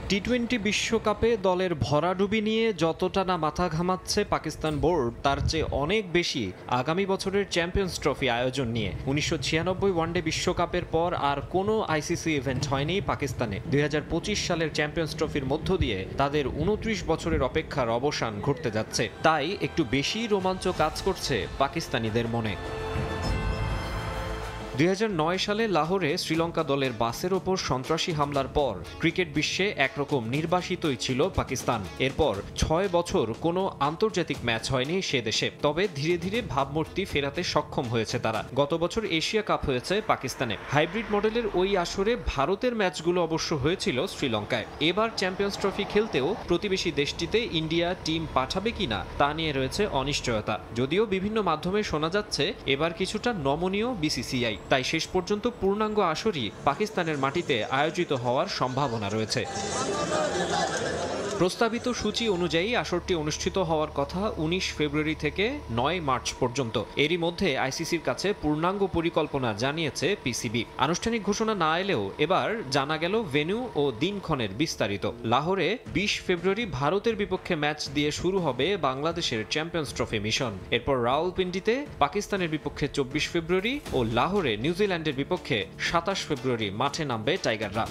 [SPEAKER 6] টি-20 বিশ্বকাপে দলের ভরাডুবি নিয়ে যতটা না মাথা ঘামাচ্ছে পাকিস্তান বোর্ড, তার চেয়ে অনেক বেশি আগামী বছরের চ্যাম্পিয়ন্স ট্রফি আয়োজন নিয়ে। 1996 ওয়ানডে বিশ্বকাপের পর আর কোনো আইসিসি ইভেন্ট হয়নি পাকিস্তানে। 2025 সালের চ্যাম্পিয়ন্স ট্রফির মধ্য দিয়ে তাদের 29 বছরের অপেক্ষার অবসান ঘটতে যাচ্ছে। তাই একটু বেশি রোমাঞ্চ কাজ করছে পাকিস্তানিদের মনে। 2009 সালে লাহোরে শ্রীলঙ্কা দলের বাসের ওপর সন্ত্রাসী হামলার পর ক্রিকেট বিশ্বে একরকম নির্বাসিতই ছিল পাকিস্তান। এরপর 6 বছর কোনো আন্তর্জাতিক ম্যাচ হয়নি সে দেশে। তবে ধীরে ধীরে ভাবমূর্তি ফেরাতে সক্ষম হয়েছে তারা। গত বছর এশিয়া কাপ হয়েছে পাকিস্তানে। হাইব্রিড মডেলের ওই আসরে ভারতের ম্যাচগুলো অবশ্য হয়েছিল শ্রীলঙ্কায়। এবার চ্যাম্পিয়ন্স ট্রফি খেলতেও প্রতিবেশী দেশটিতে ইন্ডিয়া টিম পাঠাবে কিনা তা নিয়ে রয়েছে অনিশ্চয়তা। যদিও বিভিন্ন মাধ্যমে শোনা যাচ্ছে এবার কিছুটা নমনীয় বিসিসিআই। তাই শেষ পর্যন্ত পূর্ণাঙ্গ আসরই পাকিস্তানের মাটিতে আয়োজিত হওয়ার সম্ভাবনা রয়েছে। প্রস্তাবিত সূচি অনুযায়ী আসরটি অনুষ্ঠিত হওয়ার কথা 19 ফেব্রুয়ারি থেকে 9 মার্চ পর্যন্ত। এরই মধ্যে আইসিসির কাছে পূর্ণাঙ্গ পরিকল্পনা জানিয়েছে পিসিবি। আনুষ্ঠানিক ঘোষণা না এলেও এবার জানা গেল ভেন্যু ও দিনক্ষণের বিস্তারিত। লাহোরে 20 ফেব্রুয়ারি ভারতের বিপক্ষে ম্যাচ দিয়ে শুরু হবে বাংলাদেশের চ্যাম্পিয়ন্স ট্রফি মিশন। এরপর রাওয়ালপিন্ডিতে পাকিস্তানের বিপক্ষে 24 ফেব্রুয়ারি ও লাহোরে নিউজিল্যান্ডের বিপক্ষে 27 ফেব্রুয়ারি মাঠে নামবে টাইগাররা।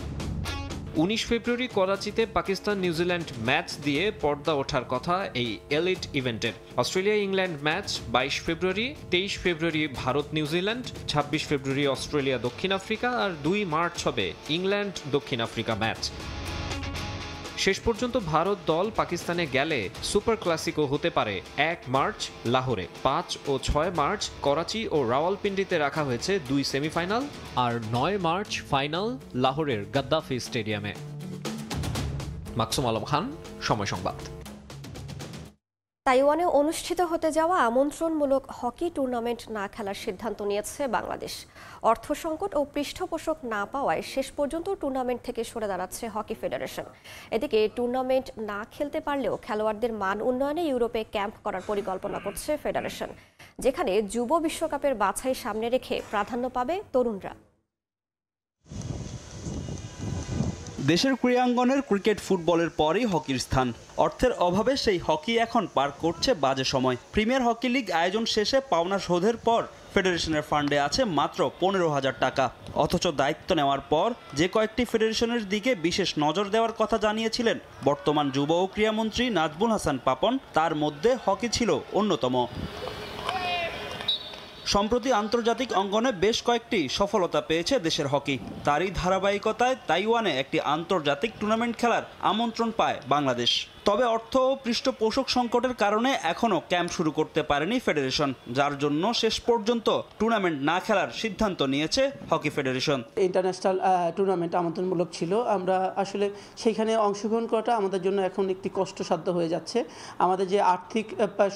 [SPEAKER 6] 19 ফেব্রুয়ারি করাচিতে পাকিস্তান নিউজিল্যান্ড ম্যাচ দিয়ে পর্দা ওঠার কথা এই এলিট ইভেন্টের। অস্ট্রেলিয়া ইংল্যান্ড ম্যাচ 22 ফেব্রুয়ারি, 23 ফেব্রুয়ারি ভারত নিউজিল্যান্ড, 26 ফেব্রুয়ারি অস্ট্রেলিয়া দক্ষিণ আফ্রিকা আর 2 মার্চ হবে ইংল্যান্ড দক্ষিণ আফ্রিকা ম্যাচ। শেষ পর্যন্ত ভারত দল পাকিস্তানে গেলে সুপার ক্লাসিকো হতে পারে 1 মার্চ লাহোরে। 5 ও 6 মার্চ করাচি ও রাওয়ালপিন্ডিতে রাখা হয়েছে 2 সেমিফাইনাল, আর 9 মার্চ ফাইনাল লাহোরের গাদ্দাফি স্টেডিয়ামে। মাকসুম আলম খান, সময় সংবাদ।
[SPEAKER 1] তাইওয়ানে অনুষ্ঠিত হতে যাওয়া আমন্ত্রণমূলক হকি টুর্নামেন্ট না খেলার সিদ্ধান্ত নিয়েছে বাংলাদেশ। অর্থ সংকট ও পৃষ্ঠপোষক না পাওয়ায় শেষ পর্যন্ত টুর্নামেন্ট থেকে সরে দাঁড়াচ্ছে হকি ফেডারেশন। এদিকে টুর্নামেন্ট না খেলতে পারলেও খেলোয়াড়দের মান উন্নয়নে ইউরোপে ক্যাম্প করার পরিকল্পনা করছে ফেডারেশন, যেখানে যুব বিশ্বকাপের বাছাই সামনে রেখে প্রাধান্য পাবে তরুণরা।
[SPEAKER 18] দেশের ক্রীড়াঙ্গনের ক্রিকেট ফুটবলের পরই হকির স্থান। অর্থের অভাবে সেই হকি এখন পার করছে বাজে সময়। প্রিমিয়ার হকি লিগ আয়োজন শেষে পাওনা শোধের পর ফেডারেশনের ফান্ডে আছে মাত্র 15,000 টাকা। অথচ দায়িত্ব নেওয়ার পর যে কয়েকটি ফেডারেশনের দিকে বিশেষ নজর দেওয়ার কথা জানিয়েছিলেন বর্তমান যুব ও ক্রীড়ামন্ত্রী নাজমুল হাসান পাপন, তার মধ্যে হকি ছিল অন্যতম। সম্প্রতি আন্তর্জাতিক অঙ্গনে বেশ কয়েকটি সফলতা পেয়েছে দেশের হকি। তারই ধারাবাহিকতায় তাইওয়ানে একটি আন্তর্জাতিক টুর্নামেন্ট খেলার আমন্ত্রণ পায় বাংলাদেশ। তবে অর্থ ও পৃষ্ঠপোষক সংকটের কারণে এখনও ক্যাম্প শুরু করতে পারেনি ফেডারেশন, যার জন্য শেষ পর্যন্ত টুর্নামেন্ট না খেলার সিদ্ধান্ত নিয়েছে হকি ফেডারেশন।
[SPEAKER 13] ইন্টারন্যাশনাল টুর্নামেন্ট আমন্ত্রণমূলক ছিল, আমরা আসলে সেইখানে অংশগ্রহণ করাটা আমাদের জন্য এখন একটি কষ্টসাধ্য হয়ে যাচ্ছে। আমাদের যে আর্থিক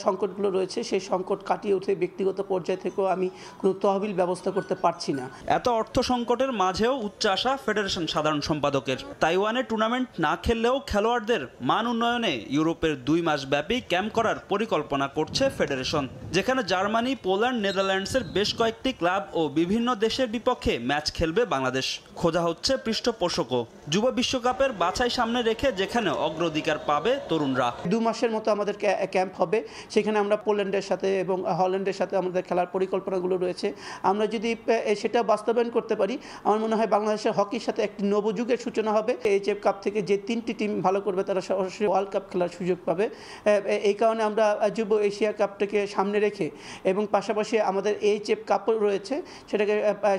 [SPEAKER 13] সংকটগুলো রয়েছে সেই সংকট কাটিয়ে উঠে ব্যক্তিগত পর্যায় থেকেও আমি কোনো তহবিল ব্যবস্থা করতে পারছি না।
[SPEAKER 18] এত অর্থ সংকটের মাঝেও উচ্চ আশা ফেডারেশন সাধারণ সম্পাদকের। তাইওয়ানে টুর্নামেন্ট না খেললেও খেলোয়াড়দের মান উন্নয়নে ইউরোপের 2 মাস ব্যাপী ক্যাম্প করার পরিকল্পনা করছে ফেডারেশন, যেখানে জার্মানি, পোল্যান্ড, নেদারল্যান্ডসের বেশ কয়েকটি ক্লাব ও বিভিন্ন দেশের বিপক্ষে ম্যাচ খেলবে বাংলাদেশ। খোঁজা হচ্ছে পৃষ্ঠপোষকও। যুব বিশ্বকাপের বাছাই সামনে রেখে যেখানে অগ্রাধিকার পাবে তরুণরা।
[SPEAKER 13] 2 মাসের মতো আমাদের ক্যাম্প হবে, সেখানে আমরা পোল্যান্ডের সাথে এবং হল্যান্ডের সাথে আমাদের খেলার পরিকল্পনাগুলো রয়েছে। আমরা যদি সেটা বাস্তবায়ন করতে পারি, আমার মনে হয় বাংলাদেশের হকির সাথে একটি নবযুগের সূচনা হবে। এইচএফ কাপ থেকে যে 3টি টিম ভালো করবে তারা সরাসরি ওয়ার্ল্ড কাপ খেলার সুযোগ পাবে। এই কারণে আমরা যুব এশিয়া কাপটাকে সামনে রেখে এবং পাশাপাশি আমাদের এইচএফ কাপও রয়েছে, সেটাকে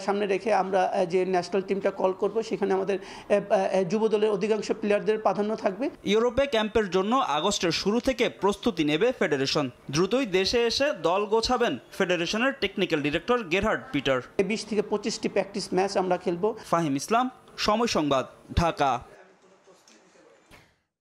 [SPEAKER 13] সামনে রেখে আমরা যে ন্যাশনাল টিমটা কল করব, সেখানে আমাদের যুব দলের অধিকাংশ প্লেয়ারদের প্রাধান্য থাকবে।
[SPEAKER 18] ইউরোপে ক্যাম্পের জন্য আগস্টের শুরু থেকে প্রস্তুতি নেবে ফেডারেশন। দ্রুতই দেশে এসে দল গোছাবেন ফেডারেশনের টেকনিক্যাল ডিরেক্টর গেরহার্ড পিটার।
[SPEAKER 13] 20 থেকে 25টি প্র্যাকটিস ম্যাচ আমরা খেলব।
[SPEAKER 18] ফাহিম ইসলাম, সময় সংবাদ, ঢাকা।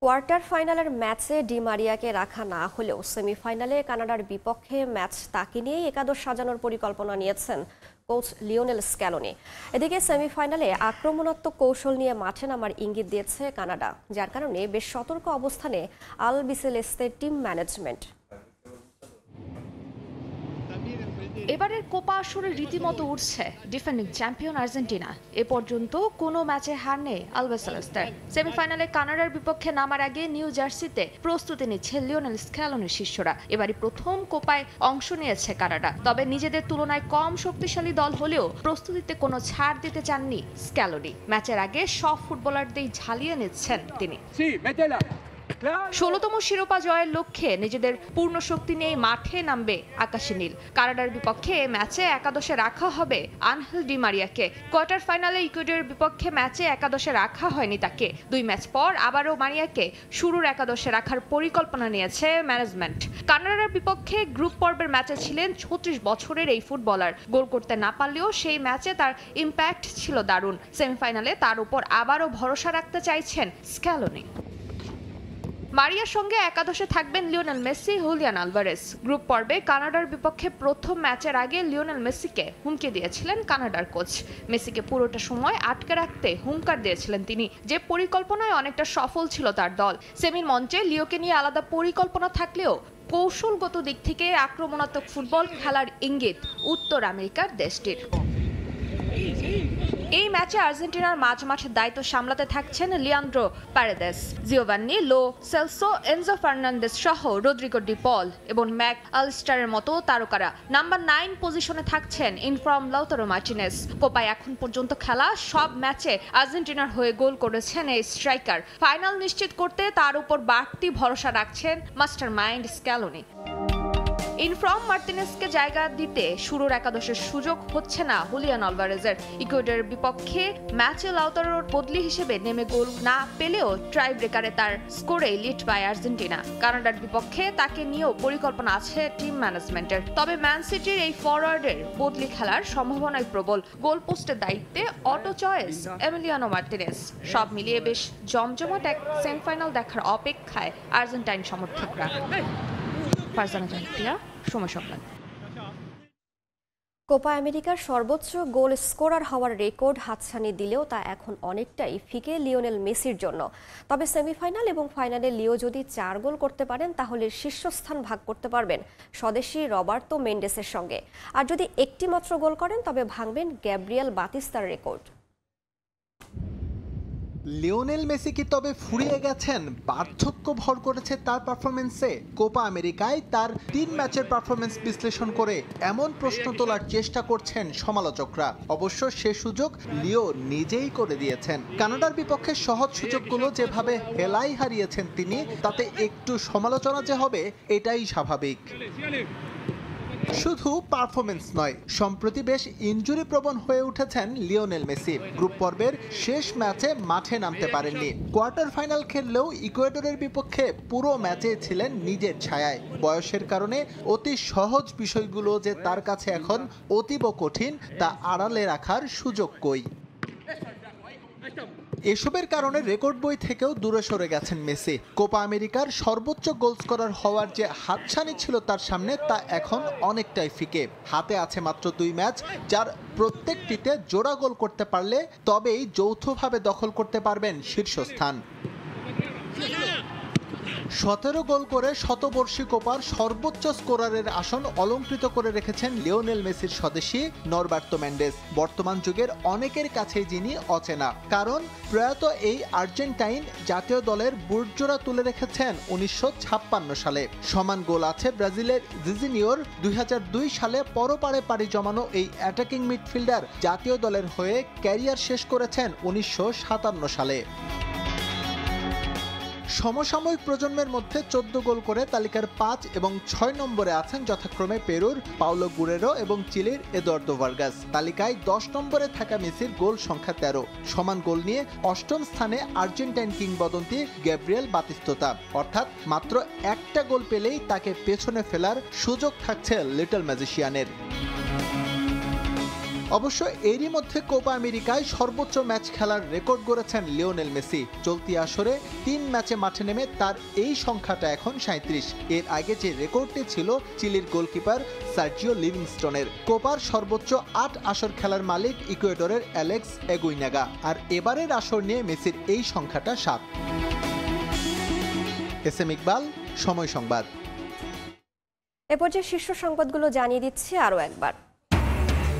[SPEAKER 1] কোয়ার্টার ফাইনালের ম্যাচে ডি মারিয়াকে রাখা না হলেও সেমিফাইনালে কানাডার বিপক্ষে ম্যাচ তাকে নিয়েই একাদশ সাজানোর পরিকল্পনা নিয়েছেন কোচ লিওনেল স্ক্যালোনি। এদিকে সেমিফাইনালে আক্রমণাত্মক কৌশল নিয়ে মাঠে নামার ইঙ্গিত দিয়েছে কানাডা, যার কারণে বেশ সতর্ক অবস্থানে আলবিসেলেস্তের টিম ম্যানেজমেন্ট।
[SPEAKER 20] এবারের কোপা আসরে রীতিমতো উঠছে ডিফেন্ডিং চ্যাম্পিয়ন আর্জেন্টিনা। এ পর্যন্ত কোনো ম্যাচে হার নেই আলবিসেলেস্তের। সেমিফাইনালে কানাডার বিপক্ষে নামার আগে নিউ জার্সিতে প্রস্তুতি নিচ্ছে লিওনেল স্ক্যালোনির শিষ্যরা। এবারই প্রথম কোপায় অংশ নিয়েছে কানাডা। তবে নিজেদের তুলনায় কম শক্তিশালী দল হলেও প্রস্তুতিতে কোনো ছাড় দিতে চাননি স্ক্যালোনি। ম্যাচের আগে সব ফুটবলারদের ঝালিয়ে নিচ্ছেন তিনি। 16তম শিরোপা জয়ের লক্ষ্যে নিজেদের পূর্ণ শক্তি নিয়ে মাঠে নামবে আকাশী নীল। কানাডার বিপক্ষে ম্যাচে একাদশে রাখা হবে আনহেল ডি মারিয়াকে। কোয়ার্টার ফাইনালে ইকুয়েডরের বিপক্ষে ম্যাচে একাদশে রাখা হয়নি তাকে। 2 ম্যাচ পর আবারও মারিয়াকে শুরুর একাদশে রাখার পরিকল্পনা নিয়েছে ম্যানেজমেন্ট। কানাডার বিপক্ষে গ্রুপ পর্বের ম্যাচে ছিলেন 36 বছরের এই ফুটবলার। গোল করতে না পারলেও সেই ম্যাচে তার ইম্প্যাক্ট ছিল দারুণ। সেমিফাইনালে তার উপর আবারও ভরসা রাখতে চাইছেন স্ক্যালোনি। মারিয়ার সঙ্গে একাদশে থাকবেন Lionel Messi, Julian Alvarez. Group পর্বে কানাডার বিপক্ষে প্রথম ম্যাচের আগে লিওনেল মেসিকে হুমকি দিয়েছিলেন কানাডার কোচ। মেসিকে পুরোটা সময় আটকে রাখতে হুঙ্কার দিয়েছিলেন তিনি, যে পরিকল্পনায় অনেকটা সফল ছিল তার দল। সেমির মঞ্চে লিওকে নিয়ে আলাদা পরিকল্পনা থাকলেও কৌশলগত দিক থেকে আক্রমণাত্মক ফুটবল খেলার ইঙ্গিত উত্তর আমেরিকার দেশটির। এই ম্যাচে আর্জেন্টিনার মাঝমাঠের দায়িত্ব সামলাতে থাকছেন Leandro Paredes, Giovanni Lo Celso, Enzo Fernandez সহ রদ্রিগো ডি পল এবং ম্যাক আলস্টারের মতো তারকারা। নাম্বার 9 পজিশনে থাকছেন ইনফ্রম লাউতারো মার্টিনেজ। কোপায় এখন পর্যন্ত খেলা সব ম্যাচে আর্জেন্টিনার হয়ে গোল করেছেন এই স্ট্রাইকার। ফাইনাল নিশ্চিত করতে তার উপর বাড়তি ভরসা রাখছেন মাস্টার মাইন্ড স্ক্যালোনি। ইনফ্রম মার্টিনেজকে জায়গা দিতে শুরুর একাদশের সুযোগ হচ্ছে না হুলিয়ান আলভারেজের। ইকুয়েডরের বিপক্ষে ম্যাচে লাউতারোর বদলি হিসেবে নেমে গোল না পেলেও ট্রাই ব্রেকারে তার স্কোরে লিড পায় আর্জেন্টিনা। কানাডার বিপক্ষে তাকে নিয়েও পরিকল্পনা আছে টিম ম্যানেজমেন্টের। তবে ম্যান সিটির এই ফরওয়ার্ডের বদলি খেলার সম্ভাবনাই প্রবল। গোল পোস্টের দায়িত্বে অটো চয়েস এমিলিয়ানো মার্টিনেজ। সব মিলিয়ে বেশ জমজমাট এক সেমিফাইনাল দেখার অপেক্ষায় আর্জেন্টাইন সমর্থকরা।
[SPEAKER 1] কোপা আমেরিকার সর্বোচ্চ গোল স্কোরার হওয়ার রেকর্ড হাতছানি দিলেও তা এখন অনেকটাই ফিকে লিওনেল মেসির জন্য। তবে সেমিফাইনাল এবং ফাইনালে লিও যদি 4 গোল করতে পারেন তাহলে শীর্ষস্থান ভাগ করতে পারবেন স্বদেশী রবার্তো মেন্ডেসের সঙ্গে। আর যদি একটি মাত্র গোল করেন তবে ভাঙবেন গ্যাব্রিয়েল বাতিস্তার রেকর্ড।
[SPEAKER 4] লিওনেল মেসি কি তবে ফুরিয়ে গেছেন? বার্ধক্য ভর করেছে তার পারফরমেন্সে? কোপা আমেরিকায় তার 3 ম্যাচের পারফরমেন্স বিশ্লেষণ করে এমন প্রশ্ন তোলার চেষ্টা করছেন সমালোচকরা। অবশ্য সে সুযোগ লিও নিজেই করে দিয়েছেন। কানাডার বিপক্ষে সহজ সুযোগগুলো যেভাবে হেলাই হারিয়েছেন তিনি, তাতে একটু সমালোচনা যে হবে এটাই স্বাভাবিক। শুধু পারফরমেন্স নয়, সম্প্রতি বেশ ইনজুরি প্রবণ হয়ে উঠেছেন লিওনেল মেসি। গ্রুপ পর্বের শেষ ম্যাচে মাঠে নামতে পারেননি। কোয়ার্টার ফাইনাল খেললেও ইকুয়েডরের বিপক্ষে পুরো ম্যাচে ছিলেন নিজের ছায়ায়। বয়সের কারণে অতি সহজ বিষয়গুলো যে তার কাছে এখন অতীব কঠিন, তা আড়ালে রাখার সুযোগ কই। এসবের কারণে রেকর্ড বই থেকেও দূরে সরে গেছেন মেসি। কোপা আমেরিকার সর্বোচ্চ গোল স্কোরার হওয়ার যে হাতছানি ছিল তার সামনে, তা এখন অনেকটাই ফিকে। হাতে আছে মাত্র 2 ম্যাচ, যার প্রত্যেকটিতে জোড়া গোল করতে পারলে তবেই যৌথভাবে দখল করতে পারবেন শীর্ষস্থান। 17 গোল করে শতবর্ষী কোপার সর্বোচ্চ স্কোরারের আসন অলংকৃত করে রেখেছেন লিওনেল মেসির স্বদেশী নরবার্তো মেন্ডেস। বর্তমান যুগের অনেকের কাছে যিনি অচেনা, কারণ প্রয়াত এই আর্জেন্টাইন জাতীয় দলের বুটজোড়া তুলে রেখেছেন 1956 সালে। সমান গোল আছে ব্রাজিলের জিজিনিওর। 2002 সালে পরপারে পাড়ি জমানো এই অ্যাটাকিং মিডফিল্ডার জাতীয় দলের হয়ে ক্যারিয়ার শেষ করেছেন 1957 সালে। সমসাময়িক প্রজন্মের মধ্যে 14 গোল করে তালিকার 5 এবং 6 নম্বরে আছেন যথাক্রমে পেরুর পাওলো গুরেরো এবং চিলির এদুয়ার্দো ভার্গাস। তালিকায় 10 নম্বরে থাকা মেসির গোল সংখ্যা 13। সমান গোল নিয়ে 8ম স্থানে আর্জেন্টাইন কিংবদন্তি গ্যাব্রিয়েল বাতিস্তুতা। অর্থাৎ মাত্র একটা গোল পেলেই তাকে পেছনে ফেলার সুযোগ থাকছে লিটল ম্যাজিশিয়ানের। অবশ্য এরই মধ্যে কোপা আমেরিকায় সর্বোচ্চ ম্যাচ খেলার রেকর্ড গড়েছেন লিওনেল মেসি। চলতি আসরে 3 ম্যাচে মাঠে নেমে তার এই সংখ্যাটা এখন 37। এর আগে যে রেকর্ডটি ছিল চিলির গোলকিপার সার্জিও লিভিংস্টনের। কোপার সর্বোচ্চ 8 আসর খেলার মালিক ইকুয়েডরের অ্যালেক্স এগুইনাগা। আর এবারের আসর নিয়ে মেসির এই সংখ্যাটা 7। এস এম ইকবাল, সময় সংবাদ।
[SPEAKER 1] এ পর্যায়ে শীর্ষ সংবাদগুলো জানিয়ে দিচ্ছি আরও একবার।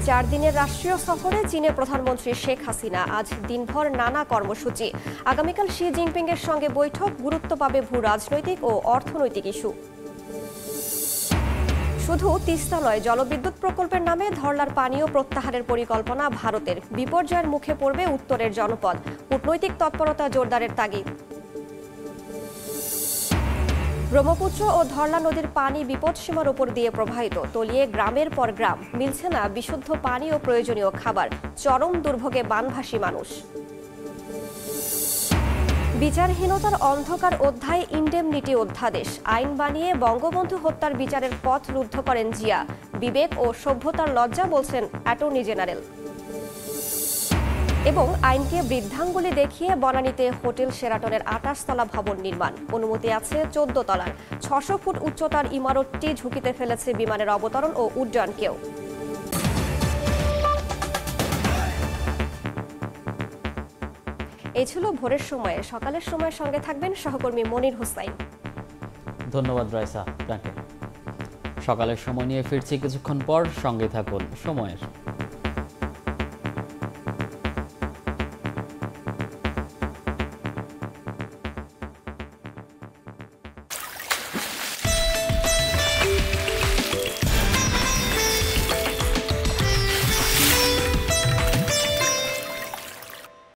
[SPEAKER 1] 4 দিনের রাষ্ট্রীয় সফরে চীনের প্রধানমন্ত্রী শেখ হাসিনা। আজ দিনভর নানা কর্মসূচি। আগামীকাল শি জিনপিং এর সঙ্গে বৈঠক। গুরুত্ব পাবে ভূ রাজনৈতিক ও অর্থনৈতিক ইস্যু। শুধু তিস্তা নয়, জলবিদ্যুৎ প্রকল্পের নামে ধরলার পানীয় প্রত্যাহারের পরিকল্পনা ভারতের। বিপর্যয়ের মুখে পড়বে উত্তরের জনপদ। কূটনৈতিক তৎপরতা জোরদারের তাগিদ। ব্রহ্মপুত্র ও ধরলা নদীর পানি বিপদসীমার উপর দিয়ে প্রবাহিত। তলিয়ে গ্রামের পর গ্রাম। মিলছে না বিশুদ্ধ পানি ও প্রয়োজনীয় খাবার। চরম দুর্ভোগে বানভাসী মানুষ। বিচারহীনতার অন্ধকার অধ্যায় ইনডেমনিটি অধ্যাদেশ। আইন বানিয়ে বঙ্গবন্ধু হত্যার বিচারের পথ রুদ্ধ করেন জিয়া। বিবেক ও সভ্যতার লজ্জা, বলছেন অ্যাটর্নি জেনারেল। এবং আইনকে বৃদ্ধাঙ্গুলি দেখিয়ে বনানীতে হোটেল শেরাটনের 28 তলা ভবন নির্মাণ। অনুমতি আছে 14 তলার। 600 ফুট উচ্চতার ইমারতটি ঝুঁকিতে ফেলেছে বিমানের অবতরণ ও উড্ডয়নকেও। এই ছিল ভোরের সময়ে। সকালের সময়ের সঙ্গে থাকবেন সহকর্মী মনির হোসাইন।
[SPEAKER 9] ধন্যবাদ রাইসা। সকালের সময় নিয়ে ফিরছি কিছুক্ষণ পর, সঙ্গে থাকুন সময়ের।